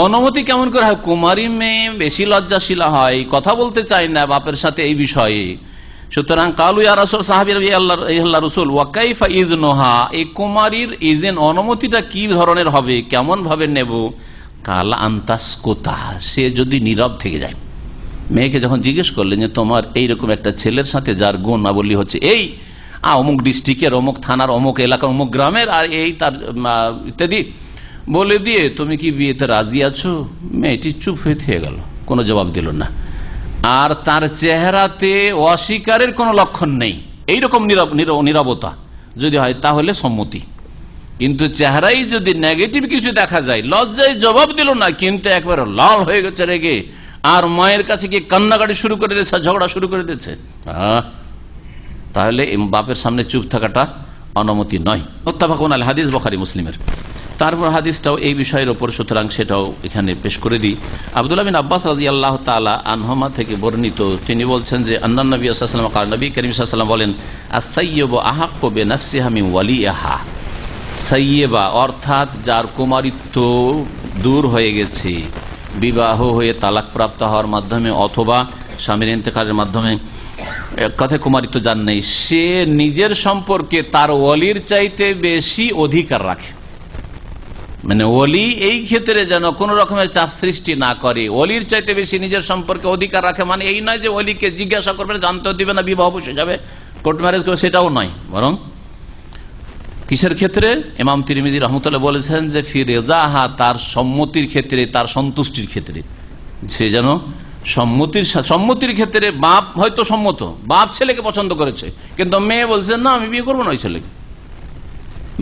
অনুমতি কেমন করে হয়? কুমারী মেয়ে বেশি লজ্জাশীলা হয়, কথা বলতে চায় না বাপের সাথে এই বিষয়ে। সুতরাং কালু ইয়া রাসূল, সাহাবীরা আল্লাহ রাসূল ওয়া কাইফা ইজনুহা, এই কুমারীর ইজেন অনুমতিটা কি ধরনের হবে, কেমন ভাবে নেব? কালা আন্তাসকোতা, সে যদি নীরব থেকে যায়। মেয়েকে যখন জিজ্ঞেস করলেন যে তোমার এইরকম একটা ছেলের সাথে যার গুণাবলী হচ্ছে এই, অমুক ডিস্ট্রিক্টের অমুক থানার অমুক এলাকার অমুক গ্রামের, আর এই তার ইত্যাদি বলে দিয়ে তুমি কি বিয়েতে রাজি আছো? মেয়েটি চুপ হয়ে থেকে গেল, কোনো জবাব দিল না, আর তার চেহারাতে অস্বীকারের কোনো লক্ষণ নেই। এইরকম নীরবতা যদি হয় তাহলে সম্মতি, কিন্তু চেহারাই যদি নেগেটিভ কিছু দেখা যায়, লজ্জায় জবাব দিল না কিন্তু একবার লাল হয়ে গেছে রেগে, আর মায়ের কাছে কি কান্নাকাটি শুরু করে দিয়েছে, ঝগড়া শুরু করে দিয়েছে, তাহলে বাপের সামনে চুপ থাকাটা অনুমতি নয়। মুত্তাফাকুন আলাইহি হাদিস, বুখারী মুসলিমের। তারপর হাদিসটাও এই বিষয়ের ওপর, সুতরাং সেটাও এখানে পেশ করে দিই। আব্দুল্লাহ বিন আব্বাস রাদিয়াল্লাহু তাআলা আনহুমা থেকে বর্ণিত, তিনি বলছেন যে আন্নান নবী সাল্লাল্লাহু আলাইহি ওয়াসাল্লাম কাল, নবী করিম সাল্লাল্লাহু আলাইহি ওয়াসাল্লাম বলেন আস-সাইয়্যিবু আহাক্কু বিনাফসিহা মিন ওয়ালিহা, সাইয়্যিবা অর্থাৎ যার কুমারিত্ব দূর হয়ে গেছে, বিবাহ হয়ে তালাক প্রাপ্ত হওয়ার মাধ্যমে অথবা স্বামীর ইন্তেকালের মাধ্যমে, এক কথায় কুমারিত্ব যার নেই, সে নিজের সম্পর্কে তার ওলির চাইতে বেশি অধিকার রাখে। মানে ওলি এই ক্ষেত্রে যেন কোন রকমের চাপ সৃষ্টি না করে, ওলির চাইতে বেশি নিজের সম্পর্কে অধিকার রাখে। মানে এই নয় যে ওলিকে জিজ্ঞাসা করবেন, জানতেও দিবে না, বিবাহ বসে যাবে, কোর্ট ম্যারেজ করবে, সেটাও নয়। বরং কিসের ক্ষেত্রে? ইমাম তিরমিজি রহমতুল্লাহ বলেছেন যে ফি রেজাহা, তার সম্মতির ক্ষেত্রে, তার সন্তুষ্টির ক্ষেত্রে, সে যেন সম্মতির ক্ষেত্রে বাপ হয়তো সম্মত, বাপ ছেলেকে পছন্দ করেছে, কিন্তু মেয়ে বলছে না আমি বিয়ে করবো না ওই ছেলেকে,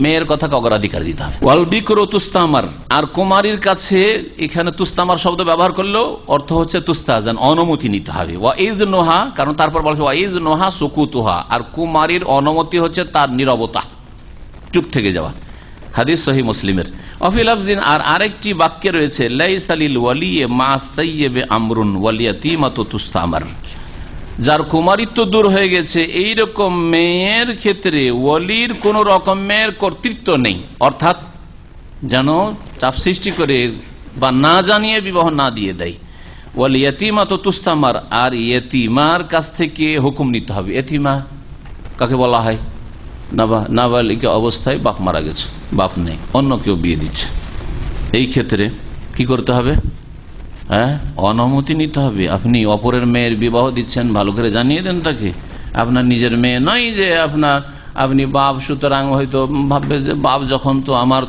মেয়ের কথাকে অগ্রাধিকার দিতে হবে। ওয়াল বিকর তুস্তামার, আর কুমারীর কাছে এখানে তুস্তামার শব্দ ব্যবহার করলেও অর্থ হচ্ছে তুস্তাজান, অনুমতি নিতে হবে। ওয়া ইজ নোহা, কারণ তারপর বলছে ওয়া ইজ নোহা সুকুতুহা, আর কুমারীর অনুমতি হচ্ছে তার নীরবতা, চুপ থেকে যাওয়া। হাদিস সহিহ মুসলিমের। অফিল আফজিন, আর আরেকটি বাক্যে রয়েছে লাইসা লিল ওয়ালিয়ে মা সাইয়্যিবে আমরুন ওয়াল ইয়াতীমাতু তুস্তামার, যার কুমারিত্ব দূর হয়ে গেছে এইরকম মেয়ের ক্ষেত্রে ওয়ালির কোন রকমের কর্তৃত্ব নেই, অর্থাৎ যেন চাপ সৃষ্টি করে বা না জানিয়ে বিবাহ না দিয়ে দেয়। ওয়াল ইয়াতীমাতু তুস্তামার, আর ইয়েতিমার কাছ থেকে হুকুম নিতে হবে। এতিমা কাকে বলা হয়? নাবালিকা অবস্থায় বাপ মারা গেছে, বাপ নেই, অন্য কেউ বিয়ে দিচ্ছে, এই ক্ষেত্রে কি করতে হবে? অনুমতি নিতে হবে। আপনি অপরের মেয়ের বিবাহ দিচ্ছেন, ভালো করে জানিয়ে দেন তাকে, আপনার নিজের মেয়ে নয় যে আপনি বাপ, সুতরাং হয়তো ভাববে যে বাপ যখন তো আমার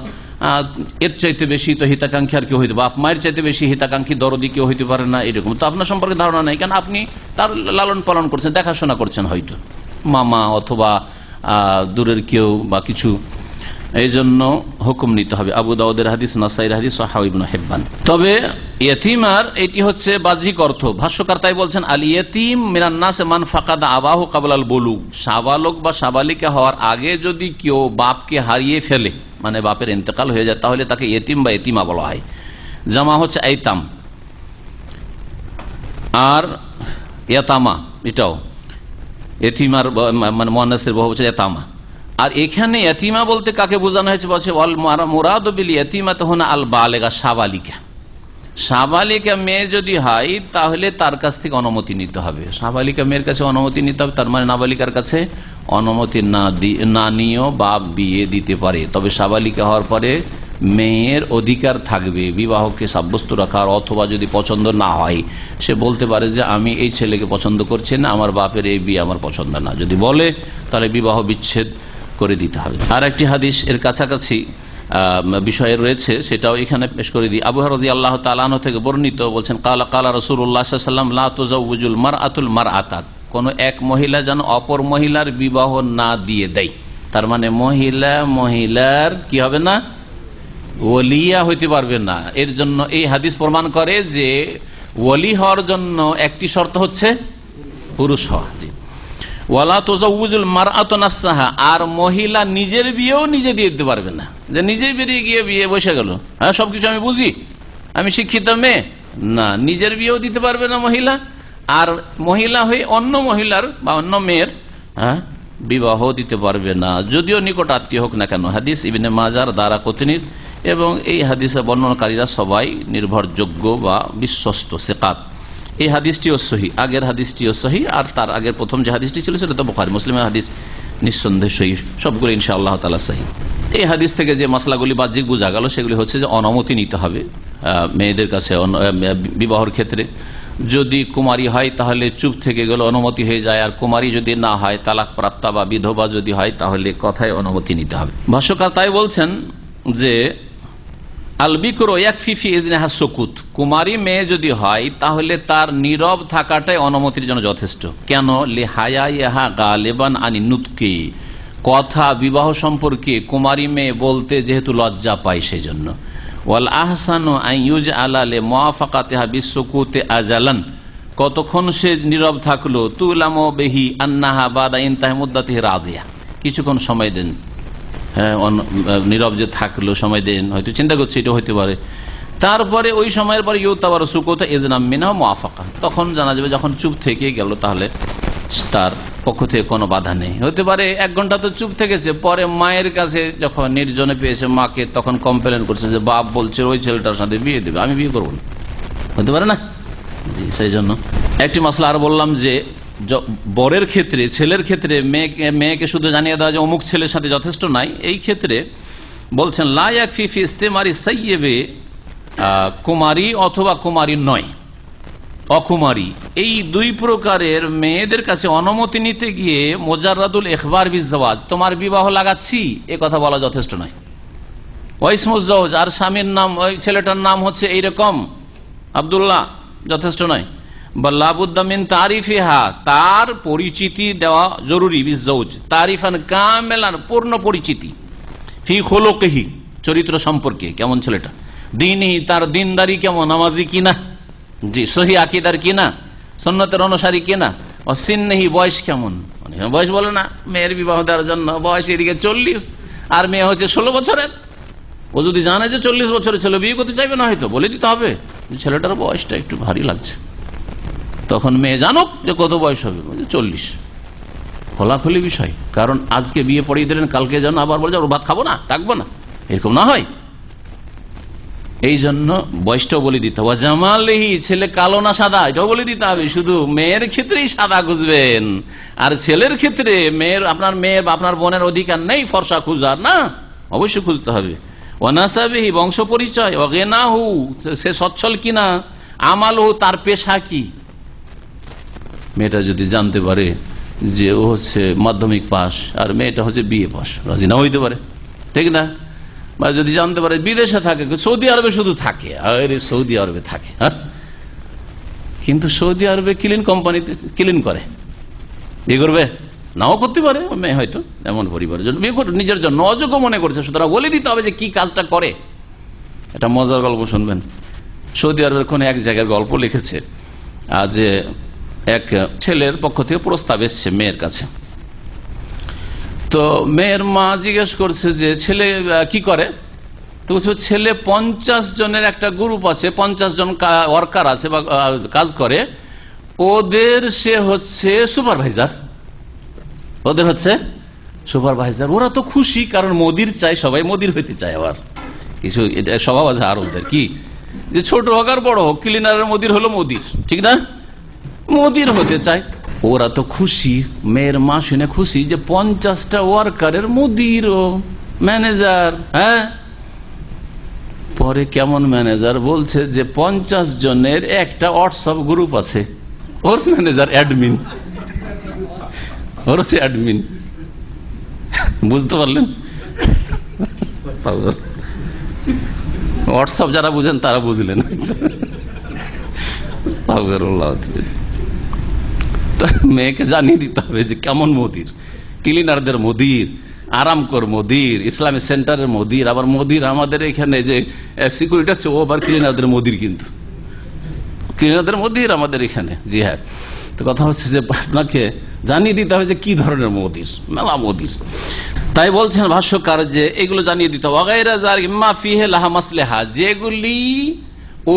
এর চাইতে বেশি তো হিতাকাঙ্ক্ষী আর কেউ হইতে, বাপ মায়ের চাইতে বেশি হিতাকাঙ্ক্ষী দরদি কেউ হইতে পারে না, এরকম তো আপনার সম্পর্কে ধারণা নেই, কারণ আপনি তার লালন পালন করছেন, দেখাশোনা করছেন, হয়তো মামা অথবা দূরের কেউ বা কিছু, এই জন্য হুকুম নিতে হবে। আবু দাউদের হাদিস, নাসাইর হাদিস, সাহাহ ইবনে হিব্বান। তবে ইয়েতিমার এটি হচ্ছে বাহ্যিক অর্থ। ভাষ্যকার তাই বলছেন আল ইয়েতিম মিনান নাস মান ফাকাদা আবাহু ক্বাবলাল বুলুগ, সাবালক বা সাবালিকা হওয়ার আগে যদি কেউ বাপকে হারিয়ে ফেলে, মানে বাপের ইন্তেকাল হয়ে যায়, তাহলে তাকে ইয়েতিম বা ইয়েতিমা বলা হয়। জামা হচ্ছে আইতাম, আর ইয়াতামা এটাও এতিমার মানে মুয়ান্নাসের বহুবচন ইয়াতামা। আর এখানে ইয়াতিমা বলতে কাকে বোঝানো হয়েছে? বলছে ওয়াল মুরাদু বিল ইয়াতিমাতি হুনা আল বালিগা, সাবালিকা। সাবালিকা মেয়ে যদি হয় তাহলে তার কাছ থেকে অনুমতি নিতে হবে, সাবালিকা মেয়ের কাছে অনুমতি নিতে হবে। তার মানে নাবালিকার কাছে অনুমতি না নিয়েও বাপ বিয়ে দিতে পারে, তবে সাবালিকা হওয়ার পরে মেয়ের অধিকার থাকবে বিবাহকে সাব্যস্ত রাখার, অথবা যদি পছন্দ না হয় সে বলতে পারে যে আমি এই ছেলেকে পছন্দ করছি না, আমার বাপের এই বিয়ে আমার পছন্দ না, যদি বলে তাহলে বিবাহ বিচ্ছেদ করে দিতে হবে। আর একটি হাদিস এর কাছাকাছি বিষয়ে রয়েছে, সেটাও এখানে পেশ করে দিই। আবু হুরায়রা রাদিয়াল্লাহু তাআলা আনহু থেকে বর্ণিত, বলছেন কালা রাসূলুল্লাহ সাল্লাল্লাহু আলাইহি ওয়াসাল্লাম লা তুযাওয়িজুল মারআতুল মারআতা, কোন এক মহিলা যেন অপর মহিলার বিবাহ না দিয়ে দেয়। তার মানে মহিলার কি হবে না, ওলিয়া হইতে পারবে না। এর জন্য এই হাদিস প্রমাণ করে যে ওলি হওয়ার জন্য একটি শর্ত হচ্ছে পুরুষ হওয়া। ওয়ালা তুযাওয়িজুল মারআতু নাফসাহা, আর মহিলা নিজের বিয়েও নিজে দিয়ে দিতে পারবে না, যে নিজেই বেরিয়ে গিয়ে বিয়ে বসে গেল, হ্যাঁ সবকিছু আমি বুঝি, আমি শিক্ষিত মেয়ে, না, নিজের বিয়েও দিতে পারবে না মহিলা, আর মহিলা হয়ে অন্য মহিলার বা অন্য মেয়ের বিবাহ দিতে পারবে না, যদিও নিকট আত্মীয় হোক না কেন। হাদিস ইবনে মাজার, দারাকুতনির, এবং এই হাদিসের বর্ণনাকারীরা সবাই নির্ভরযোগ্য বা বিশ্বস্ত, সিকাত। এই হাদিসটিও সহি, আগের হাদিসটিও সহি, আর তার আগের প্রথম যে হাদিসটি ছিল সেটা তো বুখারী মুসলিমের হাদিস, নিঃসন্দেহে সহি, সবগুলো ইনশাআল্লাহ তাআলা সহি। এই হাদিস থেকে যে মশলাগুলি বাহ্যিক বোঝা গেল সেগুলি হচ্ছে যে অনুমতি নিতে হবে মেয়েদের কাছে বিবাহের ক্ষেত্রে। যদি কুমারী হয় তাহলে চুপ থেকে গেলে অনুমতি হয়ে যায়, আর কুমারী যদি না হয়, তালাক প্রাপ্তা বা বিধবা যদি হয়, তাহলে কথায় অনুমতি নিতে হবে। ভাষ্যকার তাই বলছেন যে আল বিকর ইয়াকফি ফি ইযনিহা সুকুত, কুমারী মেয়ে যদি হয় তাহলে তার নীরব থাকাটাই অনুমতির জন্য যথেষ্ট। কেন? লিহায়াইহা গালিবান আনি নুতকি, কথা বিবাহ সম্পর্কে কুমারী মেয়ে বলতে যেহেতু লজ্জা পায় সেই জন্য। ওয়াল আহসানু আন ইউজআলা লি মুওয়াফাকাতিহা বিসুকুতি আজালান, কতক্ষণ সে নীরব থাকলো, তুলামু বিহি আন্নাহা বাদা ইনতাহি মুদ্দাতিহি রাদিয়া, কিছুক্ষণ সময় দেন, হ্যাঁ নীরব যে থাকলো সময় দেন, হয়তো চিন্তা করছে এটা হইতে পারে, তারপরে ওই সময়ের পরে ইউতাবার সুকুত ইজনাম মিনহা মুওয়াফাকা, তখন জানা যাবে যখন চুপ থেকে গেল তাহলে তার পক্ষ থেকে কোনো বাধা নেই। হতে পারে 1 ঘন্টা তো চুপ থেকেছে, পরে মায়ের কাছে যখন নির্জনে পেয়েছে মাকে, তখন কমপ্লেন করছে যে বাপ বলছে ওই ছেলেটার সাথে বিয়ে দেবে, আমি বিয়ে করবো না, হতে পারে না। জি, সেই জন্য একটি মাসলা আর বললাম যে বরের ক্ষেত্রে, ছেলের ক্ষেত্রে মেয়েকে শুধু জানিয়ে দেওয়া যে অমুক ছেলের সাথে যথেষ্ট নাই। এই ক্ষেত্রে বলছেন লা ইয়াকফি ফি ইস্তেমারি সাইয়্যিবে, কুমারী অথবা কুমারী নয়, অকুমারী, এই দুই প্রকারের মেয়েদের কাছে অনুমতি নিতে গিয়ে মুজাররাদুল ইখবার বিজ্জাওয়াজ, তোমার বিবাহ লাগাচ্ছি, এ কথা বলা যথেষ্ট নয়। ওয়াইসমুজ জাওজ, আর স্বামীর নাম, ওই ছেলেটার নাম হচ্ছে এইরকম আব্দুল্লাহ, যথেষ্ট নয়। বাল্লাবুদ্দা মিন তারিফিহা, তার পরিচিতি দেওয়া জরুরি, বিজৌজ তারিফান কামেলান, পূর্ণ পরিচিতি, ফি খুলুকিহি, চরিত্র সম্পর্কে, কেমন ছেলেটা, দিনই, তার দিনদারি কেমন, নামাজি কিনা, জি, সহি আকীদার কিনা, সুন্নতের অনুসারী কিনা, অসিন্নহি, বয়স কেমন, বয়স বলে না মেয়ের বিবাহ দেওয়ার জন্য, বয়স এদিকে 40 আর মেয়ে হচ্ছে 16 বছরের। ও যদি জানে যে 40 বছরের ছেলে বিয়ে করতে চাইবে না, হয়তো বলে দিতে হবে যে ছেলেটার বয়সটা একটু ভারী লাগছে, তখন মেয়ে জানুক যে কত বয়স হবে, 40, খোলাখুলি বিষয়। কারণ আজকে বিয়ে পড়িয়ে দিলেন, কালকে যেন আবার বলে ওর ভাত খাবো না, থাকবো না, এরকম না হয়। এই জন্য বয়সটাও বলে দিতে হবে। জামালেহি, ছেলে কালো না সাদা, এটাও বলে দিতে হবে। শুধু মেয়ের ক্ষেত্রেই সাদা খুঁজবেন, আর ছেলের ক্ষেত্রে আপনার বোনের অধিকার নেই ফর্সা খুঁজার, না, অবশ্যই খুঁজতে হবে। ওয়ানাসাবিহি, বংশ পরিচয়, ওয়াগিনাহু, সে সচ্ছল কিনা, আমালহু, তার পেশা কি। মেয়েটা যদি জানতে পারে যে ও হচ্ছে মাধ্যমিক পাস আর মেয়েটা হচ্ছে বিএ পাস, রাজি না হইতে পারে, ঠিক না? বা যদি জানতে পারে বিদেশে থাকে, সৌদি আরবে শুধু থাকে, আরে সৌদি আরবে থাকে, হ্যাঁ, কিন্তু সৌদি আরবে ক্লিন কোম্পানিতে ক্লিন করে, বিয়ে করবে নাও করতে পারে মেয়ে, হয়তো এমন পরিবারের জন্য বিয়ে করে, নিজের জন্য অযোগ্য মনে করছে, সুতরাং বলে দিতে হবে যে কি কাজটা করে। এটা মজার গল্প শুনবেন। সৌদি আরবের কোন এক জায়গায় গল্প লিখেছে, যে এক ছেলের পক্ষ থেকে প্রস্তাব এসছে মেয়ের কাছে। তো মেয়ের মা জিজ্ঞেস করছে যে ছেলে কি করে, তো ছেলে 50 জনের একটা গ্রুপ আছে, 50 জন ওয়ার্কার আছে বা কাজ করে, ওদের সে হচ্ছে সুপারভাইজার, ওদের হচ্ছে সুপারভাইজার। ওরা তো খুশি, কারণ মোদির চাই, সবাই মোদির হইতে চায়। আবার কিছু এটা স্বভাব আছে আর ওদের, কি যে ছোট হোক আর বড় হোক, ক্লিনারের মোদির হলো মোদির, ঠিক না, মোদির হতে চায়। ওরা তো খুশি, মেয়ের মা শুনে খুশি যে 50টা ওয়ার্কারের মোদির ও ম্যানেজার। হ্যাঁ, পরে কেমন ম্যানেজার বলছে যে 50 জনের একটা হোয়াটসঅ্যাপ গ্রুপ আছে, ওর ম্যানেজার অ্যাডমিন, ওর হচ্ছে অ্যাডমিন। বুঝতে পারলেন? হোয়াটসঅ্যাপ যারা বুঝেন তারা বুঝলেন। মেয়েকে জানিয়ে দিতে হবে যে কেমন মোদির, ক্লিনারদের মোদির, আরামকর মোদির, ইসলামিক সেন্টারের মোদির, আবার মোদির আমাদের এখানে যে সিকিউরিটি আছে ও আবার ক্লিনারদের মোদির, কিন্তু ক্লিনারদের মোদির আমাদের এখানে। জি হ্যাঁ, তো কথা হচ্ছে যে আপনাকে জানিয়ে দিতে হবে যে কি ধরনের মোদির, মেলা মোদির। তাই বলছেন ভাষ্যকার যে এগুলো জানিয়ে দিতে হবে। যেগুলি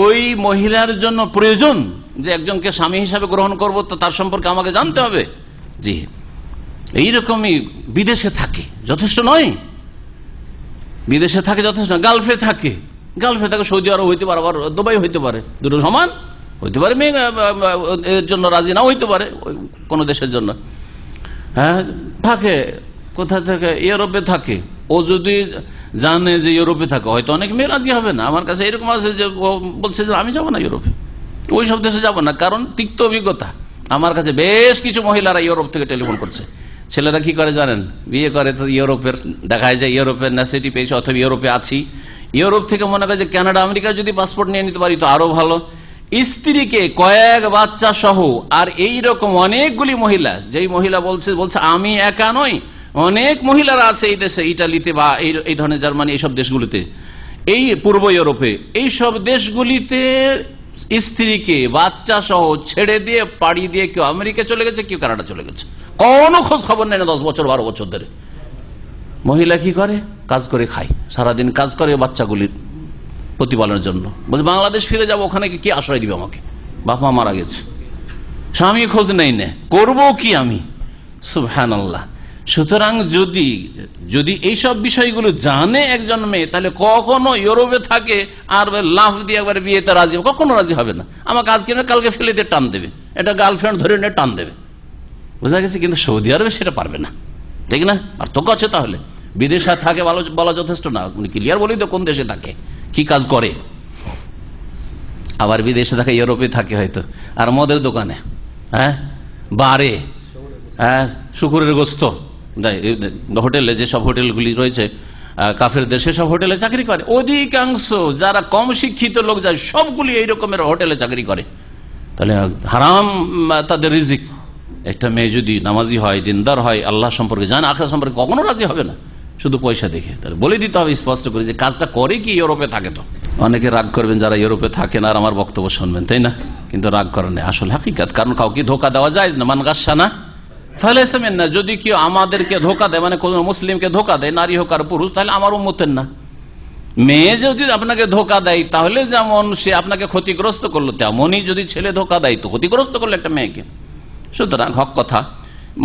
ওই মহিলার জন্য প্রয়োজন, যে একজনকে স্বামী হিসাবে গ্রহণ করবো, তো তার সম্পর্কে আমাকে জানতে হবে। জি, এইরকমই বিদেশে থাকে যথেষ্ট নয়, বিদেশে থাকে যথেষ্ট নয়, গালফে থাকে, সৌদি আরব হইতে পারে, আবার দুবাই হইতে পারে, দুটো সমান হইতে পারে। মেয়ে এর জন্য রাজি নাও হইতে পারে কোন দেশের জন্য। হ্যাঁ, থাকে কোথা থেকে, ইউরোপে থাকে। ও যদি জানে যে ইউরোপে থাকে, হয়তো অনেক মেয়ে রাজি হবে না। আমার কাছে এরকম আছে যে ও বলছে যে আমি যাবো না ইউরোপে, ওই সব দেশে যাবো না, কারণ তিক্ত অভিজ্ঞতা। আমার কাছে বেশ কিছু মহিলারা ইউরোপ থেকে টেলিফোন করছে। ছেলেরা কি করে জানেন, বিয়ে করে তো ইউরোপের, দেখায় যায় ইউরোপের নেসিটি পেয়েছে, অথবা ইউরোপে আছি। ইউরোপ থেকে মনে করে যে কানাডা আমেরিকার যদি পাসপোর্ট নিয়ে নিতে পারি তো আরো ভালো। স্ত্রীকে, কয়েক বাচ্চা সহ, আর এইরকম অনেকগুলি মহিলা, যেই মহিলা বলছে আমি একা নই, অনেক মহিলারা আছে এই দেশে, ইটালিতে বা এই ধরনের জার্মানি, এইসব দেশগুলিতে, এই পূর্ব ইউরোপে, এইসব দেশগুলিতে স্ত্রীকে বাচ্চা সহ ছেড়ে দিয়ে, পাড়ি দিয়ে কেউ আমেরিকা চলে গেছে, কেউ কানাডা চলে গেছে, কোনো খোঁজ খবর নেই না 10 বছর 12 বছর ধরে। মহিলা কি করে, কাজ করে খায়, সারাদিন কাজ করে বাচ্চাগুলির প্রতিপালনের জন্য। বলছে বাংলাদেশ ফিরে যাবো, ওখানে কি আশ্রয় দিবে আমাকে, বাপ মা মারা গেছে, স্বামী খোঁজ নেই, নে করবো কি আমি, সুবহানাল্লাহ। সুতরাং যদি এইসব বিষয়গুলো জানে একজন মেয়ে, তাহলে কখনো ইউরোপে থাকে আর লাফ দিয়ে একবার বিয়েতে রাজি, কখনো রাজি হবে না। আমাকে আজকে না কালকে ফেলে দিয়ে টান দেবে, এটা গার্লফ্রেন্ড ধরে নিয়ে টান দেবে, বোঝা গেছে। কিন্তু সৌদি আরবে সেটা পারবে না, ঠিক না? পার্থক্য আছে। তাহলে বিদেশে থাকে বলা যথেষ্ট না, উনি ক্লিয়ার বলি তো কোন দেশে থাকে, কি কাজ করে। আবার বিদেশে থাকে, ইউরোপে থাকে হয়তো, আর মদের দোকানে, হ্যাঁ, বারে, হ্যাঁ, শুকুরের গোস্ত, হোটেলে, যেসব হোটেলগুলি রয়েছে কাফের দেশে, সব হোটেলে চাকরি করে। অধিকাংশ যারা কম শিক্ষিত লোক যায়, সবগুলি এই রকমের হোটেলে চাকরি করে, তাহলে হারাম তাদের রিজিক। একটা মেয়ে যদি নামাজি হয়, দিনদার হয়, আল্লাহ সম্পর্কে জানে, আখিরাত সম্পর্কে, কখনো রাজি হবে না শুধু পয়সা দেখে। তাহলে বলে দিতে হবে স্পষ্ট করে যে কাজটা করে কি ইউরোপে থাকে। তো অনেকে রাগ করবেন যারা ইউরোপে থাকেন আর আমার বক্তব্য শুনবেন, তাই না? কিন্তু রাগ করেন না, আসল হাকিকাত। কারণ কাউকে ধোকা দেওয়া যায় না, মান গাসসানা ফালাইসা মিন্না। যদি কেউ আমাদেরকে ধোকা দেয়, মানে কোন মুসলিমকে ধোকা দেয়, নারী হোক আর পুরুষ, তাহলে আমার উম্মতের না। মেয়ে যদি আপনাকে ধোকা দেয়, তাহলে যেমন সে আপনাকে ক্ষতিগ্রস্ত করলো, তেমনই যদি ছেলে ধোকা দেয় তো ক্ষতিগ্রস্ত করলো একটা মেয়েকে। সুতরাং হক কথা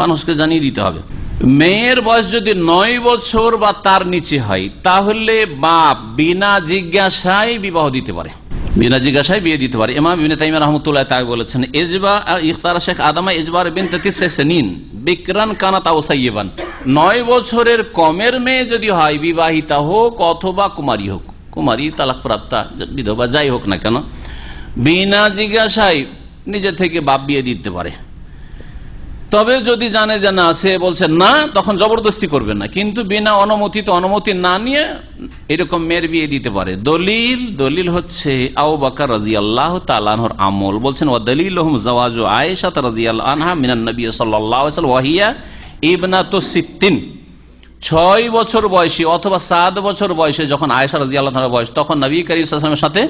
মানুষকে জানিয়ে দিতে হবে। মেয়ের বয়স যদি 9 বছর বা তার নিচে হয়, তাহলে বাপ বিনা জিজ্ঞাসায় বিবাহ দিতে পারে, বিনা জিজ্ঞাসায় বিয়ে দিতে পারে। ইমাম ইবনে তাইমিয়া রাহমাতুল্লাহ তাআলা বলেছেন, ইজবা ইখতার শেখ আদামা ইজবার বিনত 30 সিনিন বিকরান কানাত আও সাইয়্যিবান। 9 বছরের কমের মেয়ে যদি হয়, বিবাহিতা হোক অথবা কুমারী হোক, কুমারী তালাকপ্রাপ্তা বিধবা যাই হোক না কেন, বিনা জিজ্ঞাসায় নিজে থেকে বাপ বিয়ে দিতে পারে। তবে যদি জানে যে না, সে বলছে না, তখন জবরদস্তি করবে না, কিন্তু বিনা অনুমতিতে, অনুমতি না নিয়ে এরকম মেয়ের বিয়ে দিতে পারে। দলিল হচ্ছে আবু বকর রাদিয়াল্লাহু তাআলা আনহুর আমল। বলছেন ওয়া দলিলুহুম যাওয়াজু আয়েশা রাদিয়াল্লাহু আনহা মিনান নবী সাল্লাল্লাহু আলাইহি ওয়াসাল্লাম ওয়া হিয়া ইবনাতু 60। 6 বছর বয়সী অথবা 7 বছর বয়সে যখন আয়েশা রাদিয়াল্লাহু আনহা বয়স, তখন নবী করিম সাল্লাল্লাহু আলাইহি ওয়াসাল্লামের সাথে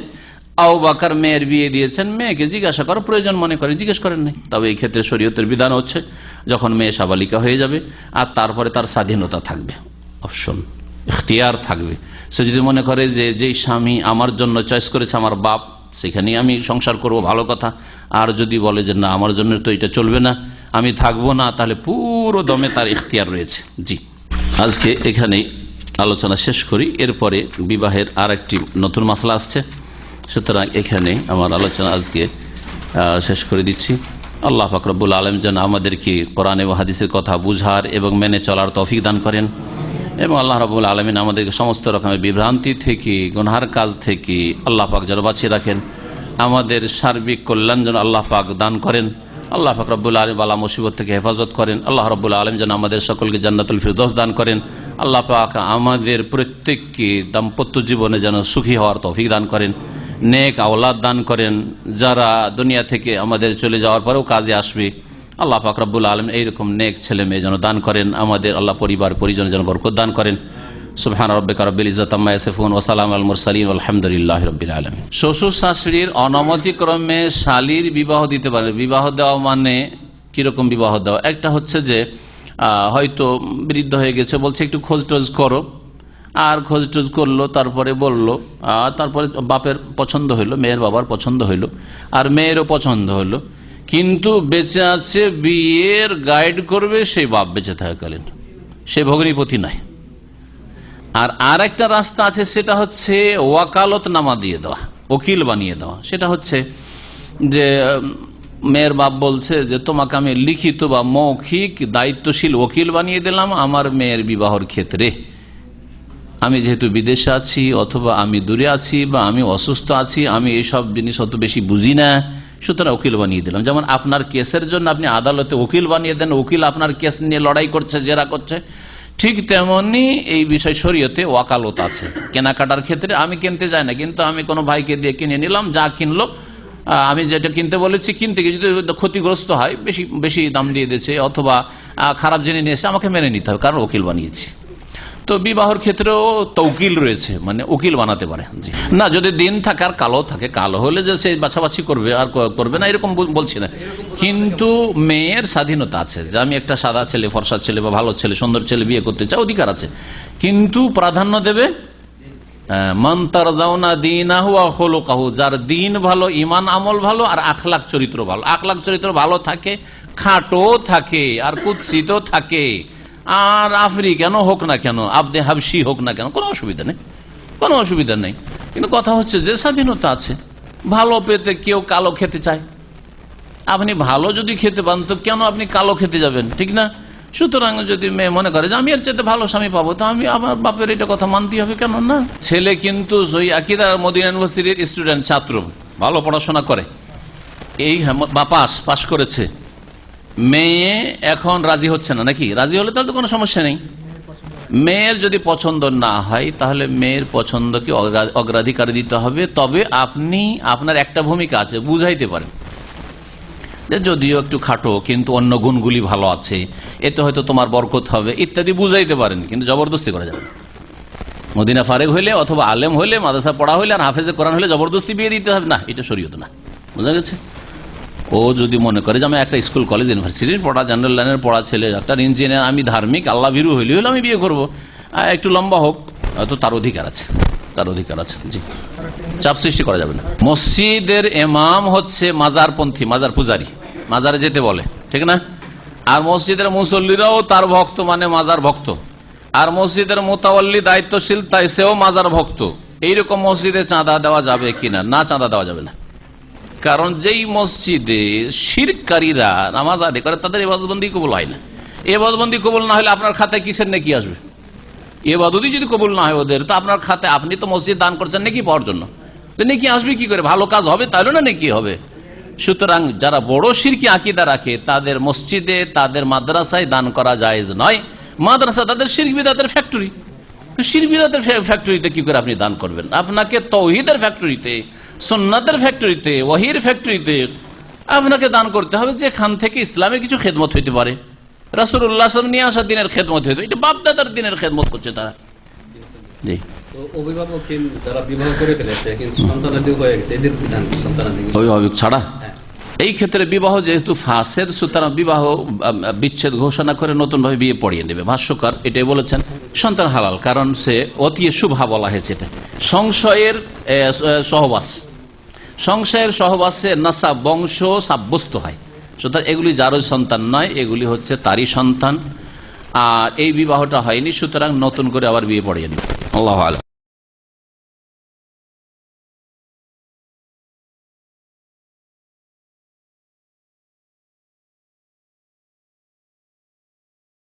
আবু বকর মেয়ের বিয়ে দিয়েছেন। মেয়েকে জিজ্ঞাসা করার প্রয়োজন মনে করে জিজ্ঞেস করেন নাই। তবে এই ক্ষেত্রে শরীয়তের বিধান হচ্ছে যখন মেয়ে সাবালিকা হয়ে যাবে আর তারপরে তার স্বাধীনতা থাকবে, অপশন, ইখতিয়ার থাকবে। সে যদি মনে করে যে যেই স্বামী আমার জন্য চয়েস করেছে আমার বাপ, সেখানেই আমি সংসার করব, ভালো কথা। আর যদি বলে যে না, আমার জন্য তো এটা চলবে না, আমি থাকবো না, তাহলে পুরো দমে তার ইখতিয়ার রয়েছে। জি, আজকে এখানেই আলোচনা শেষ করি, এরপরে বিবাহের আর একটি নতুন মাসলা আসছে। সুতরাং এখানে আমার আলোচনা আজকে শেষ করে দিচ্ছি। আল্লাহ পাক রব্বুল আলামিন যেন আমাদেরকে কোরআন এবং হাদিসের কথা বুঝার এবং মেনে চলার তৌফিক দান করেন, এবং আল্লাহ রাব্বুল আলামিন আমাদেরকে সমস্ত রকমের বিভ্রান্তি থেকে, গুনাহের কাজ থেকে আল্লাহ পাক যেন বাঁচিয়ে রাখেন। আমাদের সার্বিক কল্যাণ যেন আল্লাহ পাক দান করেন। আল্লাহ পাক রব্বুল আলামিন বালা মুসিবত থেকে হেফাজত করেন। আল্লাহ রাব্বুল আলামিন যেন আমাদের সকলকে জান্নাতুল ফিরদৌস দান করেন। আল্লাহ পাক আমাদের প্রত্যেককে দাম্পত্য জীবনে যেন সুখী হওয়ার তৌফিক দান করেন, নেক আওলাদ দান করেন, যারা দুনিয়া থেকে আমাদের চলে যাওয়ার পরেও কাজে আসবে। আল্লাহ পাক রব্বুল আলামিন এইরকম নেক ছেলে মেয়ে যেন দান করেন আমাদের। আল্লাহ পরিবার পরিজন যেন বরকত দান করেন। সুবহান রাব্বিকা রাব্বিল ইজ্জাতি আম্মা ইয়াসিফুন ওয়া সালামুন আলাল মুরসালিন আলহামদুলিল্লাহি রাব্বিল আলামিন। শ্বশুর শাশুড়ির অনুমতিক্রমে শালীর বিবাহ দিতে পারে। বিবাহ দেওয়া মানে কিরকম বিবাহ দেওয়া? একটা হচ্ছে যে হয়তো বৃদ্ধ হয়ে গেছে, বলছে একটু খোঁজ টোজ করো, আর খোঁজ টোজ করলো, তারপরে বললো, তারপরে বাপের পছন্দ হইলো, মেয়ের বাবার পছন্দ হইলো, আর মেয়েরও পছন্দ হইলো, কিন্তু বেঁচে আছে, বিয়ের গাইড করবে সেই বাপ বেঁচে থাকাকালীন, সে ভগ্নিপতি নাই। আর একটা রাস্তা আছে, সেটা হচ্ছে ওয়াকালত নামা দিয়ে দেওয়া, উকিল বানিয়ে দেওয়া। সেটা হচ্ছে যে মেয়ের বাপ বলছে যে তোমাকে আমি লিখিত বা মৌখিক দায়িত্বশীল উকিল বানিয়ে দিলাম আমার মেয়ের বিবাহর ক্ষেত্রে। আমি যেহেতু বিদেশে আছি, অথবা আমি দূরে আছি, বা আমি অসুস্থ আছি, আমি এইসব জিনিস অত বেশি বুঝি না, সুতরাং উকিল বানিয়ে দিলাম। যেমন আপনার কেসের জন্য আপনি আদালতে উকিল বানিয়ে দেন, উকিল আপনার কেস নিয়ে লড়াই করছে, জেরা করছে, ঠিক তেমনি এই বিষয় শরীয়তে ওয়াকালত আছে। কেনাকাটার ক্ষেত্রে আমি কিনতে যাই না, কিন্তু আমি কোনো ভাইকে দিয়ে কিনে নিলাম, যা কিনলো, আমি যেটা কিনতে বলেছি, কিনতে গিয়ে যদি ক্ষতিগ্রস্ত হয়, বেশি বেশি দাম দিয়ে দিয়েছে অথবা খারাপ জেনে নিয়েছে, আমাকে মেনে নিতে হবে, কারণ উকিল বানিয়েছি। তো বিবাহর ক্ষেত্রেও তৌকিল রয়েছে, মানে উকিল বানাতে পারে। না, যদি দিন থাকে আর কালো থাকে, কালো হলে যে সে বাছাবাছি করবে আর করবে না, এরকম বলছি না, কিন্তু মেয়ের স্বাধীনতা আছে যে আমি একটা সাদা ছেলে, ফর্সা ছেলে বা ভালো ছেলে, সুন্দর ছেলে বিয়ে করতে চাই, অধিকার আছে, কিন্তু প্রাধান্য দেবে মান তারজাউনা দীনাহু ওয়া খুলুকাহু, যার দিন ভালো, ঈমান আমল ভালো, আর আখলাক চরিত্র ভালো। আখলাক চরিত্র ভালো থাকে, খাটো থাকে, আর কুৎসিত থাকে, আর আফ্রিকানও হোক না কেন, আবদে হাবশি হোক না কেন, কোনো অসুবিধা নেই, কোনো অসুবিধা নেই। কিন্তু কথা হচ্ছে যে স্বাধীনতা আছে। ভালো পেতে কেউ কালো খেতে চায়, আপনি ভালো যদি খেতে পান তো কেন আপনি কালো খেতে যাবেন, ঠিক না? সুতরাং যদি মেয়ে মনে করে যে আমি এর চেয়ে ভালো স্বামী পাবো, তো আমি আমার বাপের এটা কথা মানতেই হবে, কেন না? ছেলে কিন্তু ওই আকিদা মদিনা ইউনিভার্সিটির স্টুডেন্ট, ছাত্র, ভালো পড়াশোনা করে, এই পাস করেছে, মেয়ে এখন রাজি হচ্ছে না, নাকি? রাজি হলে তাহলে তো কোনো সমস্যা নেই। মেয়ের যদি পছন্দ না হয়, তাহলে মেয়ের পছন্দকে অগ্রাধিকার দিতে হবে। তবে আপনি, আপনার একটা ভূমিকা আছে, বুঝাইতে পারেন, যে যদিও একটু খাটো কিন্তু অন্য গুণগুলি ভালো আছে, এতে হয়তো তোমার বরকত হবে ইত্যাদি বুঝাইতে পারেন, কিন্তু জবরদস্তি করা যাবে না। মদিনা ফারেক হইলে অথবা আলেম হইলে, মাদ্রাসা পড়া হইলে আর হাফেজে কোরআন হইলে জবরদস্তি বিয়ে দিতে হবে না, এটা শরীয়ত না। বোঝা গেছে? ও যদি মনে করে যে আমি একটা স্কুল কলেজ ইউনিভার্সিটির পড়া, জেনারেল লাইনের পড়া ছেলে, একটা ইঞ্জিনিয়ার, আমি ধার্মিক আল্লাহ ভীরু হইলে আমি বিয়ে করবো, একটু লম্বা হোক, তো তার অধিকার আছে, তার অধিকার আছে। জি, চাপ সৃষ্টি করা যাবে না। মসজিদের ইমাম হচ্ছে মাজারপন্থী, মাজার পূজারী, মাজারে যেতে বলে, ঠিক না? আর মসজিদের মুসল্লিরাও তার ভক্ত, মানে মাজার ভক্ত। আর মসজিদের মোতাওয়াল্লি, দায়িত্বশীল, তাই সেও মাজার ভক্ত। এইরকম মসজিদে চাঁদা দেওয়া যাবে কিনা? না, চাঁদা দেওয়া যাবে না। কারণ যেই মসজিদে শিরকারীরা নামাজ আদায় করে তাদের ইবাদতবন্দি কবুল হয় না। ইবাদতবন্দি কবুল না হলে আপনার খাতায় কিসের নেকি আসবে? ইবাদতই যদি কবুল না হয় ওদের, তো আপনার খাতায়, আপনি তো মসজিদ দান করছেন নেকি পাওয়ার জন্য, তো নেকি আসবে কি করে? ভালো কাজ হবে তাহলে না নেকি হবে। সুতরাং যারা বড় শিরকি আকীদা রাখে তাদের মসজিদে, তাদের মাদ্রাসায় দান করা জায়েজ নয়। মাদ্রাসা তাদের শিরক বিদআতের ফ্যাক্টরি, তো শিরক বিদআতের ফ্যাক্টরিতে কি করে আপনি দান করবেন? আপনাকে তাওহীদের ফ্যাক্টরিতে, সুন্নাতের ফ্যাক্টরিতে, ওয়াহির ফ্যাক্টরিতে আপনাকে দান করতে হবে, যেখান থেকে ইসলামের কিছু খেদমত হইতে পারে। রাসূলুল্লাহ সাল্লাল্লাহু আলাইহি ওয়াসাল্লাম নিয়ে আসা দিনের খেদমত হইতে, এটা বাপদাদার দিনের খেদমত করছে তারা। জি, অভিভাবকহীন যারা বিবাহ করে ফেলেছে কিন্তু সন্তানাদি হয়ে গেছে, এদের বিধান কি? সন্তানাদি অভিভাবক ছাড়া এই ক্ষেত্রে বিবাহ যেহেতু ফাসেদ, সুতরাং বিবাহ বিচ্ছেদ ঘোষণা করে নতুন ভাবে বিয়ে পড়িয়ে নেবে। ভাষ্যকার এটাই বলেছেন, সন্তান হালাল, কারণ সে অতি শুভা বলা হয়েছে। এটা সংশয়ের সহবাস, সংশয়ের সহবাসে নাসাব, বংশ সাব্যস্ত হয়। সুতরাং এগুলি যারও সন্তান নয়, এগুলি হচ্ছে তারই সন্তান। আর এই বিবাহটা হয়নি, সুতরাং নতুন করে আবার বিয়ে পড়িয়ে নেবে। আল্লাহু আ'লাম।